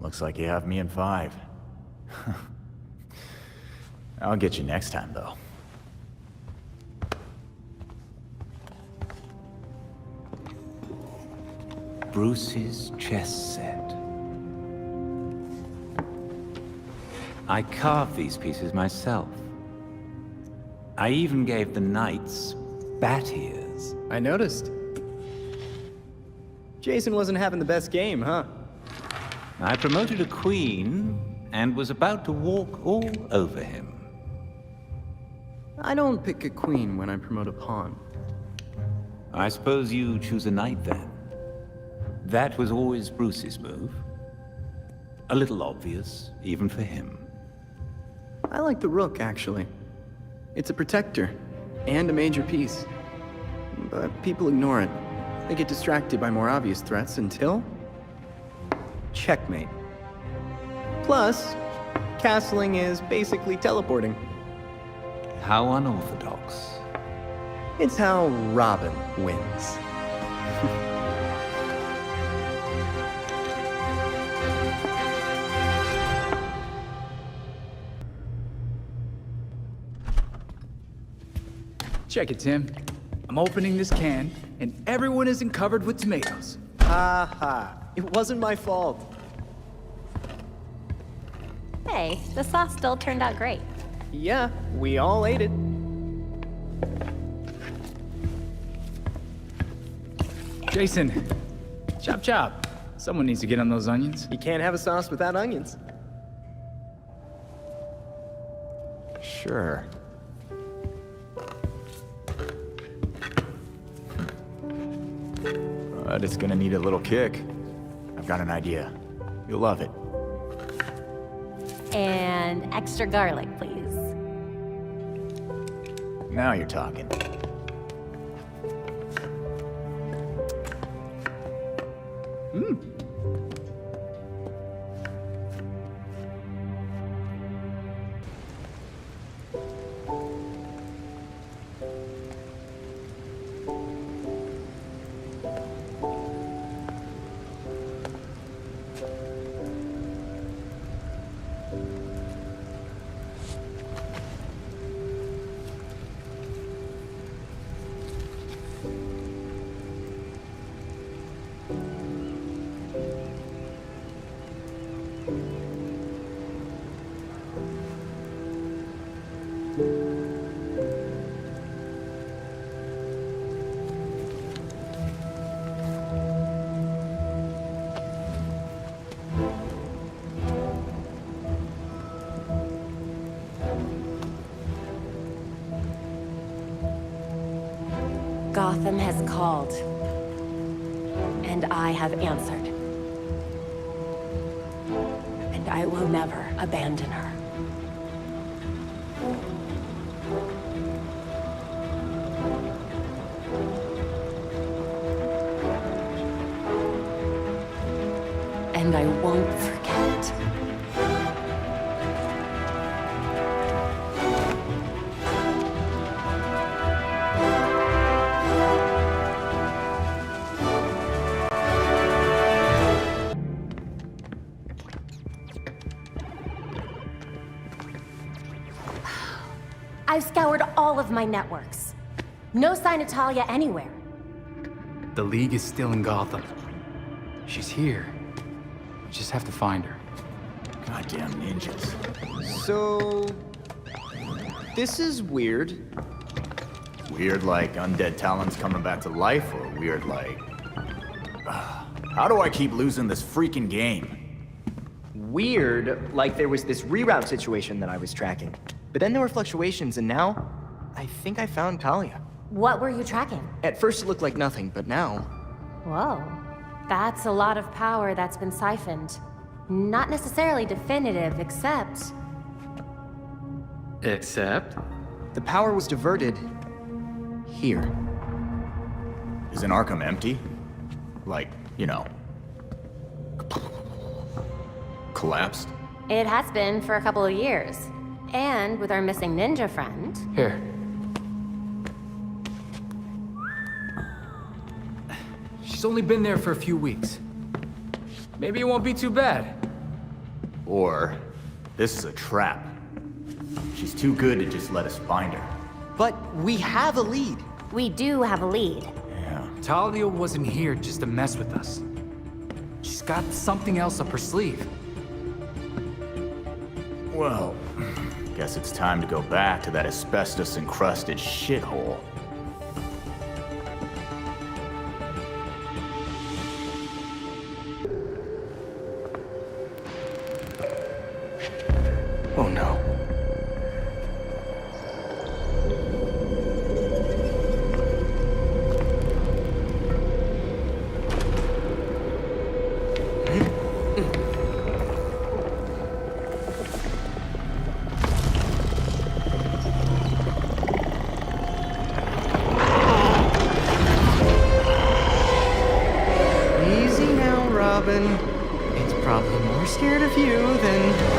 Looks like you have me in 5. I'll get you next time, though. Bruce's chess set. I carved these pieces myself. I even gave the knights bat ears. I noticed. Jason wasn't having the best game, huh? I promoted a queen and was about to walk all over him. I don't pick a queen when I promote a pawn. I suppose you choose a knight then. That was always Bruce's move. A little obvious, even for him. I like the rook, actually. It's a protector, and a major piece. But people ignore it. They get distracted by more obvious threats until... checkmate. Plus, castling is basically teleporting. How unorthodox. It's how Robin wins. Check it, Tim. I'm opening this can, and everyone isn't covered with tomatoes. Haha. It wasn't my fault. Hey, the sauce still turned out great. Yeah, we all ate it. Jason, chop chop. Someone needs to get on those onions. You can't have a sauce without onions. Sure. But it's gonna need a little kick. I've got an idea. You'll love it. And extra garlic, please. Now you're talking. Gotham has called, and I have answered. And I will never abandon her. And I won't forget. I've scoured all of my networks. No sign of Talia anywhere. The League is still in Gotham. She's here. We just have to find her. Goddamn ninjas. So... this is weird. Weird like undead talents coming back to life, or weird like... how do I keep losing this freaking game? Weird, like there was this reroute situation that I was tracking. But then there were fluctuations, and now, I think I found Talia. What were you tracking? At first it looked like nothing, but now... Whoa. That's a lot of power that's been siphoned. Not necessarily definitive, except... Except? The power was diverted... here. Isn't Arkham empty? Like, you know... collapsed? It has been for a couple of years. And with our missing ninja friend... Here. She's only been there for a few weeks. Maybe it won't be too bad. Or, this is a trap. She's too good to just let us find her. But we have a lead. We do have a lead. Yeah. Talia wasn't here just to mess with us. She's got something else up her sleeve. Well, guess it's time to go back to that asbestos-encrusted shithole. Oh no. Easy now, Robin. It's probably more scared of you than...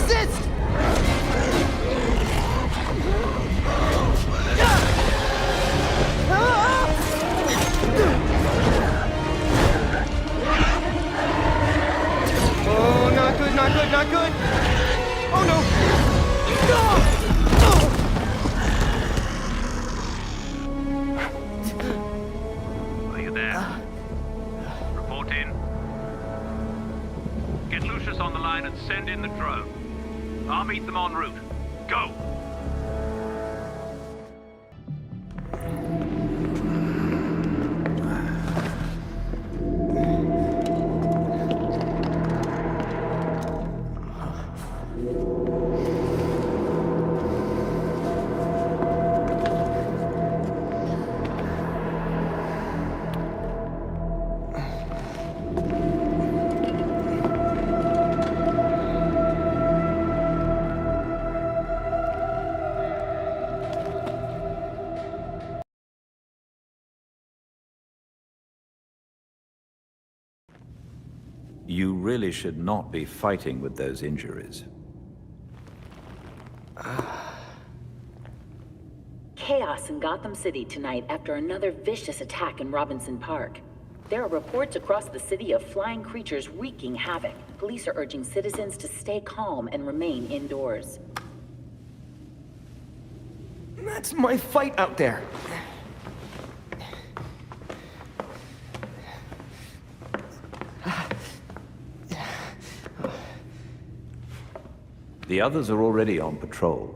Assist! Oh, not good, not good, not good! Oh no! Are you there? Report in. Get Lucius on the line and send in the drone. I'll meet them en route. Go! You really should not be fighting with those injuries. Chaos in Gotham City tonight after another vicious attack in Robinson Park. There are reports across the city of flying creatures wreaking havoc. Police are urging citizens to stay calm and remain indoors. That's my fight out there. The others are already on patrol.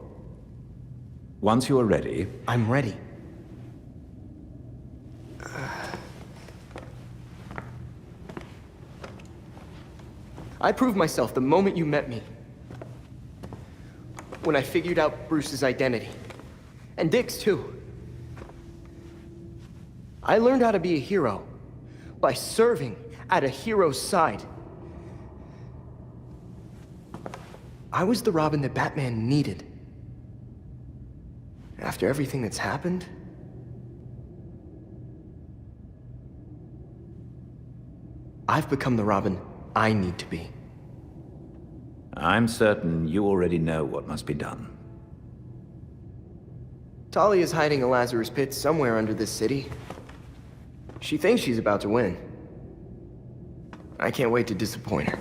Once you are ready... I'm ready. I proved myself the moment you met me. When I figured out Bruce's identity. And Dick's too. I learned how to be a hero by serving at a hero's side. I was the Robin that Batman needed. After everything that's happened, I've become the Robin I need to be. I'm certain you already know what must be done. Talia's hiding a Lazarus pit somewhere under this city. She thinks she's about to win. I can't wait to disappoint her.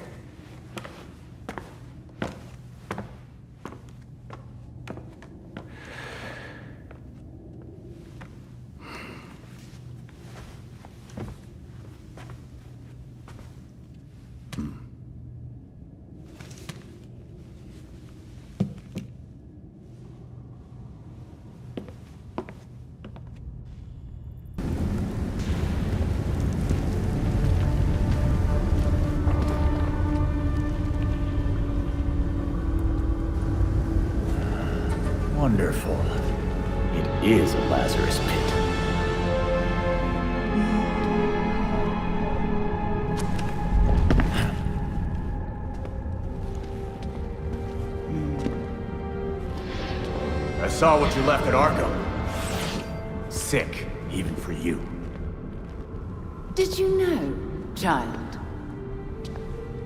Wonderful. It is a Lazarus pit. I saw what you left at Arkham. Sick, even for you. Did you know, child?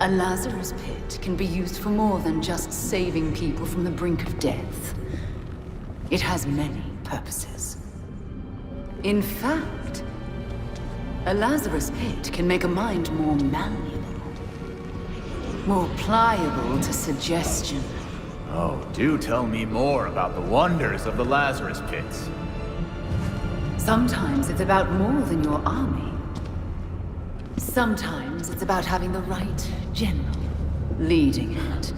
A Lazarus pit can be used for more than just saving people from the brink of death. It has many purposes. In fact, a Lazarus pit can make a mind more malleable, more pliable to suggestion. Oh, do tell me more about the wonders of the Lazarus pits. Sometimes it's about more than your army. Sometimes it's about having the right general leading it.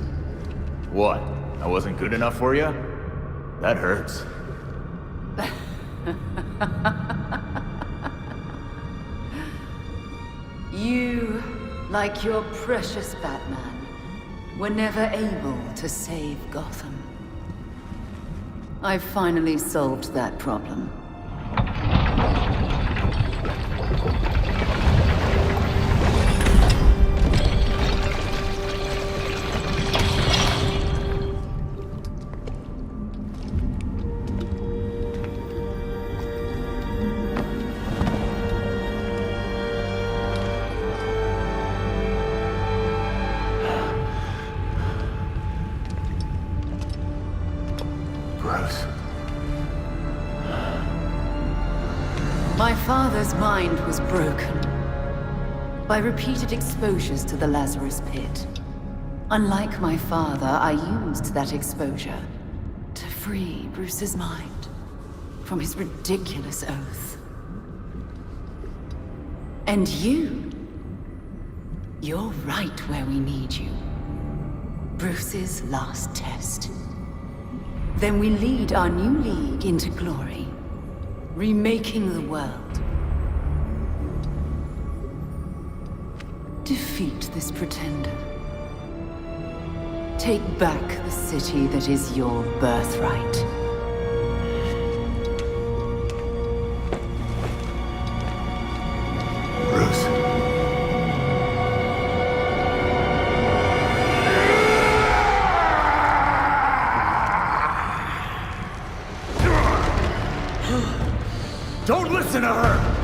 What? I wasn't good enough for you? That hurts. You, like your precious Batman, were never able to save Gotham. I've finally solved that problem. My father's mind was broken by repeated exposures to the Lazarus Pit. Unlike my father, I used that exposure to free Bruce's mind from his ridiculous oath. And you're right where we need you. Bruce's last test. Then we lead our new league into glory, remaking the world. Defeat this pretender. Take back the city that is your birthright. Bruce. Don't listen to her!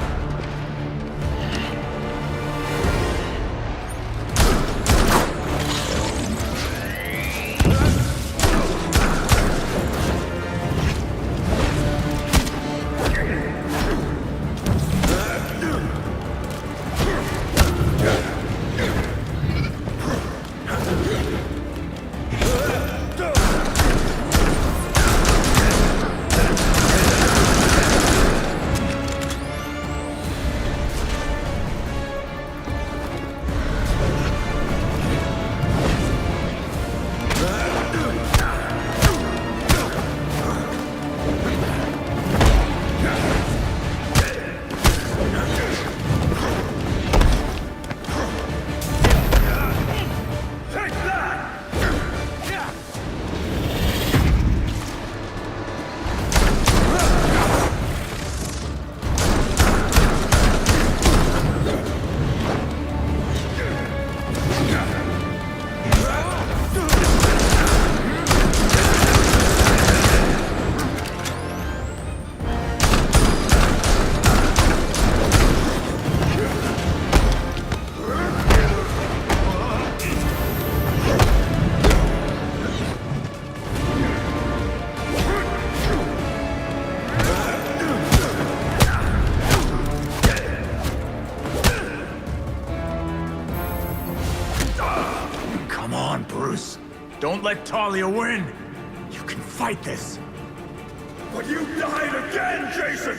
Don't let Talia win! You can fight this! But you died again, Jason!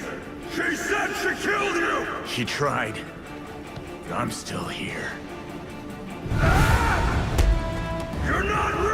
She said she killed you! She tried. But I'm still here. You're not real!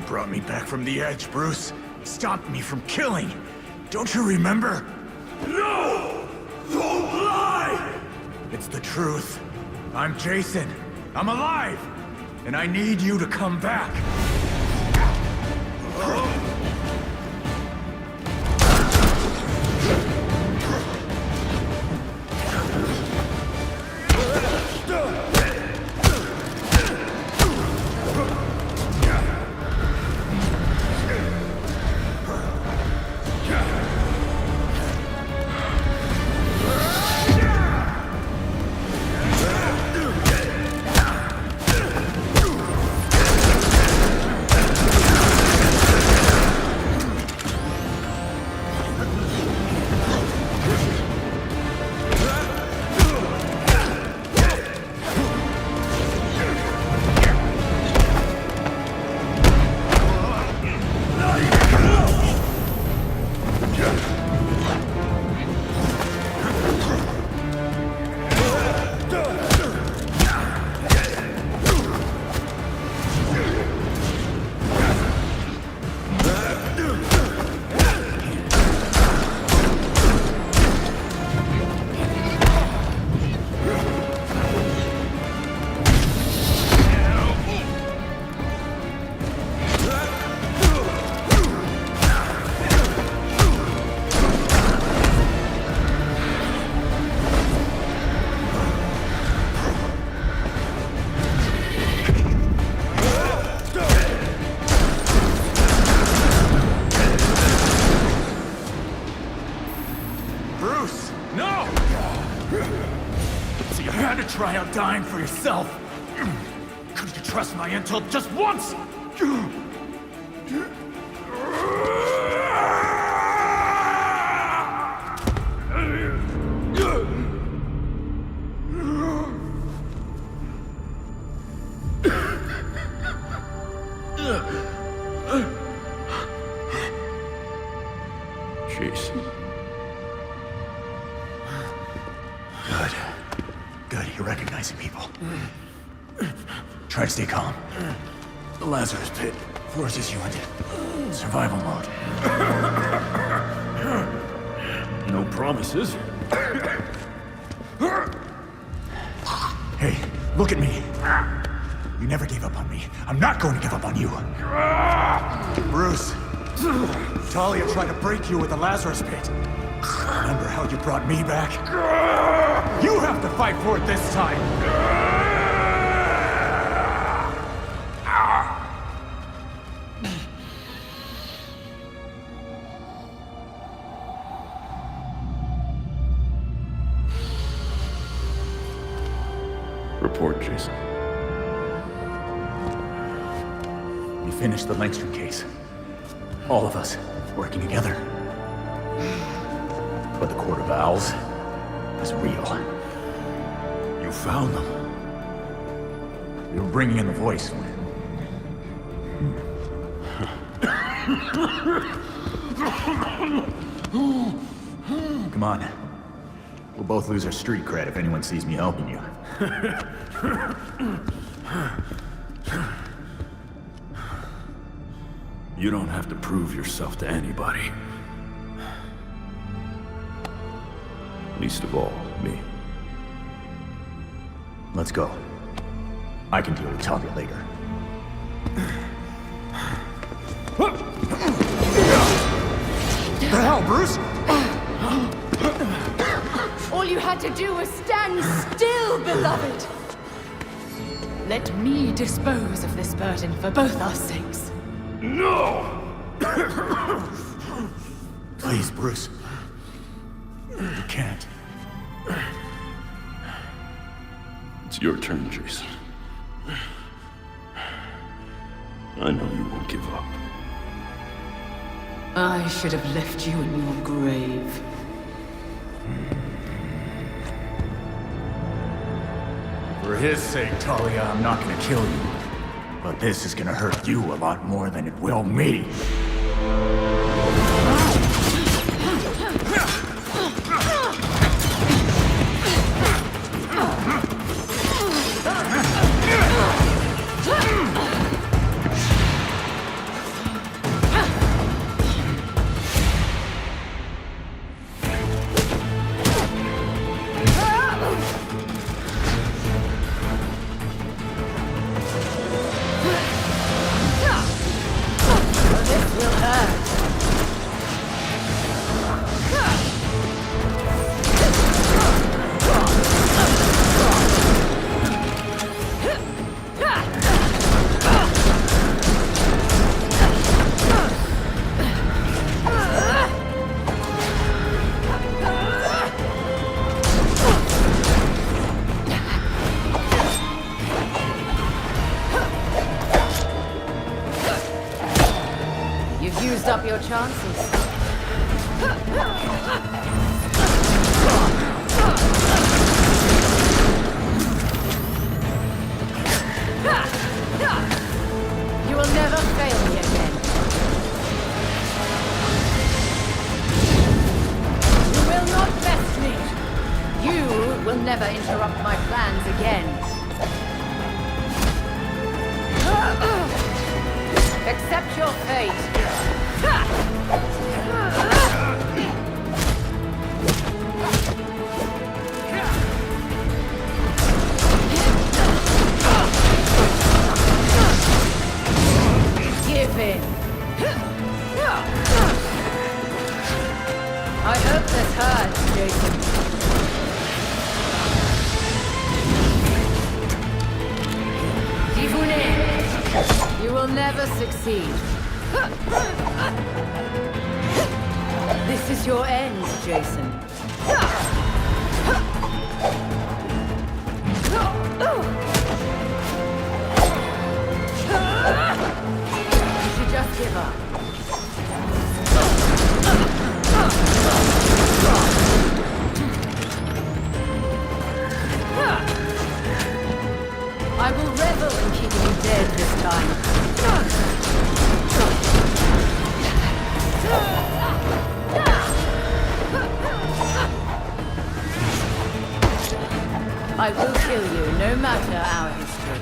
Brought me back from the edge, Bruce. Stopped me from killing. Don't you remember? No! Don't lie! It's the truth. I'm Jason. I'm alive. And I need you to come back. dying for yourself. Couldn't you trust my intel just once? Jason. Good. Good, you're recognizing people. Try to stay calm. The Lazarus Pit forces you into survival mode. No promises. Hey, look at me. You never gave up on me. I'm not going to give up on you. Bruce, Talia tried to break you with the Lazarus Pit. Remember how you brought me back? You have to fight for it this time! Report, Jason. We finished the Langston case. All of us working together. But the Court of Owls is real. You found them. You were bringing in the voice. Come on. We'll both lose our street cred if anyone sees me helping you. You don't have to prove yourself to anybody. Least of all, me. Let's go. I can deal with Talia later. What the hell, Bruce? All you had to do was stand still, beloved. Let me dispose of this burden for both our sakes. No! Please, Bruce. You can't. It's your turn, Jason. I know you won't give up. I should have left you in your grave. For his sake, Talia, I'm not gonna kill you. But this is gonna hurt you a lot more than it will me. You've used up your chances. You will never fail me again. You will not best me. You will never interrupt my plans again. Accept your fate. Give in. I hope this hurts, Jason. You will never succeed. This is your end, Jason. You should just give up. I will revel in keeping you dead this time. I will kill you, no matter our history.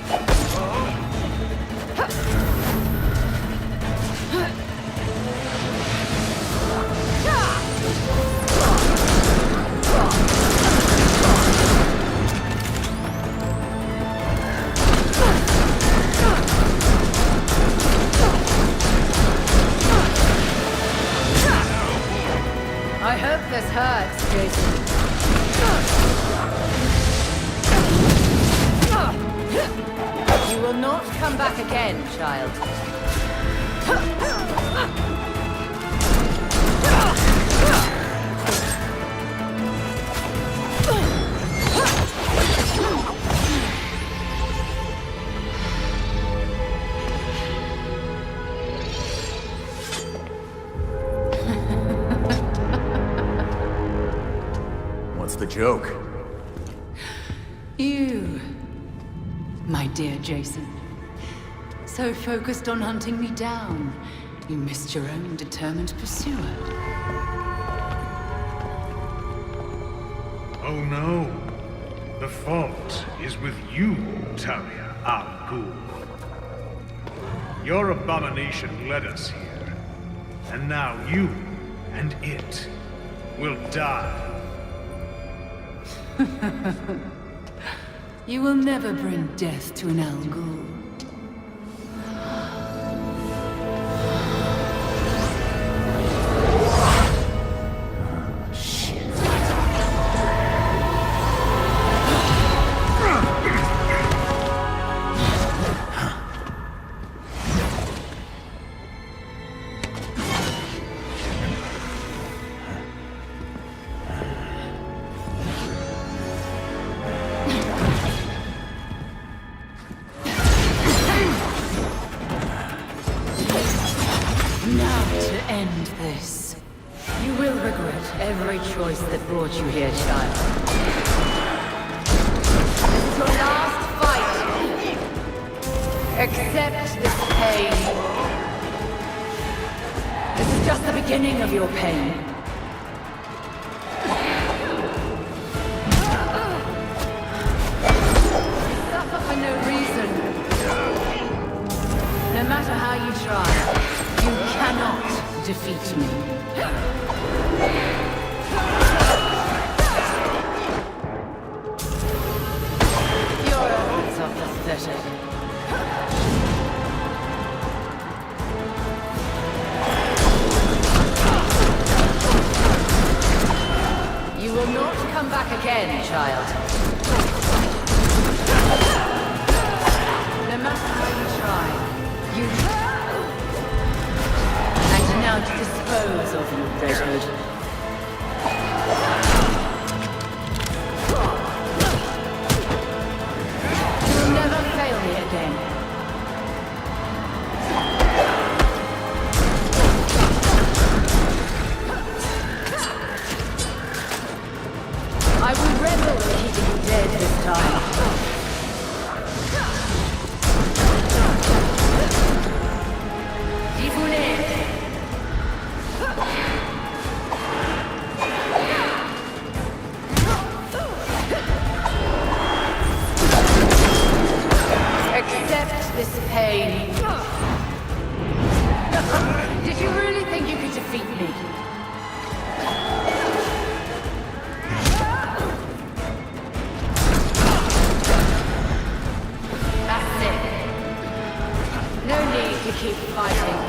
I hope this hurts, Jason. You will not come back again, child. What's the joke? You, my dear Jason. So focused on hunting me down, you missed your own determined pursuer. Oh no. The fault is with you, Talia al Ghul. Your abomination led us here, and now you and it will die. You will never bring death to an Al Ghul. Choice that brought you here, child. This is your last fight. Accept this pain. This is just the beginning of your pain. You suffer for no reason. No matter how you try, you cannot defeat me. You will not come back again, child. No matter how you try, you... And now to dispose of you, Red Hood. I will revel in keeping you dead this time. Accept this pain. Did you really think you could defeat me? To keep fighting.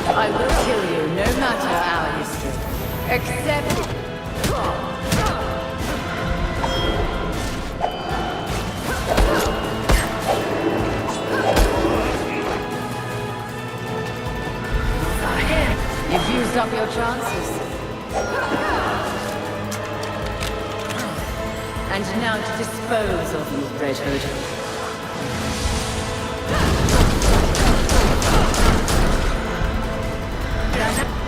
I will kill you, no matter our history. Except... up your chances. And now to dispose of you, Red Hood.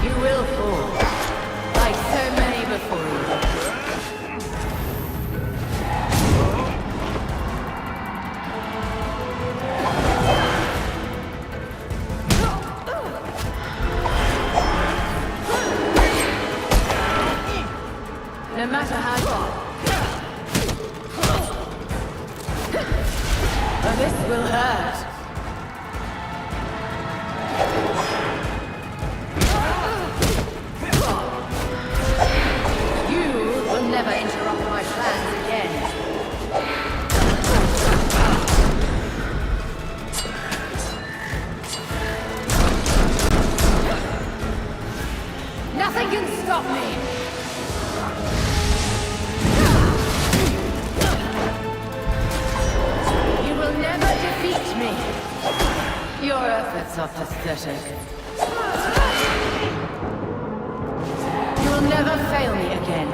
You will fall, like so many before you. No matter how oh, this will hurt. You will never interrupt my plans again. Nothing can stop me. Your efforts are pathetic. You will never fail me again.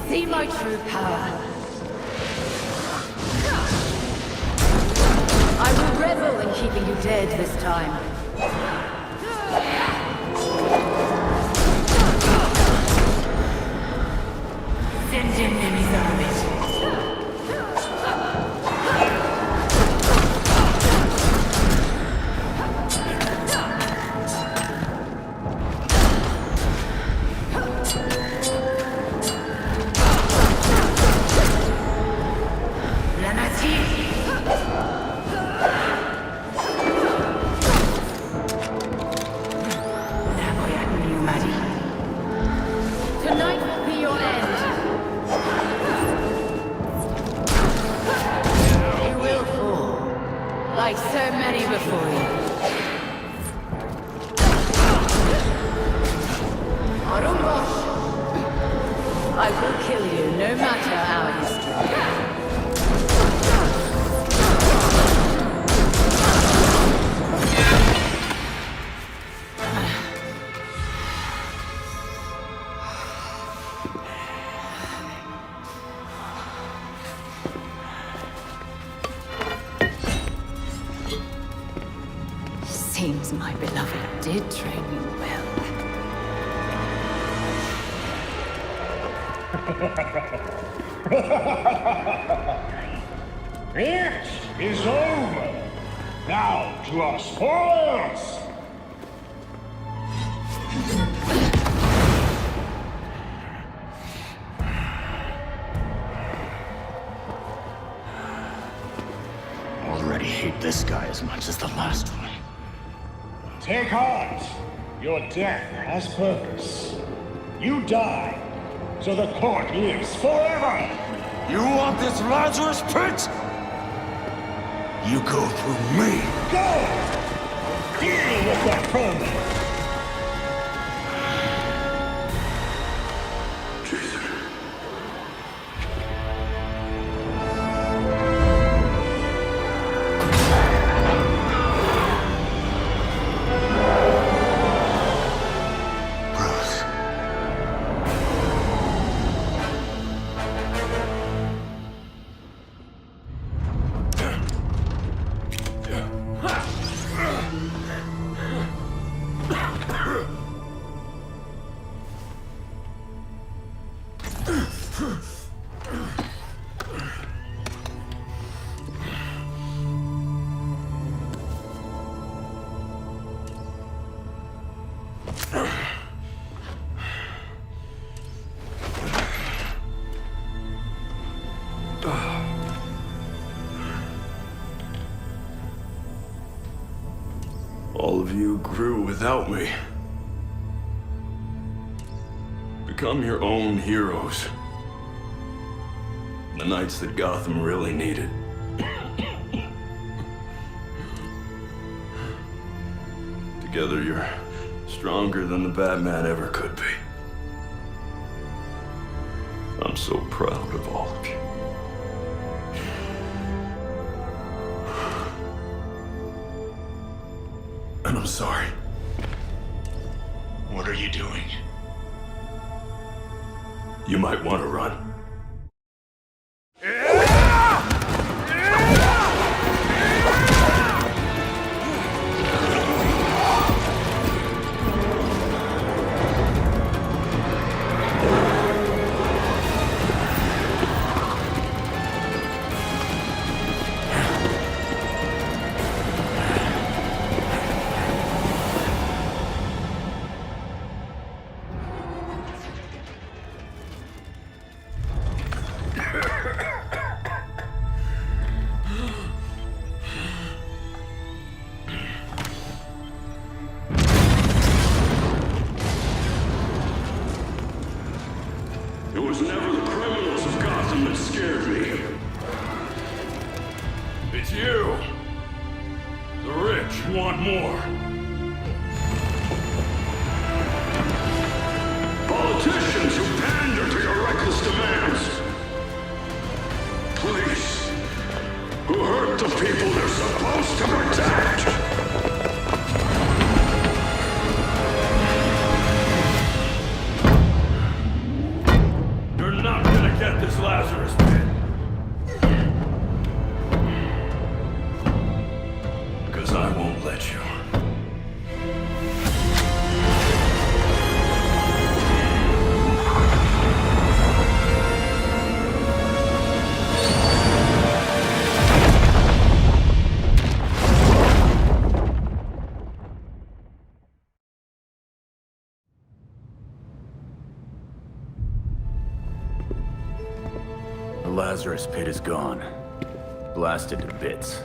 See my true power. I will revel in keeping you dead this time. Tonight will be your end. You will fall, like so many before you. I will kill you, no matter our history. Seems my beloved did train you well. It is over. Now to our spoils. Already hate this guy as much as the last one. Take heart. Your death has purpose. You die, so the court lives forever. You want this Lazarus pit? You go through me. Go! Deal with that vermin. of you grew without me. Become your own heroes. The knights that Gotham really needed. Together, you're stronger than the Batman ever could be. I'm so proud of all of you. And I'm sorry. What are you doing? You might want to run. It was never the criminals of Gotham that scared me. It's you. The rich who want more. Politicians who pander to your reckless demands. Police who hurt the people they're supposed to protect. You're not gonna get this Lazarus pit. Because I won't let you. The Lazarus pit is gone. Blasted to bits.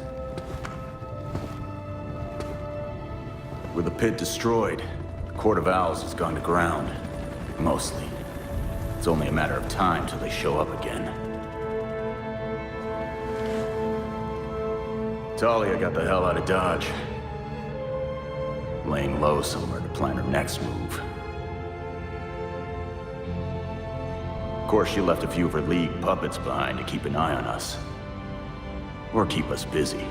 With the pit destroyed, the Court of Owls has gone to ground. Mostly. It's only a matter of time till they show up again. Talia got the hell out of Dodge. Laying low somewhere to plan her next move. Of course, she left a few of her League puppets behind to keep an eye on us. Or keep us busy.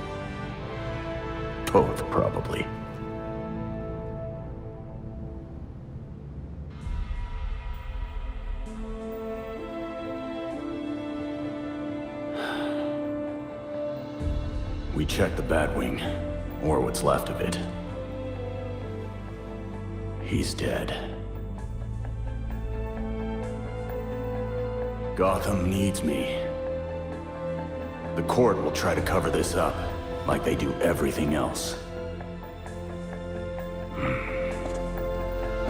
Both, probably. We checked the Batwing, or what's left of it. He's dead. Gotham needs me. The court will try to cover this up, like they do everything else.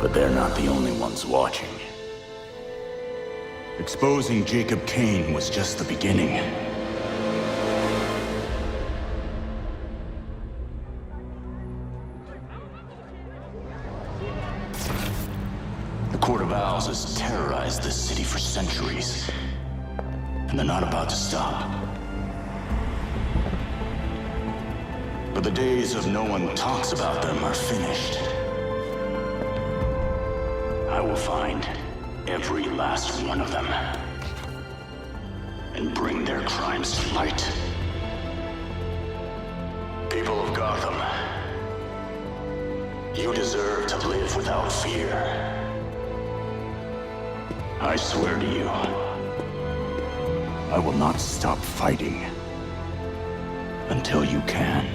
But they're not the only ones watching. Exposing Jacob Kane was just the beginning. The Court of Owls has terrorized this city for centuries, and they're not about to stop. But the days of no one talks about them are finished. I will find every last one of them, and bring their crimes to light. People of Gotham, you deserve to live without fear. I swear to you, I will not stop fighting until you can.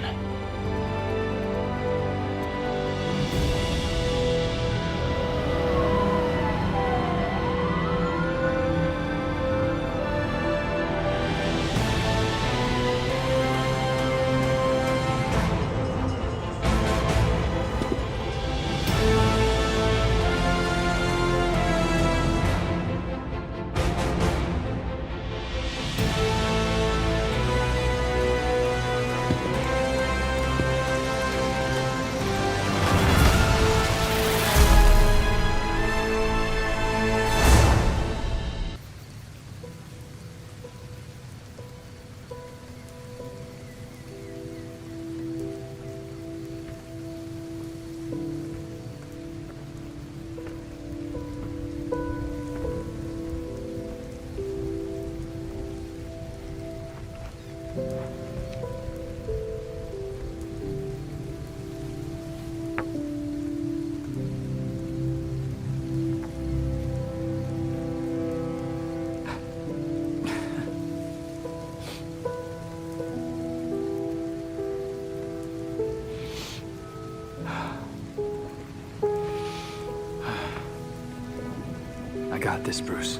I got this, Bruce.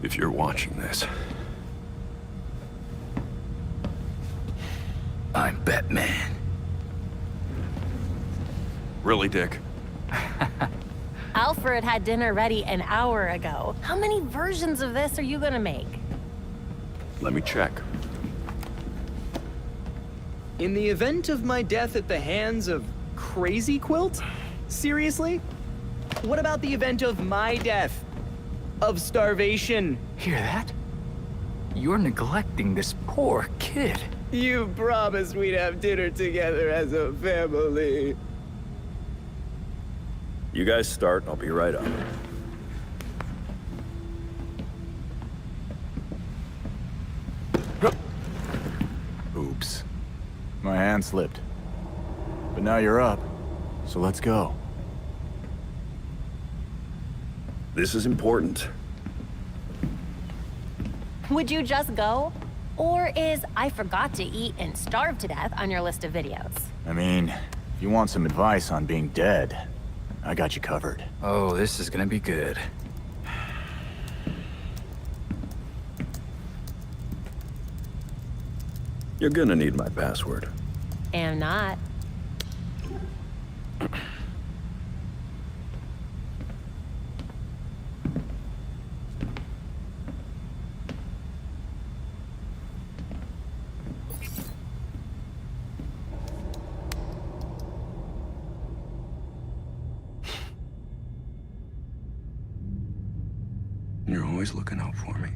If you're watching this, I'm Batman. Really, Dick? Alfred had dinner ready an hour ago. How many versions of this are you gonna make? Let me check. In the event of my death at the hands of Crazy Quilt? Seriously? What about the event of my death? Of starvation? Hear that? You're neglecting this poor kid. You promised we'd have dinner together as a family. You guys start, I'll be right up. Oops. My hand slipped. But now you're up, so let's go. This is important. Would you just go? Or is I forgot to eat and starve to death on your list of videos? I mean, if you want some advice on being dead, I got you covered. Oh, this is gonna be good. You're gonna need my password. Am not. You're always looking out for me.